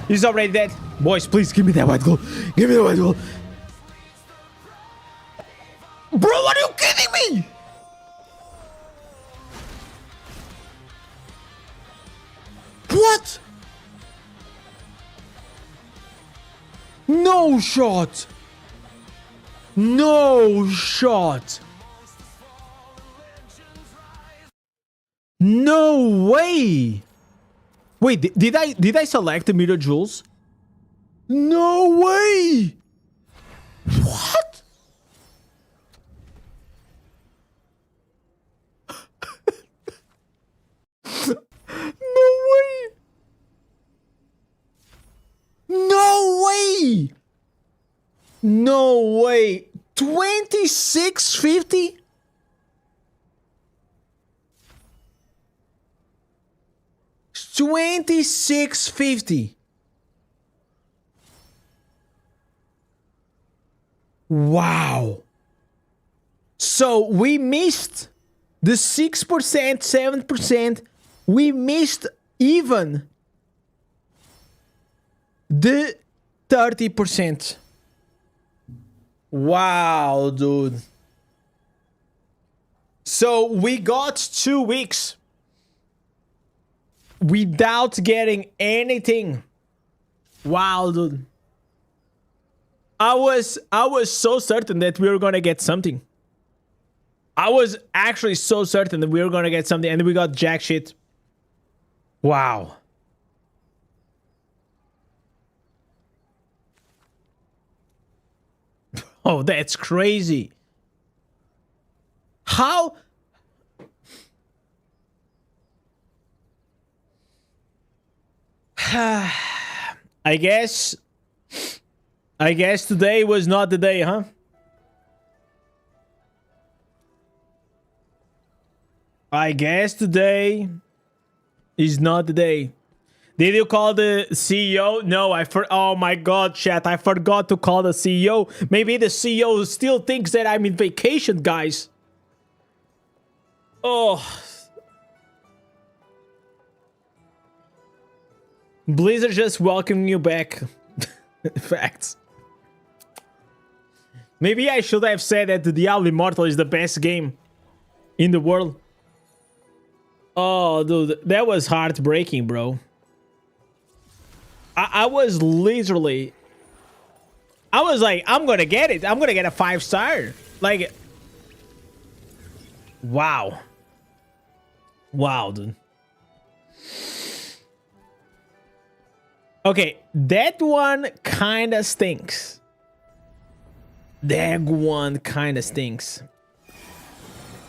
He's already dead. Boys, please give me that white gold. Give me the white gold. Bro, are you kidding me? What? No shot. No shot. No way. Wait, did I select the Mirror Jewels? No way. What? No way. No way. No way. 2650? $26.50. Wow. So we missed the 6%, 7%. We missed even the 30%. Wow, dude. So we got 2 weeks without getting anything. Wow, dude. I was so certain that we were gonna get something. I was actually so certain that we were gonna get something, and we got jack shit. Wow. Oh, that's crazy. How? I guess today was not the day, huh? I guess today is not the day. Did you call the CEO? No, oh my god, chat, I forgot to call the CEO. Maybe the CEO still thinks that I'm in vacation, guys. Oh. Blizzard just welcoming you back. Facts. Maybe I should have said that the Diablo Immortal is the best game in the world. Oh, dude, that was heartbreaking, bro. I was literally... I was like, I'm gonna get it. I'm gonna get a 5-star. Like... Wow. Wow, dude. Okay, that one kinda stinks. That one kinda stinks.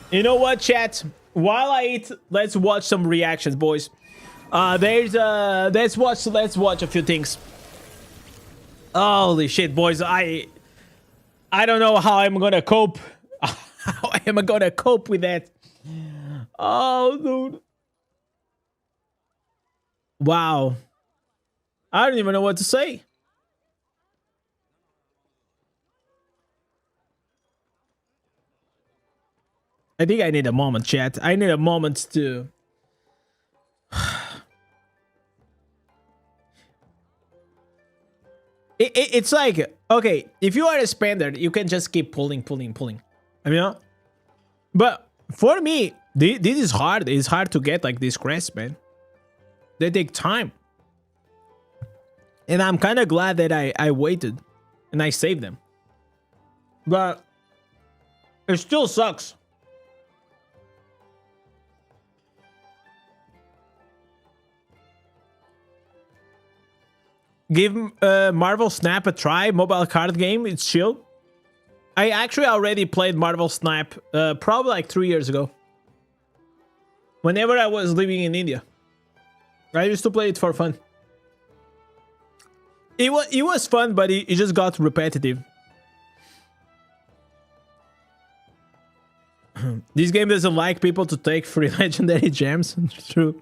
You know what, chat? While I eat, let's watch some reactions, boys. Let's watch a few things. Holy shit, boys! I don't know how I'm gonna cope. How am I gonna cope with that? Oh, dude! Wow! I don't even know what to say. I think I need a moment, chat. I need a moment to... It's like, okay, if you are a spender, you can just keep pulling. I mean, but for me, this is hard. It's hard to get like these crests, man. They take time. And I'm kind of glad that I waited and I saved them. But it still sucks. Give Marvel Snap a try. Mobile card game. It's chill. I actually already played Marvel Snap probably like 3 years ago. Whenever I was living in India. I used to play it for fun. It was fun, but it just got repetitive. This game doesn't like people to take free legendary gems. True.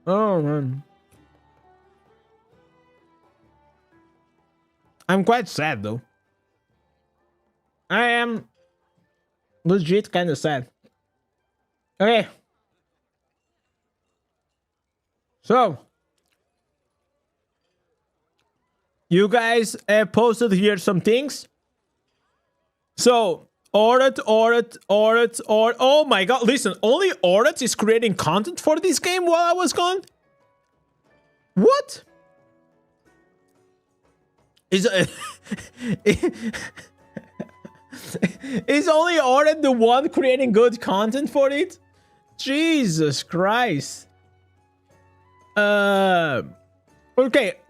Oh, man. I'm quite sad, though. I am legit kind of sad. Okay. So, you guys have posted here some things. So, Orat. Oh my god, listen, only Orat is creating content for this game while I was gone? What? Is only Orat the one creating good content for it? Jesus Christ. Okay,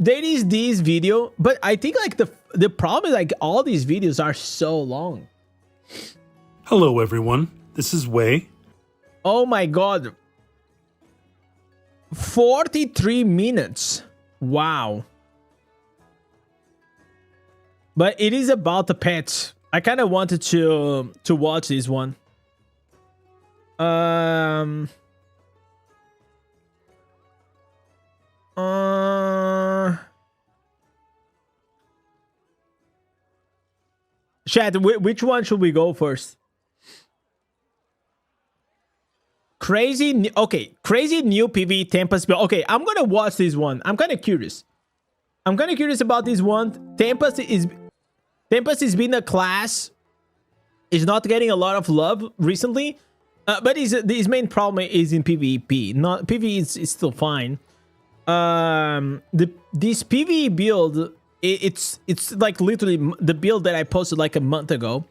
there is this video, but I think like the problem is like all these videos are so long. Hello everyone, this is Wei. Oh my god. 43 minutes. Wow. But it is about the pets. I kind of wanted to watch this one. Chat, which one should we go first? Crazy new PvE Tempest build. Okay, I'm gonna watch this one. I'm kind of curious. About this one. Tempest has been a class. Is not getting a lot of love recently. But his main problem is in PvP. Not PvE is still fine. This PvE build, it's like literally the build that I posted like a month ago.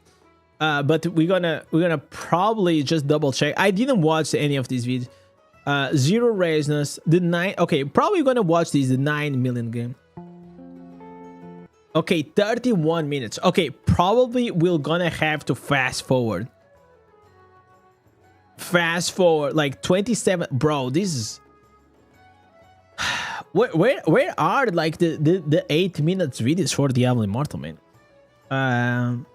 But we're gonna probably just double check. I didn't watch any of these videos. Zero resonance, the 9. Okay, probably gonna watch the 9 million game. Okay, 31 minutes. Okay, probably we're gonna have to fast forward. Like 27. Bro, this is where are like the 8 minutes videos for Diablo Immortal, man?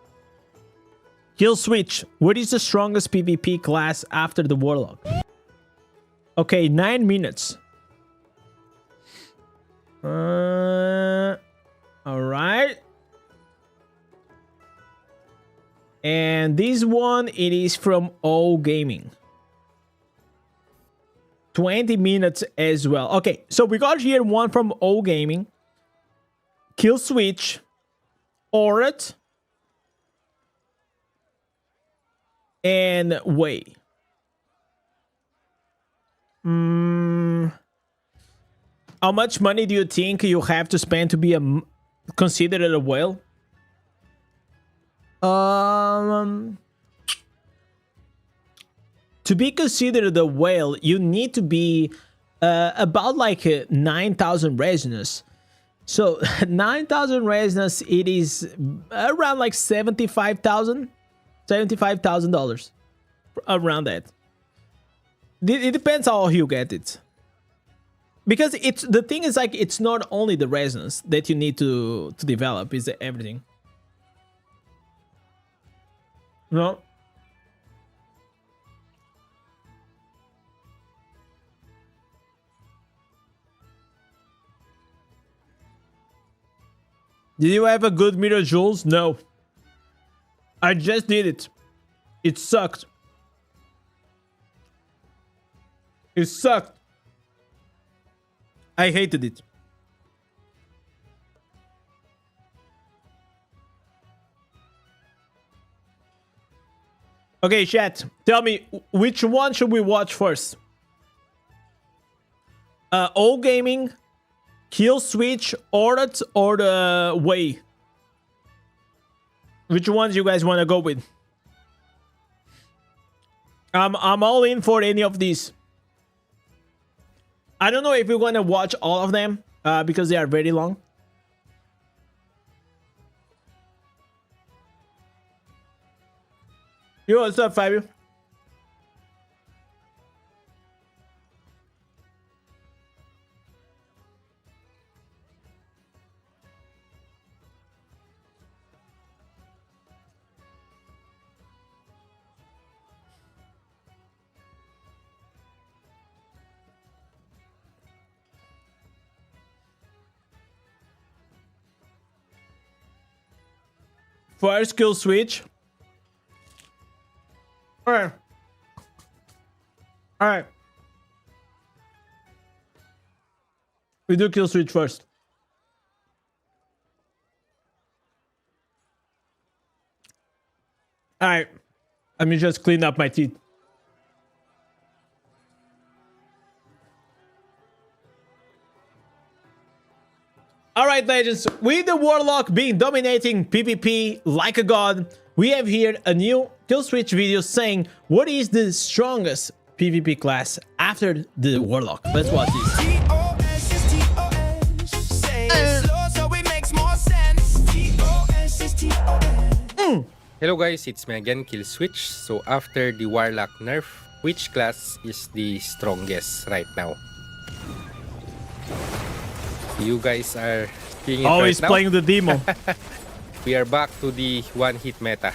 Kill switch. What is the strongest PvP class after the Warlock? Okay, 9 minutes. All right. And this one, it is from O Gaming. 20 minutes as well. Okay, so we got here one from O Gaming. Kill switch. Orat. And Wei. How much money do you think you have to spend to be considered a whale? To be considered a whale, you need to be about like 9,000 resonance. So 9,000 resonance, it is around like $75,000 around that. It depends how you get it, because the thing is like it's not only the resonance that you need to develop, is everything. No. Did you have a good mirror, Jules? No. I just did it. It sucked. It sucked. I hated it. Okay, chat. Tell me, which one should we watch first? Old Gaming, Kill Switch, Audit, or the Way? Which ones you guys want to go with? I'm all in for any of these. I don't know if we're going to watch all of them because they are very long. Yo, what's up, Fabio? First kill switch. Alright. Alright. We do kill switch first. Alright. Let me just clean up my teeth. Alright, legends, with the Warlock being dominating PvP like a god, we have here a new kill switch video saying what is the strongest PvP class after the Warlock. Let's watch this. Hello guys, it's me again, Kill Switch. So after the Warlock nerf, which class is the strongest right now? You guys are seeing it Always right now. playing the demo. We are back to the one-hit meta.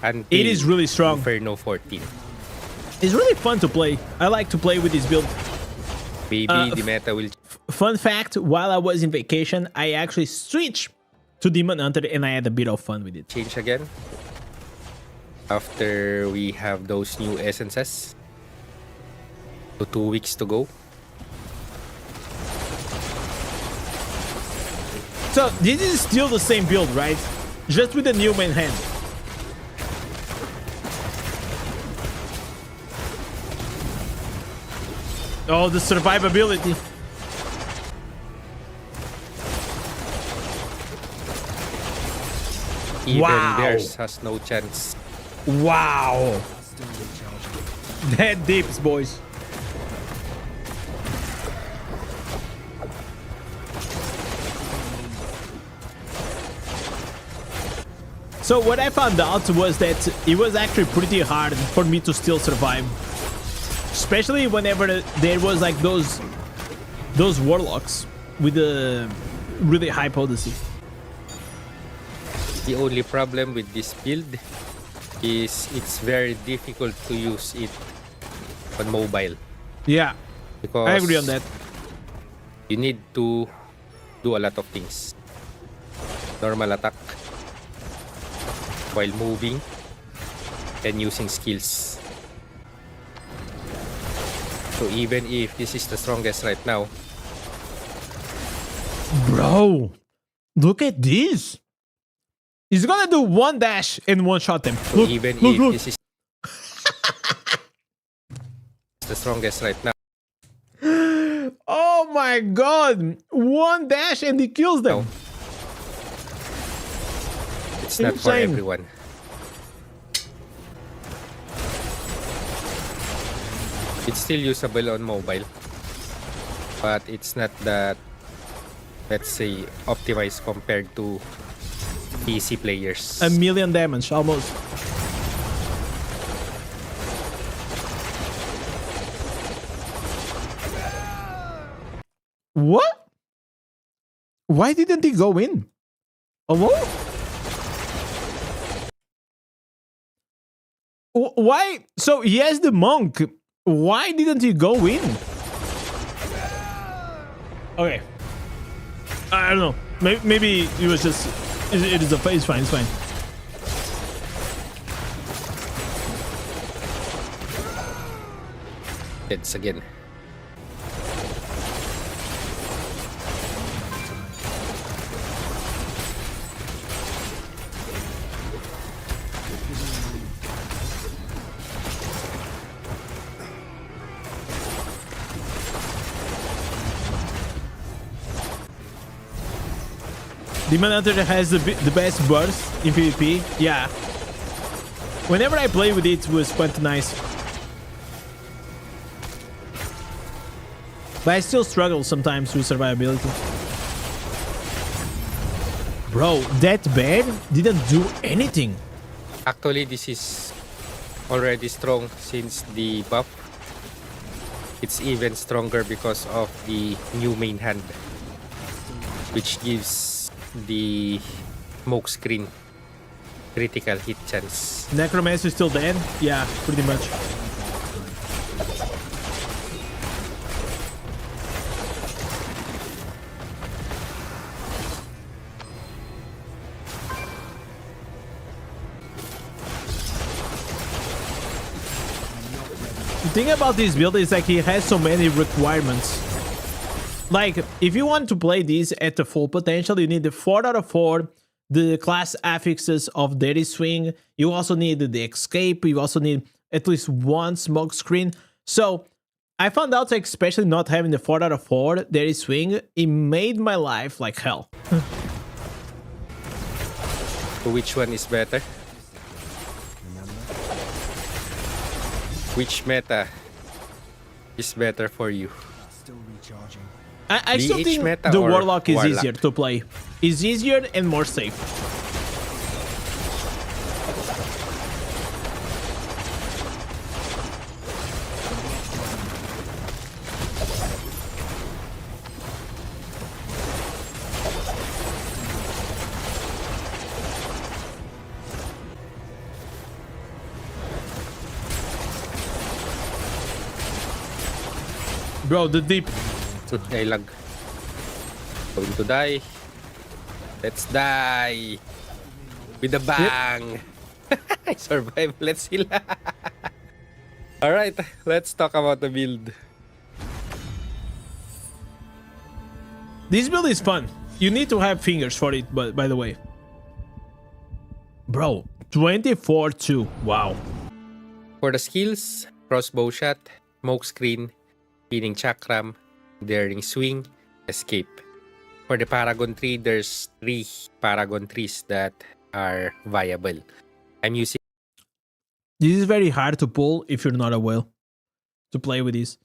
Until It is really strong. Inferno 14. It's really fun to play. I like to play with this build. Maybe the meta will Fun fact, while I was in vacation, I actually switched to Demon Hunter and I had a bit of fun with it. change again. After we have those new essences. So 2 weeks to go. So this is still the same build, right? Just with a new main hand. Oh, the survivability. Even Wow. theirs has no chance. Wow. Dead dips, boys. So what I found out was that it was actually pretty hard for me to still survive. Especially whenever there was like those warlocks with a really high potency. The only problem with this build is it's very difficult to use it on mobile. Yeah, Because I agree on that. you need to do a lot of things. Normal attack while moving and using skills. So even if this is the strongest right now, Bro, look at this. He's gonna do one dash and one shot them. so Look, even look, if look. this is the strongest right now, Oh my god. One dash and he kills them. it's not for Insane. everyone. It's still usable on mobile, but it's not that, let's say, optimized compared to PC players. A million damage, almost. What? Why didn't he go in? Hello? Why? So he has the monk. Why didn't he go in? Okay. I don't know. Maybe it was just... It is a... It's fine, it's fine. It's again. Demon Hunter has the best burst in PvP. Yeah. Whenever I play with it, it was quite nice. But I still struggle sometimes with survivability. Bro, that bad didn't do anything. Actually, this is already strong since the buff. It's even stronger because of the new main hand, which gives the smoke screen critical hit chance. Necromancer is still dead? Yeah, pretty much. The thing about this build is like he has so many requirements. Like, if you want to play this at the full potential, you need the 4 out of 4, the class affixes of Dirty Swing. You also need the escape. You also need at least one smoke screen. So I found out, like, especially not having the 4 out of 4 Dirty Swing, it made my life like hell. So which one is better? Which meta is better for you? I still BH think meta the or Warlock is Warlock? easier to play. It's easier and more safe. Bro, the deep. Ay, lag. Going to die. Let's die. With a bang. I survived. Let's heal. Alright, let's talk about the build. This build is fun. You need to have fingers for it, but by the way. Bro, 24-2. Wow. For the skills, crossbow shot, smoke screen, spinning chakram, daring swing, escape. For the Paragon tree, there's 3 Paragon trees that are viable. I'm using This is very hard to pull if you're not a whale to play with this.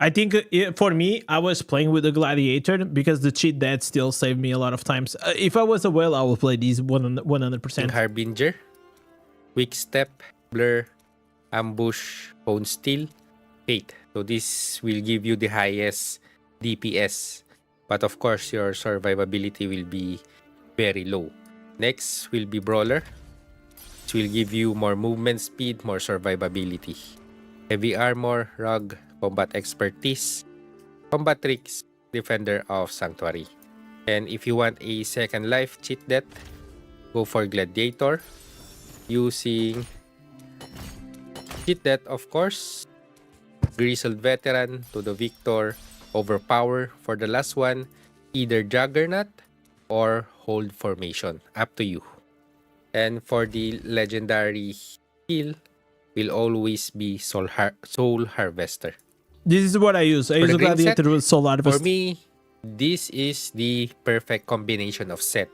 I think for me, I was playing with the Gladiator because the cheat death still saved me a lot of times. If I was a whale, I would play these 100%. Harbinger, Quick Step, Blur, Ambush, Bone Steel, Fate. So this will give you the highest DPS. But of course, your survivability will be very low. Next will be Brawler. This will give you more movement speed, more survivability. Heavy Armor, Rug, Combat Expertise, Combat Tricks, Defender of Sanctuary. And if you want a second life cheat death, go for Gladiator. Using cheat death, of course, Grizzled Veteran to the Victor, Overpower for the last one, either Juggernaut or Hold Formation, up to you. And for the legendary skill, will always be Soul Harvester. This is what I use. I use a the green Gladiator set, with Soul Harvest. For me, this is the perfect combination of set.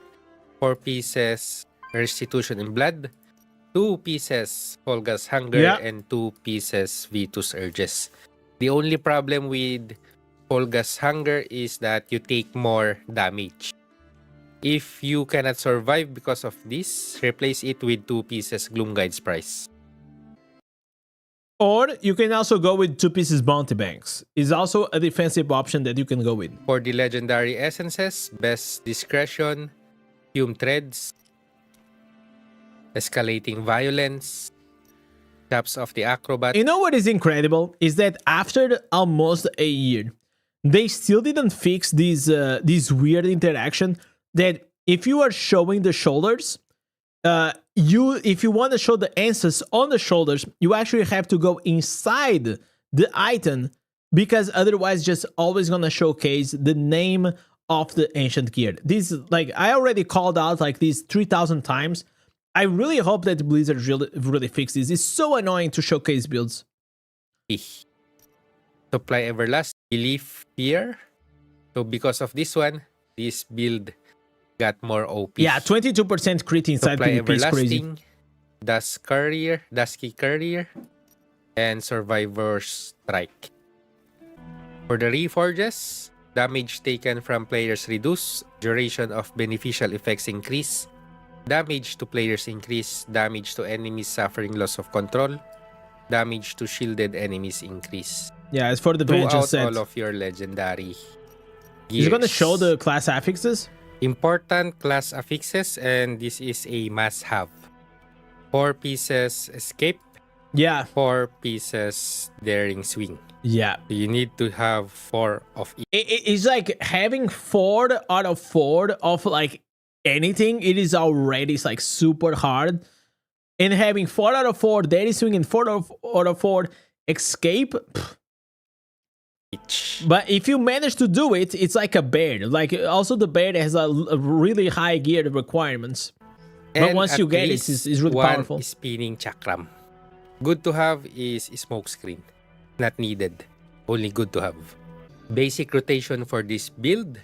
4 pieces Restitution in Blood, 2 pieces Holga's Hunger, Yeah. and 2 pieces Vitus Urges. The only problem with Holga's Hunger is that you take more damage. If you cannot survive because of this, replace it with 2 pieces Gloomguide's Price. Or you can also go with 2 pieces Bounty Banks. Is also a defensive option that you can go with. For the legendary essences, Best Discretion, Fume Threads, Escalating Violence, Chaps of the Acrobat. You know what is incredible? Is that after almost a year, they still didn't fix this weird interaction that if you are showing the shoulders, if you want to show the answers on the shoulders, you actually have to go inside the item, because otherwise just always gonna showcase the name of the ancient gear. This, like, I already called out like these 3,000 times. I really hope that Blizzard really fix this. It's so annoying to showcase builds. Supply Everlast, Belief here. So because of this one, this build got more OP. Yeah, 22% crit inside Supply PvP is crazy. Everlasting, Dusky Courier, and Survivor's Strike. For the Reforges, damage taken from players reduce, duration of beneficial effects increase, damage to players increase, damage to enemies suffering loss of control, damage to shielded enemies increase. Yeah, it's for the Vengeance Throughout set. all of your legendary gears. Is it gonna show the class affixes? Important class affixes, and this is a must-have. 4 pieces Escape, Yeah, 4 pieces Daring Swing. yeah. You need to have 4 of each. It's like having 4 out of 4 of like anything. It is already like super hard. And having 4 out of 4 Daily Swing and 4 out of 4 Escape. But if you manage to do it, it's like a bear. Like, also the bear has a really high gear requirements. But And once you at get it, least it's really one powerful. spinning chakram. Good to have is smoke screen. Not needed. Only good to have. Basic rotation for this build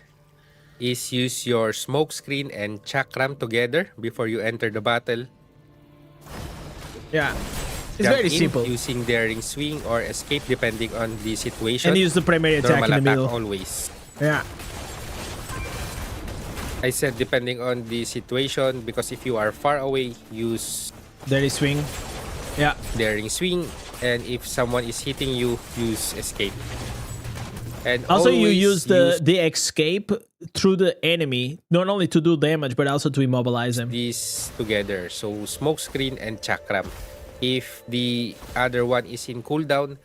is use your smoke screen and chakram together before you enter the battle. Yeah, it's Jump very in simple. using Daring Swing or Escape depending on the situation. And use the primary attack Normal in the attack middle. always. Yeah. I said depending on the situation because if you are far away, use Daily Swing. Yeah. Daring Swing, and if someone is hitting you, use Escape. And Also, you always use the escape through the enemy, not only to do damage, but also to immobilize them. these together. So smoke screen and chakram. If the other one is in cooldown,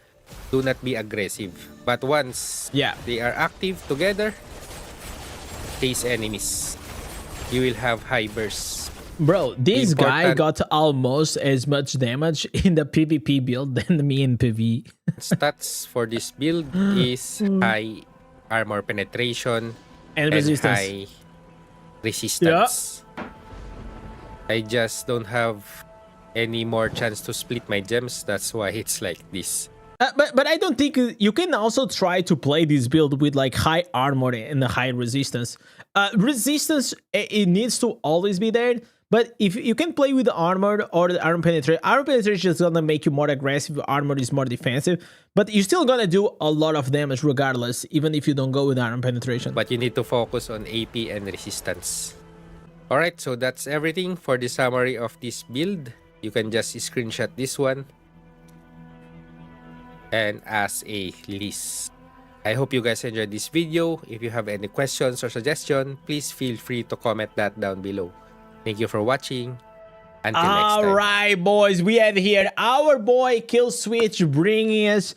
do not be aggressive. But once Yeah. they are active together, chase enemies. You will have high bursts. Bro, this guy Important. got almost as much damage in the PvP build than me in PvE. Stats for this build is high armor penetration And resistance. high resistance. I just don't have any more chance to split my gems. That's why it's like this. But I don't think you can also try to play this build with like high armor and a high resistance. Resistance, it needs to always be there. But if you can play with the armor or the armor penetration is gonna make you more aggressive. Armor is more defensive, but you're still gonna do a lot of damage regardless, even if you don't go with armor penetration. But you need to focus on AP and resistance. Alright, so that's everything for the summary of this build. You can just screenshot this one and as a list. I hope you guys enjoyed this video. If you have any questions or suggestions, please feel free to comment that down below. Thank you for watching. Until next time. Alright, boys, we have here our boy Kill Switch bringing us,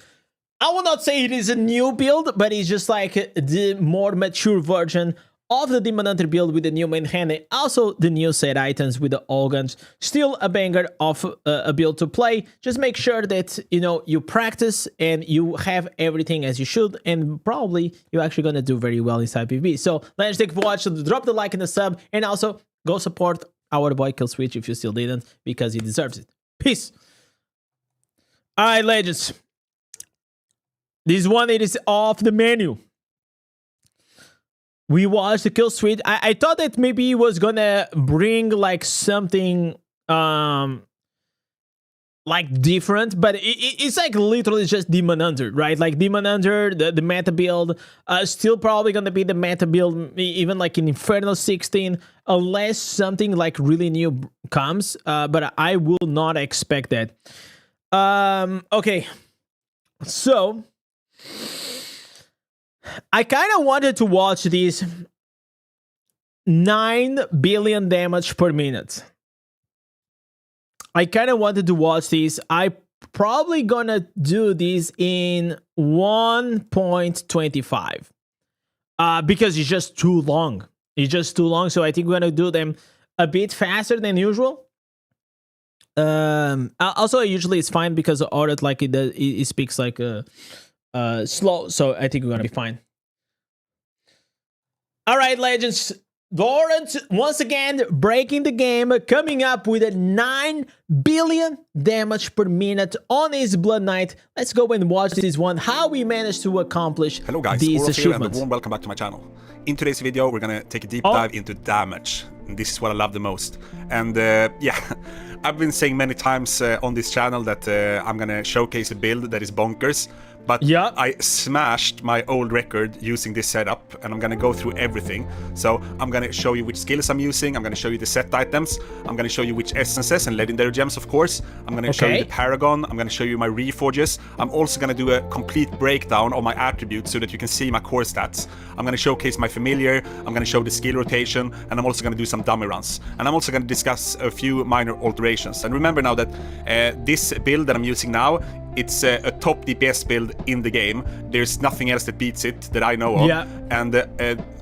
I will not say it is a new build, but it's just like the more mature version of the Demon Hunter build with the new main hand and also the new set items with the all guns. Still a banger of a build to play. Just make sure that, you know, you practice and you have everything as you should, and probably you're actually gonna do very well inside PvP. So let's take a watch, drop the like and the sub, and also go support our boy Kill Switch if you still didn't, because he deserves it. Peace. Alright, legends. This one, it is off the menu. We watched the Kill Switch. I thought that maybe he was gonna bring like something like different, but it's like literally just Demon Hunter, right? Like Demon Hunter, the meta build, still probably gonna be the meta build, even like in Inferno 16, unless something like really new comes. But I will not expect that. Okay, so I kind of wanted to watch this 9 billion damage per minute. I kind of wanted to watch this. I probably gonna do this in 1.25 because it's just too long. It's just too long. So I think we're gonna do them a bit faster than usual. Also, usually it's fine because Aurat like it speaks like slow, so I think we're gonna be fine. All right, legends. Aurat once again breaking the game, coming up with a 9 billion damage per minute on his Blood Knight. Let's go and watch this one, how we managed to accomplish Hello guys, these Orof here and a achievements. warm welcome back to my channel. In today's video we're gonna take a deep dive into damage. And this is what I love the most. And yeah, I've been saying many times on this channel that I'm gonna showcase a build that is bonkers. But yeah, I smashed my old record using this setup, and I'm gonna go through everything. So I'm gonna show you which skills I'm using, I'm gonna show you the set items, I'm gonna show you which essences and legendary gems, of course. I'm gonna show you the Paragon, I'm gonna show you my Reforges. I'm also gonna do a complete breakdown of my attributes so that you can see my core stats. I'm gonna showcase my familiar, I'm gonna show the skill rotation, and I'm also gonna do some dummy runs. And I'm also gonna discuss a few minor alterations. And remember now that this build that I'm using now, it's a top DPS build in the game. There's nothing else that beats it that I know of. Yeah. And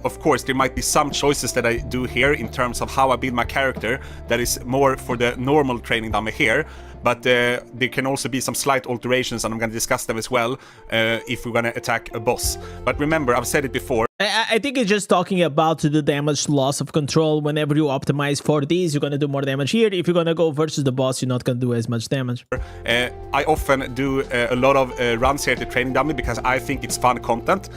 of course, there might be some choices that I do here in terms of how I build my character that is more for the normal training dummy here. But there can also be some slight alterations, and I'm going to discuss them as well if we're going to attack a boss. But remember, I've said it before. I think it's just talking about the damage loss of control. Whenever you optimize for these, you're going to do more damage here. If you're going to go versus the boss, you're not going to do as much damage. I often do a lot of runs here at the training dummy because I think it's fun content.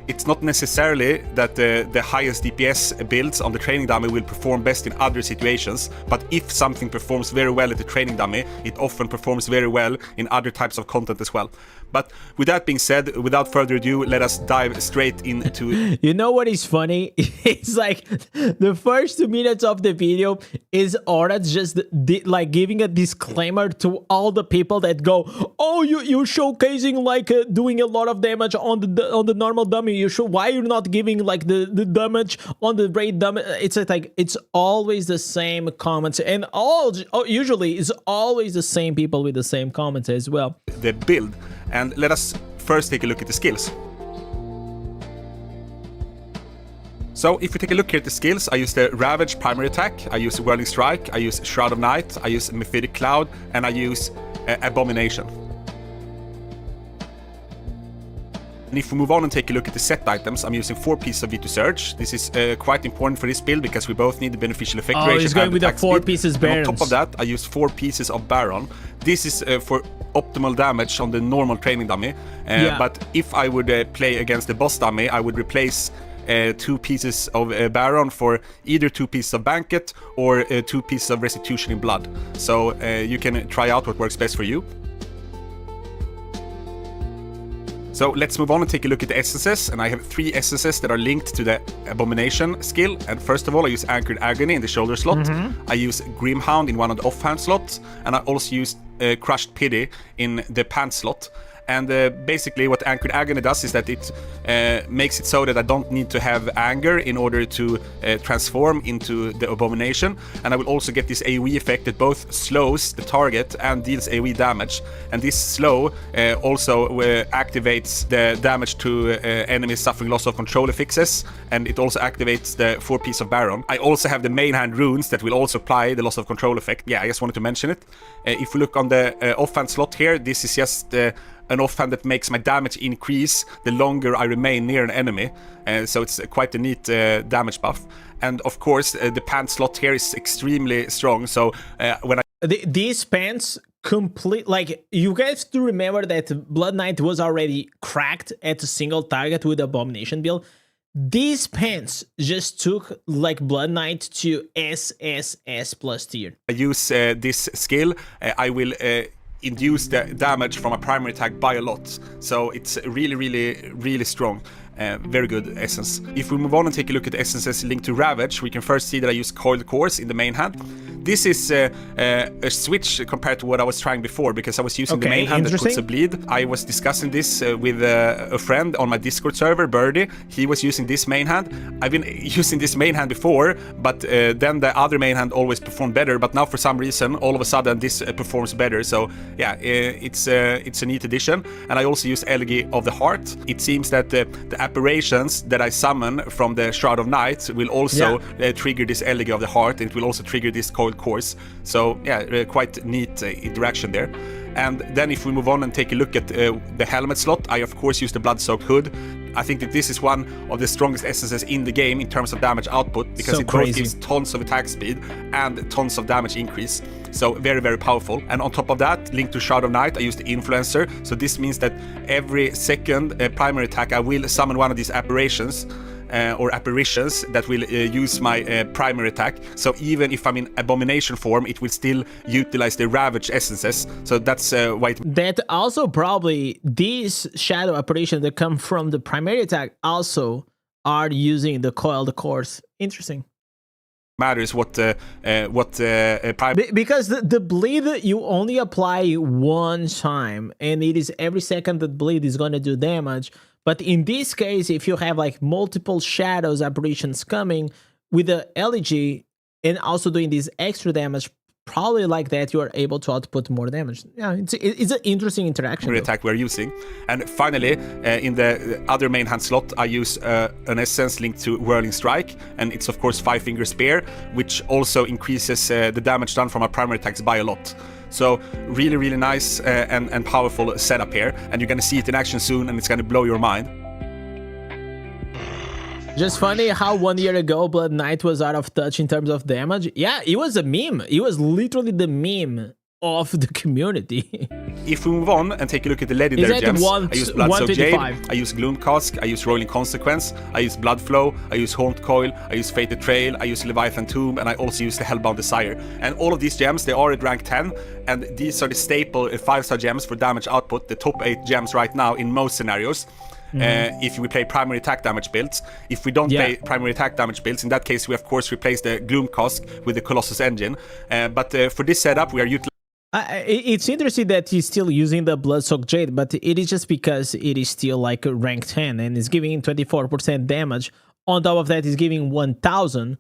It's not necessarily that the highest DPS builds on the training dummy will perform best in other situations, but if something performs very well at the training dummy, it often performs very well in other types of content as well. But with that being said, without further ado, let us dive straight into... You know what is funny? It's like the first 2 minutes of the video is Aurat just like giving a disclaimer to all the people that go, oh, you're showcasing like doing a lot of damage on the normal dummy. Why you're not giving like the damage on the raid dummy? It's like it's always the same comments, and usually it's always the same people with the same comments as well. The build. And let us first take a look at the skills. So if we take a look here at the skills, I use the Ravage primary attack, I use Whirling Strike, I use Shroud of Night, I use Mephitic Cloud, and I use Abomination. And if we move on and take a look at the set items, I'm using 4 pieces of V2 Surge. This is quite important for this build because we both need the beneficial effect duration. He's going with the 4 speed. pieces Barons. On top of that, I use 4 pieces of Baron. This is for optimal damage on the normal training dummy. But if I would play against the boss dummy, I would replace 2 pieces of Baron for either 2 pieces of Banquet or 2 pieces of Restitution in Blood. So you can try out what works best for you. So let's move on and take a look at the essences, and I have 3 essences that are linked to the Abomination skill. And first of all, I use Anchored Agony in the shoulder slot. I use Grimhound in one of the offhand slots, and I also use Crushed Pity in the pant slot. And basically what Anchored Agony does is that it makes it so that I don't need to have anger in order to transform into the Abomination. And I will also get this AoE effect that both slows the target and deals AoE damage. And this slow also activates the damage to enemies suffering loss of control affixes. And it also activates the 4 piece of Baron. I also have the main hand runes that will also apply the loss of control effect. Yeah, I just wanted to mention it. If we look on the offhand slot here, this is just an offhand that makes my damage increase the longer I remain near an enemy. So it's quite a neat damage buff. And of course, the pant slot here is extremely strong. So when I... These pants complete, like, you guys to remember that Blood Knight was already cracked at a single target with Abomination build. These pants just took like Blood Knight to SSS plus tier. I use this skill, I will induce the damage from a primary attack by a lot. So it's really strong. Very good essence. If we move on and take a look at the essences linked to Ravage, we can first see that I use Coiled Cores in the main hand. This is a switch compared to what I was trying before, because I was using the main hand that puts a bleed. I was discussing this with a friend on my Discord server, Birdie. He was using this main hand. I've been using this main hand before, but then the other main hand always performed better. But now for some reason, all of a sudden, this performs better. So yeah, it's a neat addition. And I also use Elegy of the Heart. It seems that the apparitions that I summon from the Shroud of Night will also trigger this Elegy of the Heart. It will also trigger this Coiled coil cores. So yeah, quite neat interaction there. And then if we move on and take a look at the helmet slot, I of course use the Blood-Soaked Hood. I think that this is one of the strongest essences in the game in terms of damage output, because it both gives tons of attack speed and tons of damage increase. So very, very powerful. And on top of that, linked to Shroud of Night, I use the Influencer. So this means that every second primary attack, I will summon one of these apparitions or apparitions that will use my primary attack. So even if I'm in Abomination form, it will still utilize the Ravage essences. So that's why it... That also probably these shadow apparitions that come from the primary attack also are using the coiled cores. Interesting. Matters what because the bleed you only apply one time, and it is every second that bleed is going to do damage. But in this case, if you have like multiple shadows apparitions coming with the elegy and also doing this extra damage, probably like that, you are able to output more damage. Yeah, it's an interesting interaction. Attack we're using. And finally, in the other main hand slot, I use an essence linked to Whirling Strike, and it's of course Five Finger Spear, which also increases the damage done from our primary attacks by a lot. So really, really nice and powerful setup here, and you're gonna see it in action soon, and it's gonna blow your mind. Just funny how 1 year ago Blood Knight was out of touch in terms of damage. Yeah, it was a meme. It was literally the meme of the community. If we move on and take a look at the legendary gems, I use Blood-Soaked Jade, I use Gloom Cask, I use Rolling Consequence, I use Blood Flow, I use Haunt Coil, I use Fated Trail, I use Leviathan Tomb, and I also use the Hellbound Desire. And all of these gems, they are at rank 10, and these are the staple 5-star gems for damage output, the top 8 gems right now in most scenarios. If we play primary attack damage builds. If we don't play primary attack damage builds, in that case we of course replace the Gloom Cask with the Colossus engine. But for this setup we are utilizing... It's interesting that he's still using the Blood-Soaked Jade, but it is just because it is still like rank 10 and is giving 24% damage. On top of that, he's giving 1000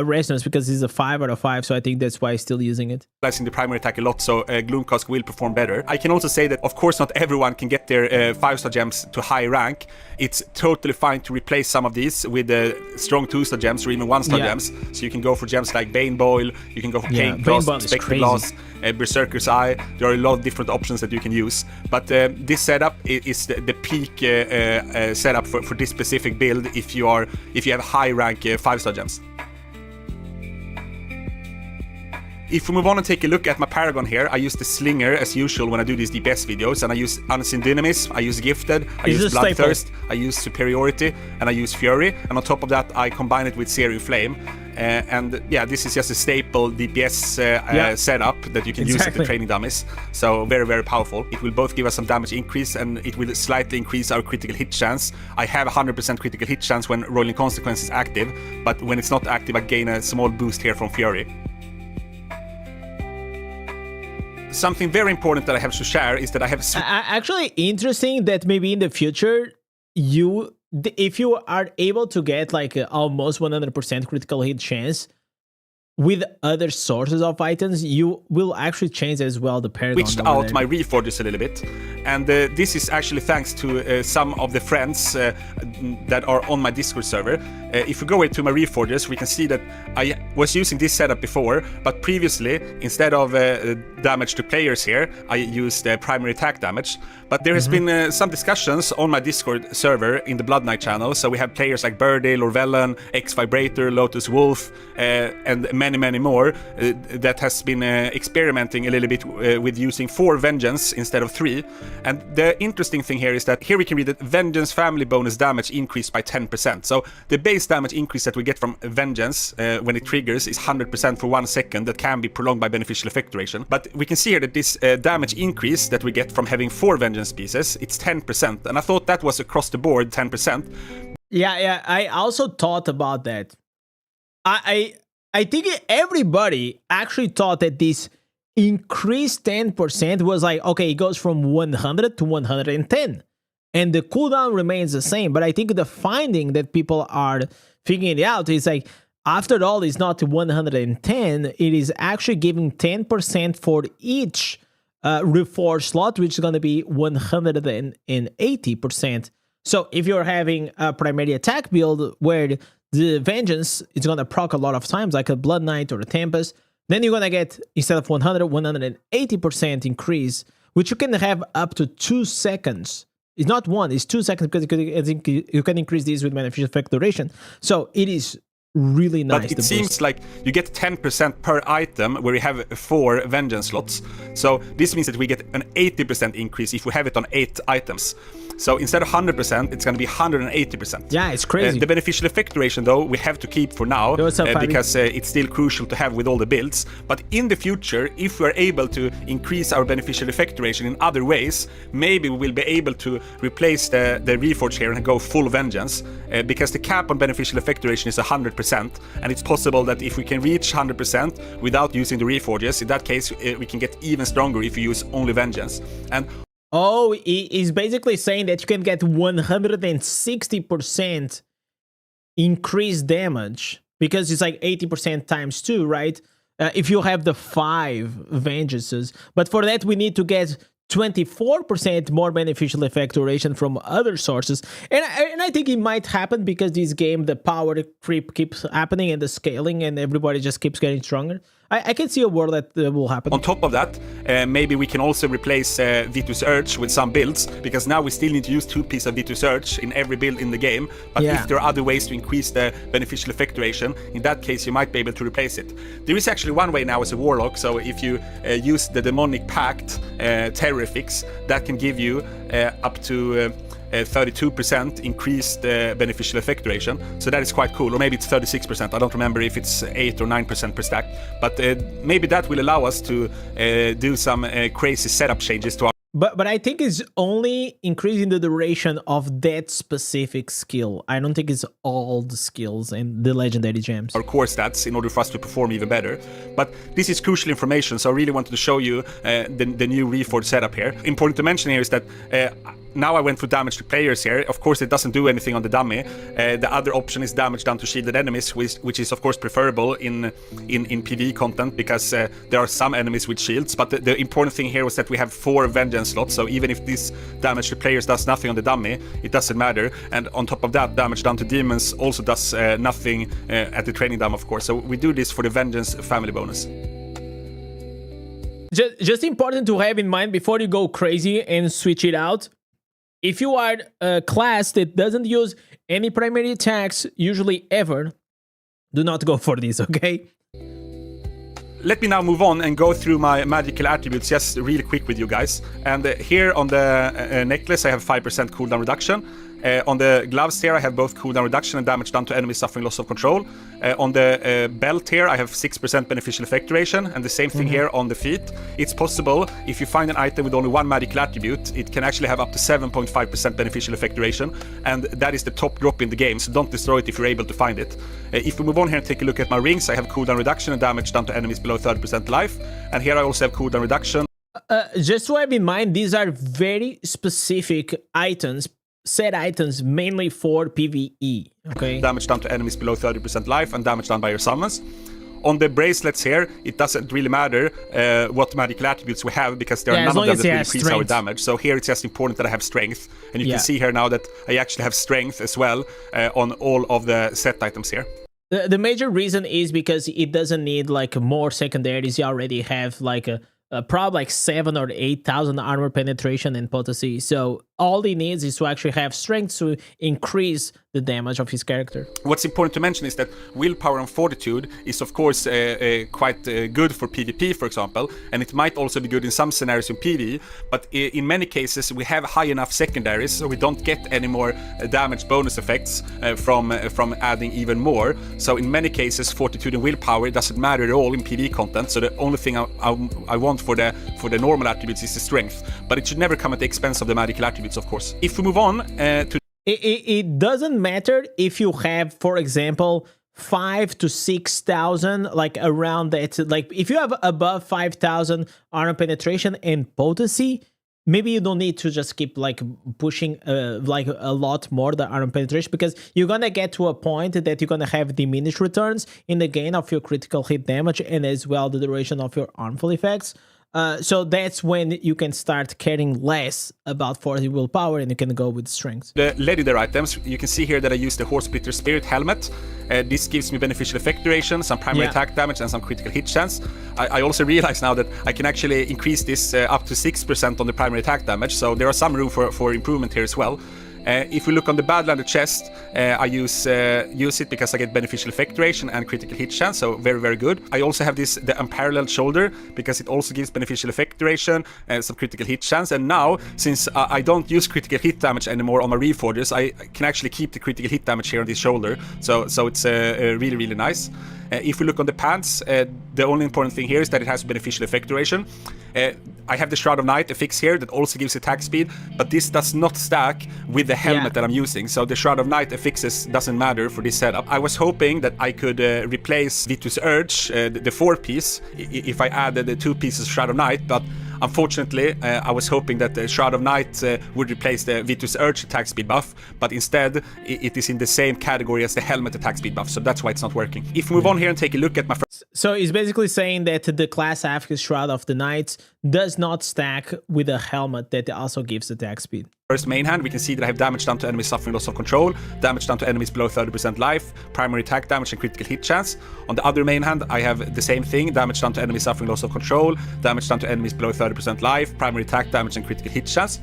resonance because he's a 5 out of 5, so I think that's why he's still using it. Utilizing the primary attack a lot, so Gloom Cask will perform better. I can also say that of course not everyone can get their 5-star gems to high rank. It's totally fine to replace some of these with strong 2-star gems or even 1-star gems. So you can go for gems like Bane Boil, you can go for Cane Glass, Spectre Glass, Berserker's Eye. There are a lot of different options that you can use. But this setup is the peak setup for this specific build if you have high rank 5-star gems. If we move on and take a look at my Paragon here, I use the Slinger as usual when I do these DPS videos, and I use Unseen Dynamis, I use Gifted, I use Bloodthirst, I use Superiority, and I use Fury, and on top of that I combine it with Searing Flame. And yeah, this is just a staple DPS setup that you can use at the training dummies. So very, very powerful. It will both give us some damage increase, and it will slightly increase our critical hit chance. I have 100% critical hit chance when Rolling Consequence is active, but when it's not active I gain a small boost here from Fury. Something very important that I have to share is that I have... Actually, interesting that maybe in the future, if you are able to get like almost 100% critical hit chance with other sources of items, you will actually change as well the Paragon. Switched out my Reforges a little bit, and this is actually thanks to some of the friends that are on my Discord server. If we go into my Reforges, we can see that I was using this setup before, but previously, instead of damage to players here, I used primary attack damage. But there has been some discussions on my Discord server in the Blood Knight channel, so we have players like Birdie, Lorvellan, X-Vibrator, Lotus Wolf, and many more that has been experimenting a little bit with using 4 Vengeance instead of 3. And the interesting thing here is that here we can read that Vengeance family bonus damage increased by 10%. So the base damage increase that we get from Vengeance when it triggers is 100% for 1 second. That can be prolonged by beneficial effect duration. But we can see here that this damage increase that we get from having 4 Vengeance pieces, it's 10%. And I thought that was across the board 10%. Yeah, I also thought about that. I think everybody actually thought that this increased 10% was like, okay, it goes from 100 to 110. And the cooldown remains the same. But I think the finding that people are figuring it out is like, after all, it's not 110. It is actually giving 10% for each reforged slot, which is going to be 180%. So if you're having a primary attack build where the Vengeance is going to proc a lot of times, like a Blood Knight or a Tempest, Then you're gonna get, instead of 100, 180% increase, which you can have up to 2 seconds. It's not 1, it's 2 seconds, because you can increase this with beneficial effect duration. So it is really nice. But it seems like you get 10% per item where you have 4 vengeance slots. So this means that we get an 80% increase if we have it on 8 items. So instead of 100%, it's going to be 180%. Yeah, it's crazy. The beneficial effect duration, though, we have to keep for now because it's still crucial to have with all the builds. But in the future, if we're able to increase our beneficial effect duration in other ways, maybe we will be able to replace the Reforge here and go full vengeance, because the cap on beneficial effect duration is 100%, and it's possible that if we can reach 100% without using the Reforges, in that case, we can get even stronger if we use only vengeance. And oh, he's basically saying that you can get 160% increased damage, because it's like 80% times 2, right? If you have the 5 vengeances. But for that, we need to get 24% more beneficial effect duration from other sources. And I think it might happen because this game, the power creep keeps happening and the scaling, and everybody just keeps getting stronger. I can see a world that will happen. On top of that, maybe we can also replace Vitus Urge with some builds, because now we still need to use 2 pieces of Vitus Urge in every build in the game. But if there are other ways to increase the beneficial effect duration, in that case you might be able to replace it. There is actually one way now as a Warlock, so if you use the Demonic Pact Terrifics, that can give you up to 32% increased beneficial effect duration. So that is quite cool. Or maybe it's 36%. I don't remember if it's 8 or 9% per stack. But maybe that will allow us to do some crazy setup changes to our... But I think it's only increasing the duration of that specific skill. I don't think it's all the skills and the legendary gems. Our core stats in order for us to perform even better. But this is crucial information, so I really wanted to show you the new Reforged setup here. Important to mention here is that now I went for damage to players here. Of course, it doesn't do anything on the dummy. The other option is damage done to shielded enemies, which is of course preferable in PvE content, because there are some enemies with shields. But the important thing here was that we have 4 vengeance slots, so even if this damage to players does nothing on the dummy, it doesn't matter. And on top of that, damage done to demons also does nothing at the training dummy, of course. So we do this for the vengeance family bonus. Just important to have in mind before you go crazy and switch it out. If you are a class that doesn't use any primary attacks, usually ever, do not go for this, okay? Let me now move on and go through my magical attributes just really quick with you guys. And here on the necklace I have 5% cooldown reduction. On the gloves here I have both cooldown reduction and damage done to enemies suffering loss of control. On the belt here I have 6% beneficial effect duration, and the same thing here on the feet. It's possible, if you find an item with only 1 magical attribute, it can actually have up to 7.5% beneficial effect duration, and that is the top drop in the game, so don't destroy it if you're able to find it. If we move on here and take a look at my rings, I have cooldown reduction and damage done to enemies below 30% life, and here I also have cooldown reduction. Just to have in mind, these are very specific items, set items mainly for PvE, okay? Damage done to enemies below 30% life and damage done by your summons. On the bracelets here, it doesn't really matter what magical attributes we have, because there are none of them that will increase our damage. So here it's just important that I have strength. And you can see here now that I actually have strength as well on all of the set items here. The major reason is because it doesn't need like more secondaries. You already have like a probably like 7,000 or 8,000 armor penetration and potency. So all he needs is to actually have strength to increase the damage of his character. What's important to mention is that willpower and fortitude is of course quite good for PvP, for example, and it might also be good in some scenarios in PvE, but in many cases we have high enough secondaries so we don't get any more damage bonus effects from adding even more. So in many cases fortitude and willpower doesn't matter at all in PvE content, so the only thing I want for the normal attributes is the strength, but it should never come at the expense of the magical attributes, of course. If we move on to... It doesn't matter if you have, for example, 5,000 to 6,000, like around that. Like if you have above 5,000 armor penetration and potency, maybe you don't need to just keep like pushing like a lot more the armor penetration, because you're gonna get to a point that you're gonna have diminished returns in the gain of your critical hit damage and as well the duration of your harmful effects. So that's when you can start caring less about 40 willpower and you can go with strength. The legendary items, you can see here that I use the Horse Splitter Spirit Helmet. This gives me beneficial effect duration, some primary attack damage, and some critical hit chance. I also realize now that I can actually increase this up to 6% on the primary attack damage, so there are some room for improvement here as well. If we look on the Badlander chest, I use it because I get beneficial effect duration and critical hit chance, so very, very good. I also have the unparalleled shoulder because it also gives beneficial effect duration and some critical hit chance. And now, since I don't use critical hit damage anymore on my Reforgers, I can actually keep the critical hit damage here on this shoulder, so it's really, really nice. If we look on the pants, the only important thing here is that it has beneficial effect duration. I have the Shroud of Night affix here that also gives attack speed, but this does not stack with the helmet that I'm using, so the Shroud of Night affixes doesn't matter for this setup. I was hoping that I could replace Vitus Urge, the 4-piece, if I added the 2 pieces Shroud of Night, but unfortunately, I was hoping that the Shroud of Night would replace the Vitus Urge attack speed buff, but instead it is in the same category as the helmet attack speed buff, so that's why it's not working. If we move on here and take a look at my So he's basically saying that the class affix Shroud of the Night does not stack with a helmet that also gives attack speed. first main hand, we can see that I have damage done to enemies suffering loss of control, damage done to enemies below 30% life, primary attack damage and critical hit chance. On the other main hand, I have the same thing, damage done to enemies suffering loss of control, damage done to enemies below 30% life, primary attack damage and critical hit chance.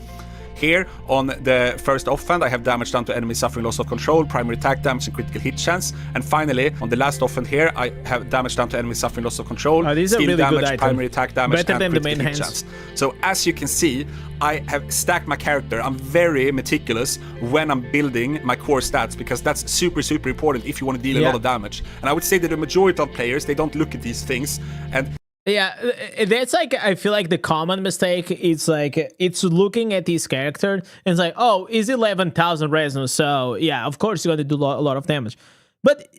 Here, on the first offhand, I have damage done to enemies suffering loss of control, primary attack damage and critical hit chance. And finally, on the last offhand here, I have damage done to enemies suffering loss of control, these are skill really damage, good items. primary attack damage, Better and than the critical main hit hands. chance. So as you can see, I have stacked my character. I'm very meticulous when I'm building my core stats, because that's super, super important if you want to deal a lot of damage. And I would say that the majority of players, they don't look at these things. And yeah, that's like, I feel like the common mistake is like, it's looking at this character and it's like, oh, is 11,000 resonance, so yeah, of course you're going to do a lot of damage. But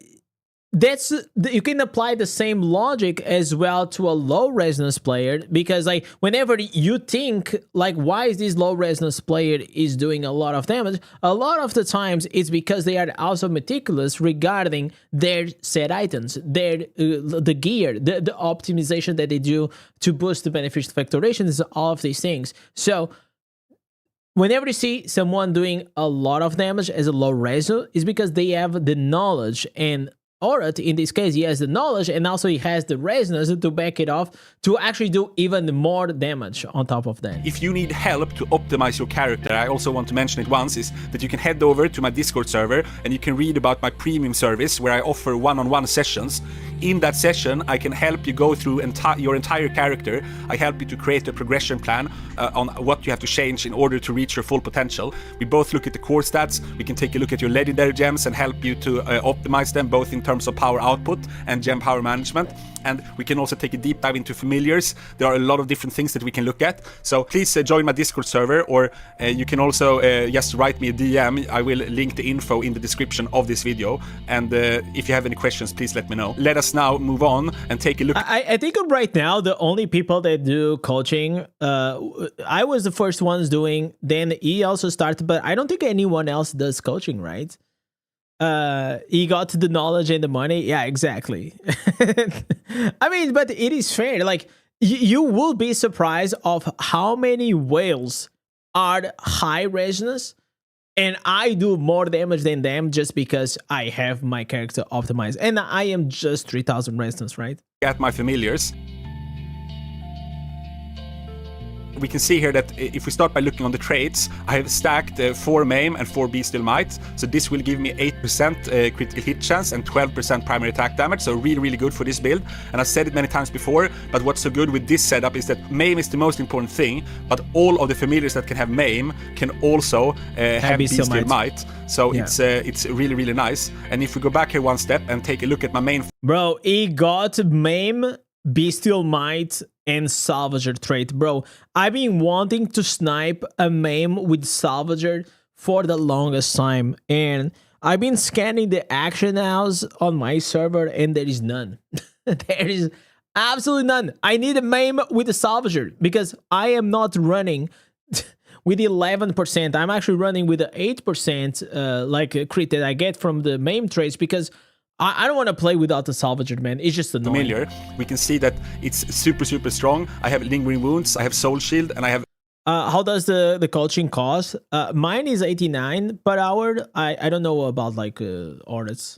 that's, you can apply the same logic as well to a low resonance player, because like whenever you think like, why is this low resonance player is doing a lot of damage, a lot of the times it's because they are also meticulous regarding their set items, their the gear, the optimization that they do to boost the beneficial effect duration, all of these things. So whenever you see someone doing a lot of damage as a low resonance, is because they have the knowledge, and Orat, in this case, he has the knowledge and also he has the resonance to back it off to actually do even more damage on top of that. if you need help to optimize your character, I also want to mention it once, is that you can head over to my Discord server and you can read about my premium service where I offer one-on-one sessions. In that session, I can help you go through your entire character. I help you to create a progression plan on what you have to change in order to reach your full potential. We both look at the core stats. We can take a look at your legendary gems and help you to optimize them, both in terms of power output and gem power management. And we can also take a deep dive into familiars. There are a lot of different things that we can look at. So please join my Discord server, or you can also just write me a DM. I will link the info in the description of this video. And if you have any questions, please let me know. Let us now move on and take a look. I think right now the only people that do coaching, I was the first ones doing, then he also started, but I don't think anyone else does coaching, right? He got the knowledge and the money. Yeah, exactly. I mean, but it is fair. Like, you will be surprised of how many whales are high resonance, and I do more damage than them just because I have my character optimized, and I am just 3,000 resonance, right? At my familiars, we can see here that if we start by looking on the traits, I have stacked 4 Maim and 4 Bestial Might. So this will give me 8% critical hit chance and 12% primary attack damage. So really, really good for this build. And I've said it many times before, but what's so good with this setup is that Maim is the most important thing, but all of the familiars that can have Maim can also have Bestial Might. So yeah, it's really, really nice. And if we go back here one step and take a look at my main... Bro, he got Maim, Bestial Might, and Salvager trait. Bro, I've been wanting to snipe a Maim with Salvager for the longest time, and I've been scanning the action house on my server, and there is none. There is absolutely none. I need a Maim with a Salvager because I am not running with 11%. I'm actually running with the 8% like crit that I get from the Maim traits, because I don't want to play without the Salvager, man. It's just annoying. Familiar. We can see that it's super, super strong. I have Lingering Wounds, I have Soul Shield, and I have... how does the coaching cost? Mine is 89 per hour. I don't know about like audits.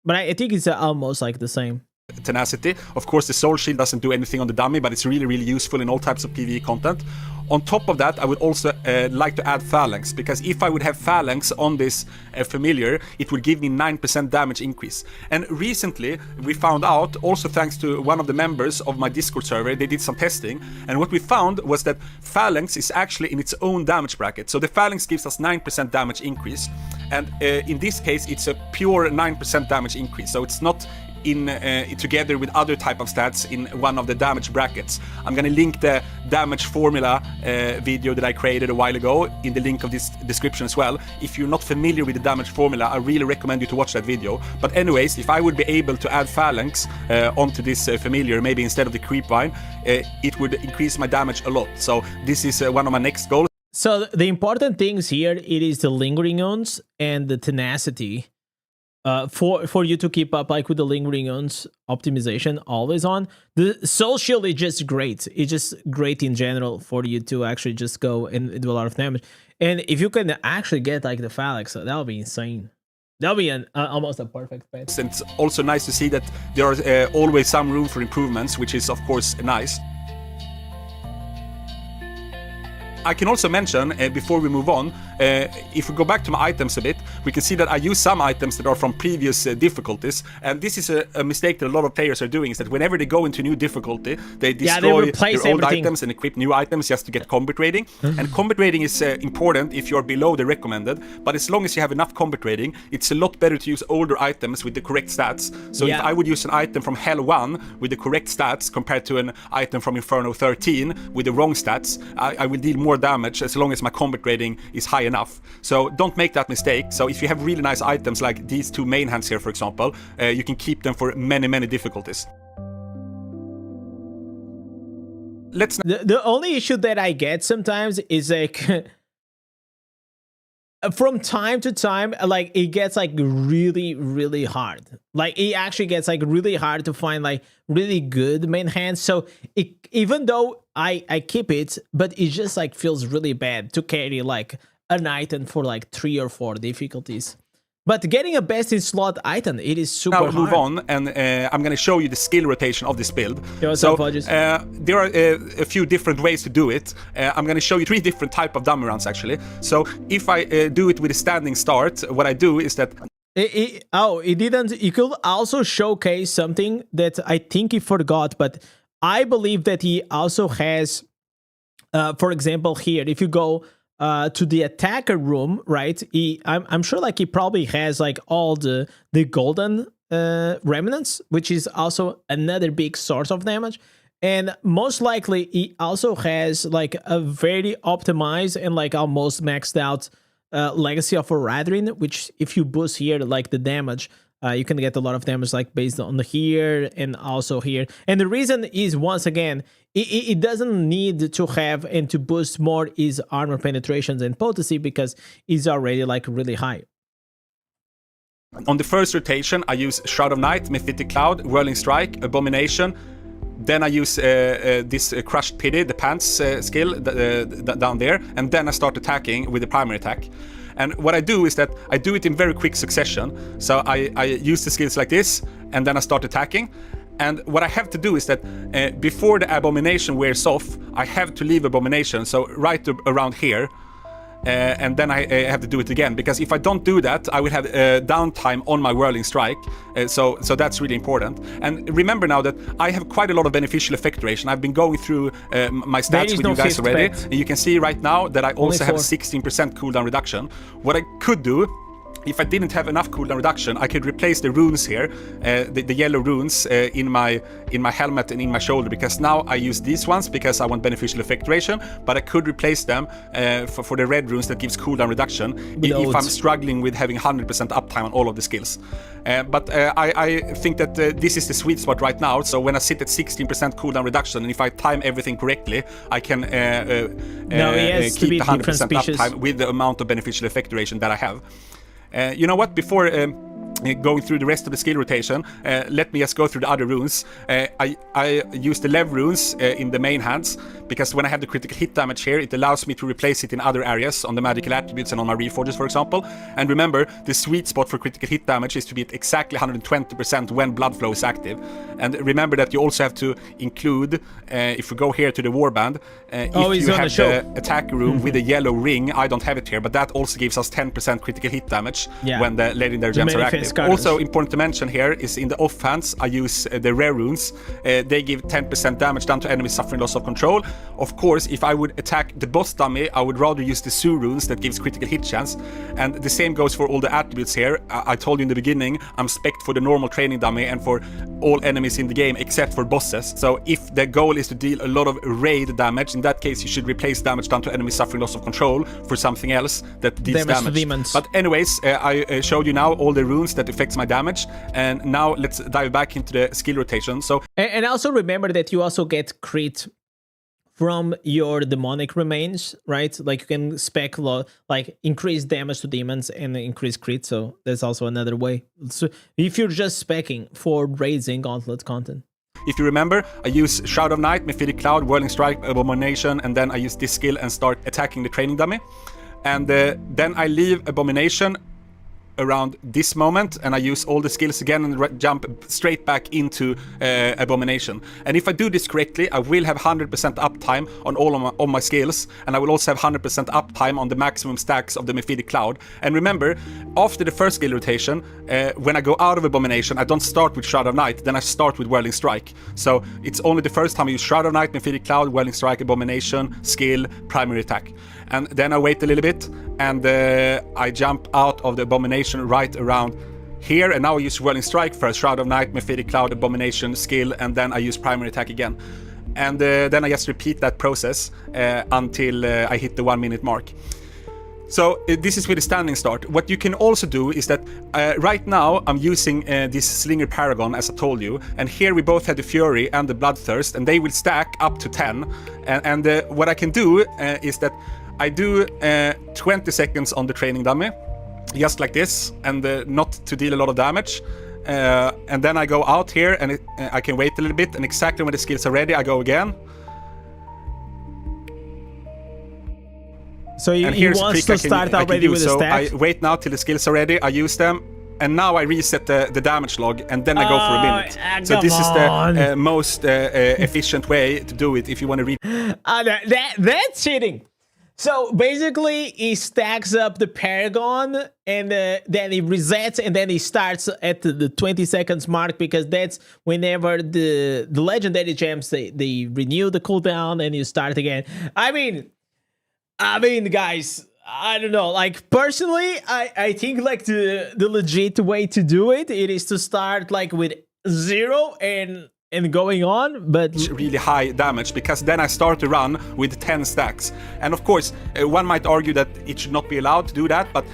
But I think it's almost like the same. Tenacity. Of course, the soul shield doesn't do anything on the dummy, but it's really, really useful in all types of PvE content. On top of that, I would also like to add phalanx, because if I would have phalanx on this familiar, it would give me 9% damage increase. And recently, we found out, also thanks to one of the members of my Discord server, they did some testing, and what we found was that phalanx is actually in its own damage bracket. So the phalanx gives us 9% damage increase, and in this case, it's a pure 9% damage increase. So it's not in together with other type of stats in one of the damage brackets. I'm gonna link the damage formula video that I created a while ago in the link of this description as well. If you're not familiar with the damage formula, I really recommend you to watch that video. But anyways, if I would be able to add phalanx onto this familiar, maybe instead of the creep vine, it would increase my damage a lot. So this is one of my next goals. So the important things here, it is the lingering ons and the tenacity. For you to keep up like with the lingering ons optimization always on. The soul shield is just great. It's just great in general for you to actually just go and do a lot of damage. And if you can actually get like the phalanx, that would be insane. That would be almost a perfect bet. And it's also nice to see that there is always some room for improvements, which is of course nice. I can also mention, before we move on, if we go back to my items a bit, we can see that I use some items that are from previous difficulties, and this is a mistake that a lot of players are doing, is that whenever they go into new difficulty, they destroy their old items and equip new items just to get combat rating. And combat rating is important if you're below the recommended, but as long as you have enough combat rating, it's a lot better to use older items with the correct stats. So if I would use an item from Hell 1 with the correct stats compared to an item from Inferno 13 with the wrong stats, I will deal more damage as long as my combat rating is high enough. So don't make that mistake. So if you have really nice items like these two main hands here, for example, you can keep them for many difficulties. The only issue that I get sometimes is like from time to time, like it gets like really hard. Like it actually gets like really hard to find like really good main hands. So even though I keep it, but it just like feels really bad to carry like an item for like 3 or 4 difficulties. But getting a best in slot item, it is super hard. Now move on, and I'm going to show you the skill rotation of this build. So there are a few different ways to do it. I'm going to show you 3 different type of dummy rounds actually. So if I do it with a standing start, what I do is that it didn't. It could also showcase something that I think he forgot, but I believe that he also has, for example, here, if you go to the attacker room, right? I'm sure like he probably has like all the golden remnants, which is also another big source of damage. And most likely he also has like a very optimized and like almost maxed out Legacy of Oradrin, which if you boost here like the damage, you can get a lot of damage like based on here and also here. And the reason is, once again, it doesn't need to have and to boost more is armor penetrations and potency, because it's already like really high. On the first rotation, I use Shroud of Night, Mephitic Cloud, Whirling Strike, Abomination. Then I use this Crushed Pity, the pants skill down there, and then I start attacking with the primary attack. And what I do is that I do it in very quick succession. So I use the skills like this, and then I start attacking. And what I have to do is that before the Abomination wears off, I have to leave Abomination, so right around here. And then I have to do it again, because if I don't do that, I will have downtime on my Whirling Strike. So that's really important. And remember now that I have quite a lot of beneficial effect duration. I've been going through my stats with you guys already, and you can see right now that I also have a 16% cooldown reduction. What I could do, if I didn't have enough cooldown reduction, I could replace the runes here, the yellow runes in my helmet and in my shoulder, because now I use these ones because I want beneficial effect duration, but I could replace them for the red runes that gives cooldown reduction if I'm struggling with having 100% uptime on all of the skills. But I think that this is the sweet spot right now, so when I sit at 16% cooldown reduction, and if I time everything correctly, I can keep the 100% uptime with the amount of beneficial effect duration that I have. You know what, before going through the rest of the skill rotation, let me just go through the other runes. I use the Lev runes in the main hands, because when I have the critical hit damage here, it allows me to replace it in other areas on the magical attributes and on my reforges, for example. And remember, the sweet spot for critical hit damage is to be at exactly 120% when blood flow is active. And remember that you also have to include, if we go here to the warband, if you have the attack room with a yellow ring, I don't have it here, but that also gives us 10% critical hit damage when the legendary gems are active. Also important to mention here is in the offhands, I use the rare runes. They give 10% damage done to enemies suffering loss of control. Of course, if I would attack the boss dummy, I would rather use the Zoo runes that gives critical hit chance. And the same goes for all the attributes here. I told you in the beginning, I'm spec'd for the normal training dummy and for all enemies in the game except for bosses. So if the goal is to deal a lot of raid damage, in that case you should replace damage done to enemies suffering loss of control for something else that deals damage. But anyways, I showed you now all the runes that affects my damage, and now let's dive back into the skill rotation. So and also remember that you also get crit from your demonic remains, right? Like you can spec like increase damage to demons and increase crit, so that's also another way. So if you're just specking for raising gauntlet content. If you remember, I use Shroud of Night, Mephitic Cloud, Whirling Strike, Abomination, and then I use this skill and start attacking the training dummy. And then I leave Abomination around this moment, and I use all the skills again and jump straight back into Abomination. And if I do this correctly, I will have 100% uptime on all my skills, and I will also have 100% uptime on the maximum stacks of the Mephitic Cloud. And remember, after the first skill rotation, when I go out of Abomination, I don't start with Shroud of Night, then I start with Whirling Strike. So it's only the first time I use Shroud of Night, Mephitic Cloud, Whirling Strike, Abomination, skill, primary attack. And then I wait a little bit, and I jump out of the Abomination right around here, and now I use Whirling Strike first, Shroud of Night, Mephitic Cloud, Abomination, skill, and then I use primary attack again. And then I just repeat that process until I hit the 1 minute mark. So this is with a standing start. What you can also do is that right now I'm using this Slinger Paragon, as I told you, and here we both have the Fury and the Bloodthirst, and they will stack up to 10. And what I can do is that I do 20 seconds on the training dummy, just like this, and not to deal a lot of damage. And then I go out here, and I can wait a little bit, and exactly when the skills are ready, I go again. So you want to start already with the stacks? So I wait now till the skills are ready, I use them, and now I reset the damage log, and then I go for a minute. So this is the most efficient way to do it if you want to read. That's cheating. So basically, he stacks up the Paragon, and then he resets, and then he starts at the 20 seconds mark, because that's whenever the legendary gems they renew the cooldown, and you start again. I mean, guys, I don't know. Like personally, I think like the legit way to do it is to start like with 0 and going on, but really high damage, because then I start to run with 10 stacks. And of course, one might argue that it should not be allowed to do that, but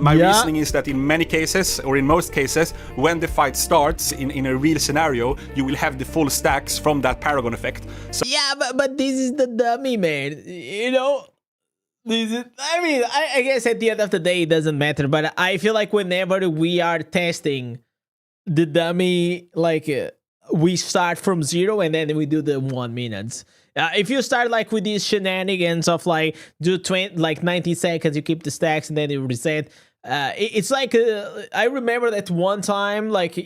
my reasoning is that in many cases, or in most cases, when the fight starts in a real scenario, you will have the full stacks from that Paragon effect. So yeah, but this is the dummy, man. You know, this is, I guess at the end of the day, it doesn't matter, but I feel like whenever we are testing the dummy, like we start from 0 and then we do the 1 minute. If you start like with these shenanigans of like do 90 seconds, you keep the stacks and then you reset. It's like I remember that one time, like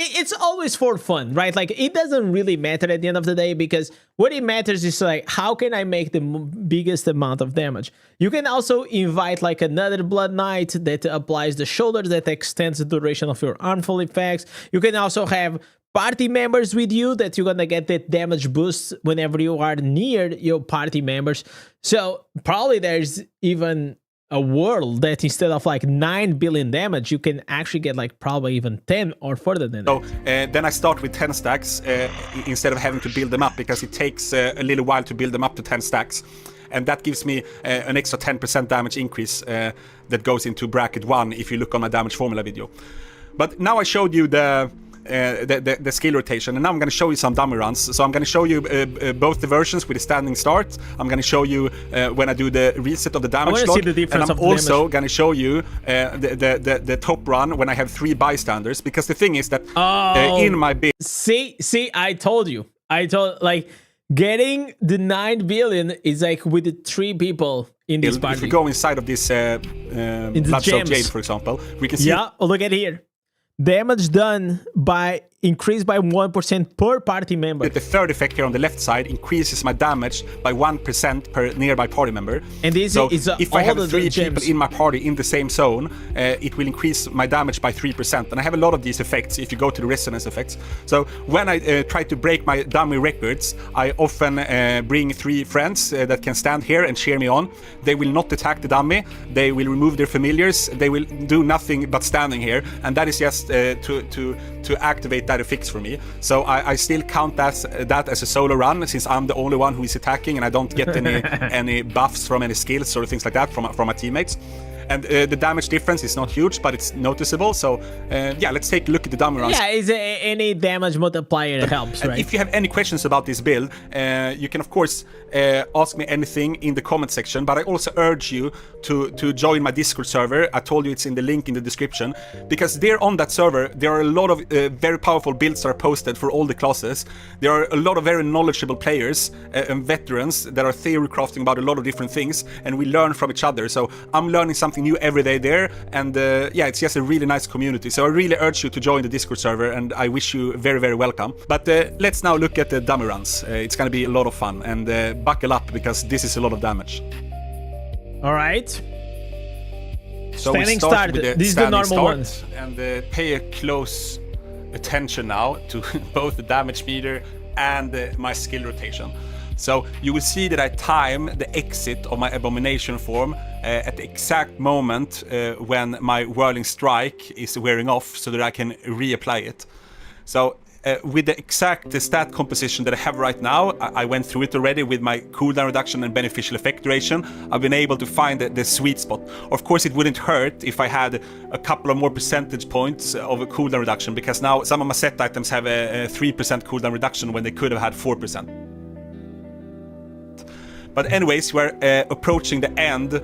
it's always for fun, right? Like it doesn't really matter at the end of the day, because what it matters is like how can I make the biggest amount of damage. You can also invite like another Blood Knight that applies the shoulders that extends the duration of your armful effects. You can also have party members with you that you're gonna get that damage boost whenever you are near your party members. So probably there's even a world that instead of like 9 billion damage, you can actually get like probably even 10 or further than that. So then I start with 10 stacks instead of having to build them up, because it takes a little while to build them up to 10 stacks. And that gives me an extra 10% damage increase that goes into bracket 1 if you look on my damage formula video. But now I showed you the skill rotation, and now I'm going to show you some dummy runs. So I'm going to show you both the versions with a standing start. I'm going to show you when I do the reset of the damage log, and I'm also going to show you the top run when I have 3 bystanders, because the thing is that in my build. See, I told you, like Getting the 9 billion is like with the 3 people in this If party. we go inside of this Bloodshot gems. Jade, for example, we can see Yeah, look at here. Damage done by increased by 1% per party member. that the third effect here on the left side increases my damage by 1% per nearby party member. And this so is if I all have the 3 gems. people in my party in the same zone, it will increase my damage by 3%. And I have a lot of these effects if you go to the resonance effects. So when I try to break my dummy records, I often bring 3 friends that can stand here and cheer me on. They will not attack the dummy. They will remove their familiars. They will do nothing but standing here. And that is just to activate that effect for me. So I still count that as a solo run, since I'm the only one who is attacking and I don't get any buffs from any skills or things like that from my teammates. And the damage difference is not huge, but it's noticeable. So yeah, let's take a look at the dummy runs. Yeah, any damage multiplier helps, And right? if you have any questions about this build, you can of course ask me anything in the comment section, but I also urge you to join my Discord server. I told you it's in the link in the description, because there on that server there are a lot of very powerful builds that are posted for all the classes. There are a lot of very knowledgeable players and veterans that are theory crafting about a lot of different things, and we learn from each other. So I'm learning something new every day there, and yeah, it's just a really nice community. So I really urge you to join the Discord server, and I wish you very, very welcome. But let's now look at the dummy runs. It's gonna be a lot of fun, and buckle up, because this is a lot of damage. All right. So Standing we start start. with the This is the standing normal start, one. and pay a close attention now to both the damage meter and my skill rotation. So you will see that I time the exit of my abomination form at the exact moment when my whirling strike is wearing off, so that I can reapply it. So with the exact stat composition that I have right now, I went through it already with my cooldown reduction and beneficial effect duration. I've been able to find the sweet spot. Of course, it wouldn't hurt if I had a couple of more percentage points of a cooldown reduction, because now some of my set items have a 3% cooldown reduction when they could have had 4%. But anyways, we're approaching the end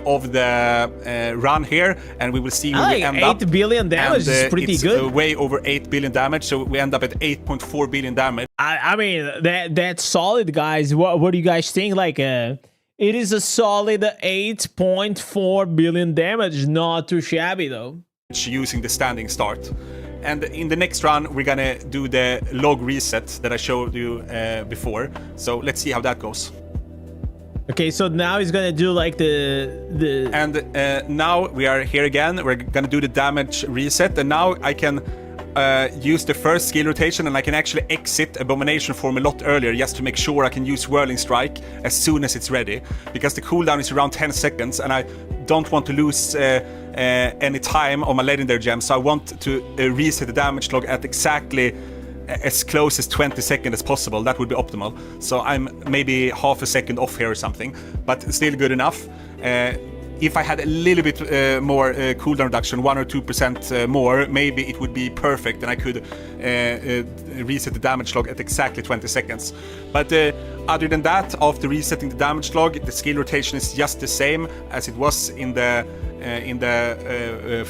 of the run here, and we will see where we end up. 8 billion damage is pretty it's, good. Way over 8 billion damage, so we end up at 8.4 billion damage. I mean, that's solid, guys. What do you guys think? Like, it is a solid 8.4 billion damage. Not too shabby, though. Using the standing start. And in the next run, we're gonna do the log reset that I showed you before. So let's see how that goes. Okay, so now he's gonna do like the And now we are here again. We're gonna do the damage reset, and now I can use the first skill rotation, and I can actually exit Abomination form a lot earlier, just to make sure I can use Whirling Strike as soon as it's ready, because the cooldown is around 10 seconds, and I don't want to lose any time on my legendary gem, so I want to reset the damage log at exactly as close as 20 seconds as possible. That would be optimal. So I'm maybe half a second off here or something, but still good enough. If I had a little bit more cooldown reduction, 1 or 2% more, maybe it would be perfect, and I could reset the damage log at exactly 20 seconds. But other than that, after resetting the damage log, the skill rotation is just the same as it was in the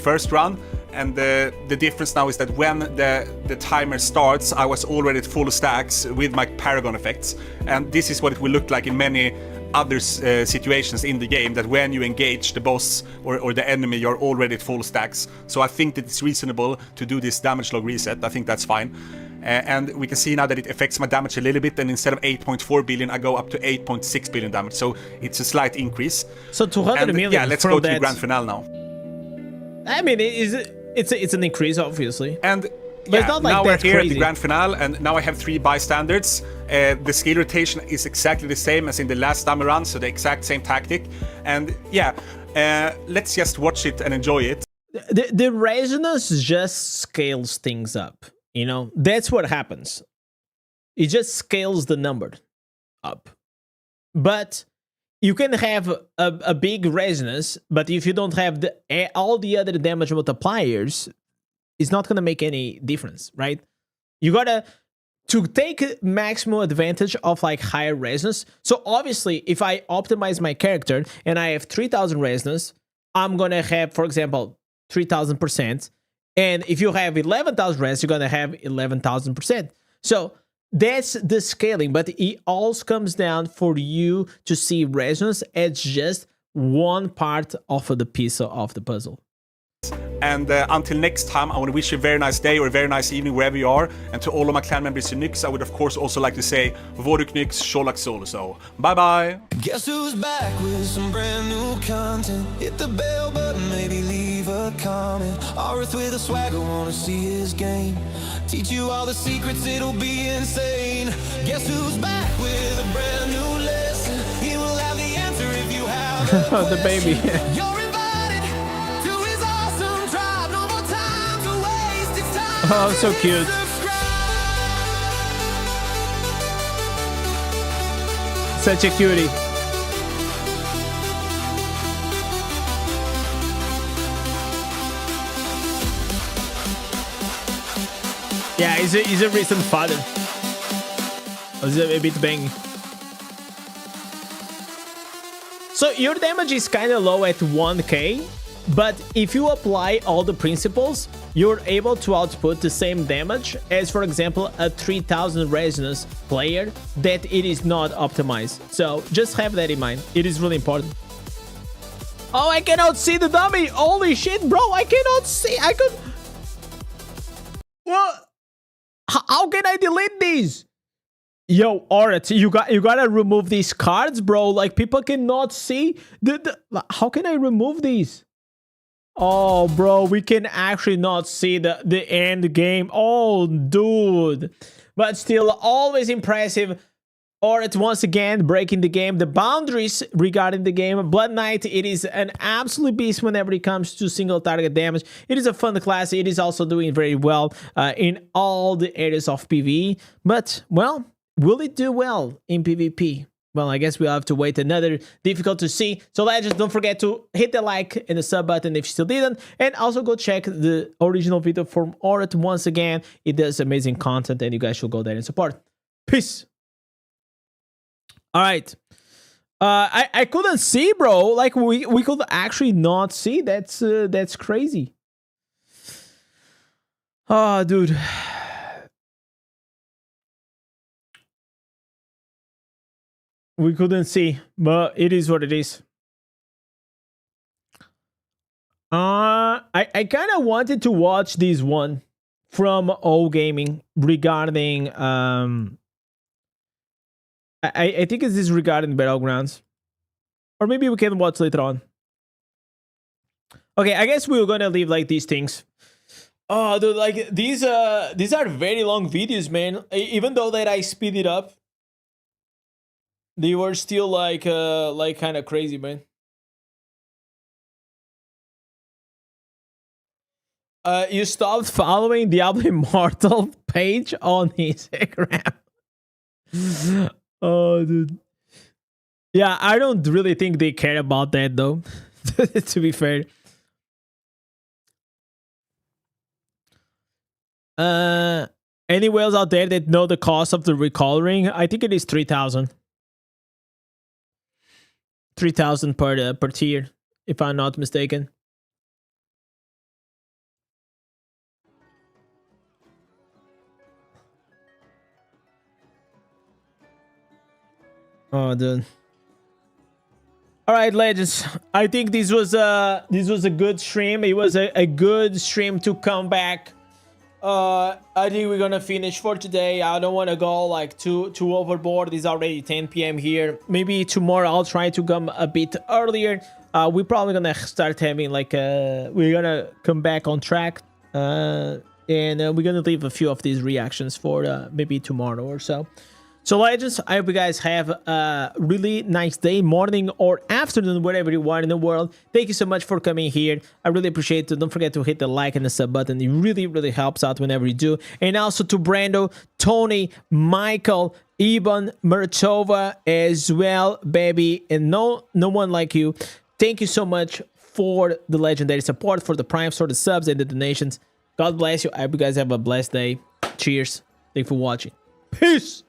first run. And the difference now is that when the timer starts, I was already at full stacks with my Paragon effects. And this is what it will look like in many other situations in the game, that when you engage the boss or the enemy, you're already at full stacks. So I think that it's reasonable to do this damage log reset. I think that's fine. And we can see now that it affects my damage a little bit, and instead of 8.4 billion, I go up to 8.6 billion damage. So it's a slight increase. so 200 million. Yeah, let's from go to the that. grand finale now. I mean, it's an increase, obviously. And But yeah, it's not like now we're that's here at crazy. the grand finale, and now I have 3 bystanders. The skill rotation is exactly the same as in the last time around, so the exact same tactic. And yeah, let's just watch it and enjoy it. The resonance just scales things up. You know, that's what happens. It just scales the number up. But you can have a big resonance, but if you don't have all the other damage multipliers, it's not going to make any difference, right? You gotta to take maximum advantage of like higher resonance. So obviously, if I optimize my character and I have 3,000 resonance, I'm gonna have, for example, 3,000%. And if you have 11,000 resonance, you're gonna have 11,000%. So that's the scaling, but it all comes down for you to see resonance as just one part of the piece of the puzzle. And until next time, I want to wish you a very nice day or a very nice evening wherever you are. And to all of my clan members in Nyx, I would of course also like to say Voruk Nyx, Sholak Sol. So bye bye. Guess who's back with some brand new content? Hit the bell button, maybe leave a comment. Arth with a swagger, wanna see his game. Teach you all the secrets, it'll be insane. Guess who's back with a brand new lesson? He will have the answer if you have The baby. You're invited to his awesome tribe. No more time to waste. It's time. Oh, so cute. Such a cutie. Yeah, he's a recent father. He's a bit banging. So your damage is kind of low at 1k, but if you apply all the principles, you're able to output the same damage as, for example, a 3000 resonance player that it is not optimized. So just have that in mind. It is really important. Oh, I cannot see the dummy. Holy shit, bro. I cannot see. I could... What? How can I delete these? Yo, Orat, you gotta remove these cards, bro. Like, people cannot see how can I remove these? Oh, bro, we can actually not see the end game. Oh, dude. But still, always impressive. Orat once again breaking the game, the boundaries regarding the game. Blood Knight, it is an absolute beast whenever it comes to single target damage. It is a fun class. It is also doing very well in all the areas of PvE. But, well, will it do well in PvP? Well, I guess we'll have to wait another difficult to see. So legends, don't forget to hit the like and the sub button if you still didn't. And also go check the original video from Orat once again. It does amazing content and you guys should go there and support. Peace. All right. I couldn't see, bro. Like we could actually not see. That's crazy. Oh, dude. We couldn't see, but it is what it is. I kind of wanted to watch this one from O Gaming regarding I think it's this regarding Battlegrounds. Or maybe we can watch later on. Okay, I guess we're gonna leave like these things. Oh, dude, like these are very long videos, man. Even though that I speed it up, they were still like kind of crazy, man. You stopped following Diablo Immortal page on Instagram. Oh, dude. Yeah, I don't really think they care about that, though. To be fair. Any whales out there that know the cost of the recoloring? I think it is 3,000. 3,000 per tier, if I'm not mistaken. Oh, dude. All right, legends. I think this was a good stream. It was a good stream to come back. I think we're gonna finish for today. I don't want to go like too overboard. It's already 10 p.m. here. Maybe tomorrow I'll try to come a bit earlier. We're probably gonna start having like we're gonna come back on track. And we're gonna leave a few of these reactions for maybe tomorrow or so. So legends, I hope you guys have a really nice day, morning or afternoon, wherever you are in the world. Thank you so much for coming here. I really appreciate it. Don't forget to hit the like and the sub button. It really, really helps out whenever you do. And also to Brando, Tony, Michael, Iban, Merchova as well, baby. And no one like you. Thank you so much for the legendary support, for the primes, for the subs and the donations. God bless you. I hope you guys have a blessed day. Cheers. Thank you for watching. Peace.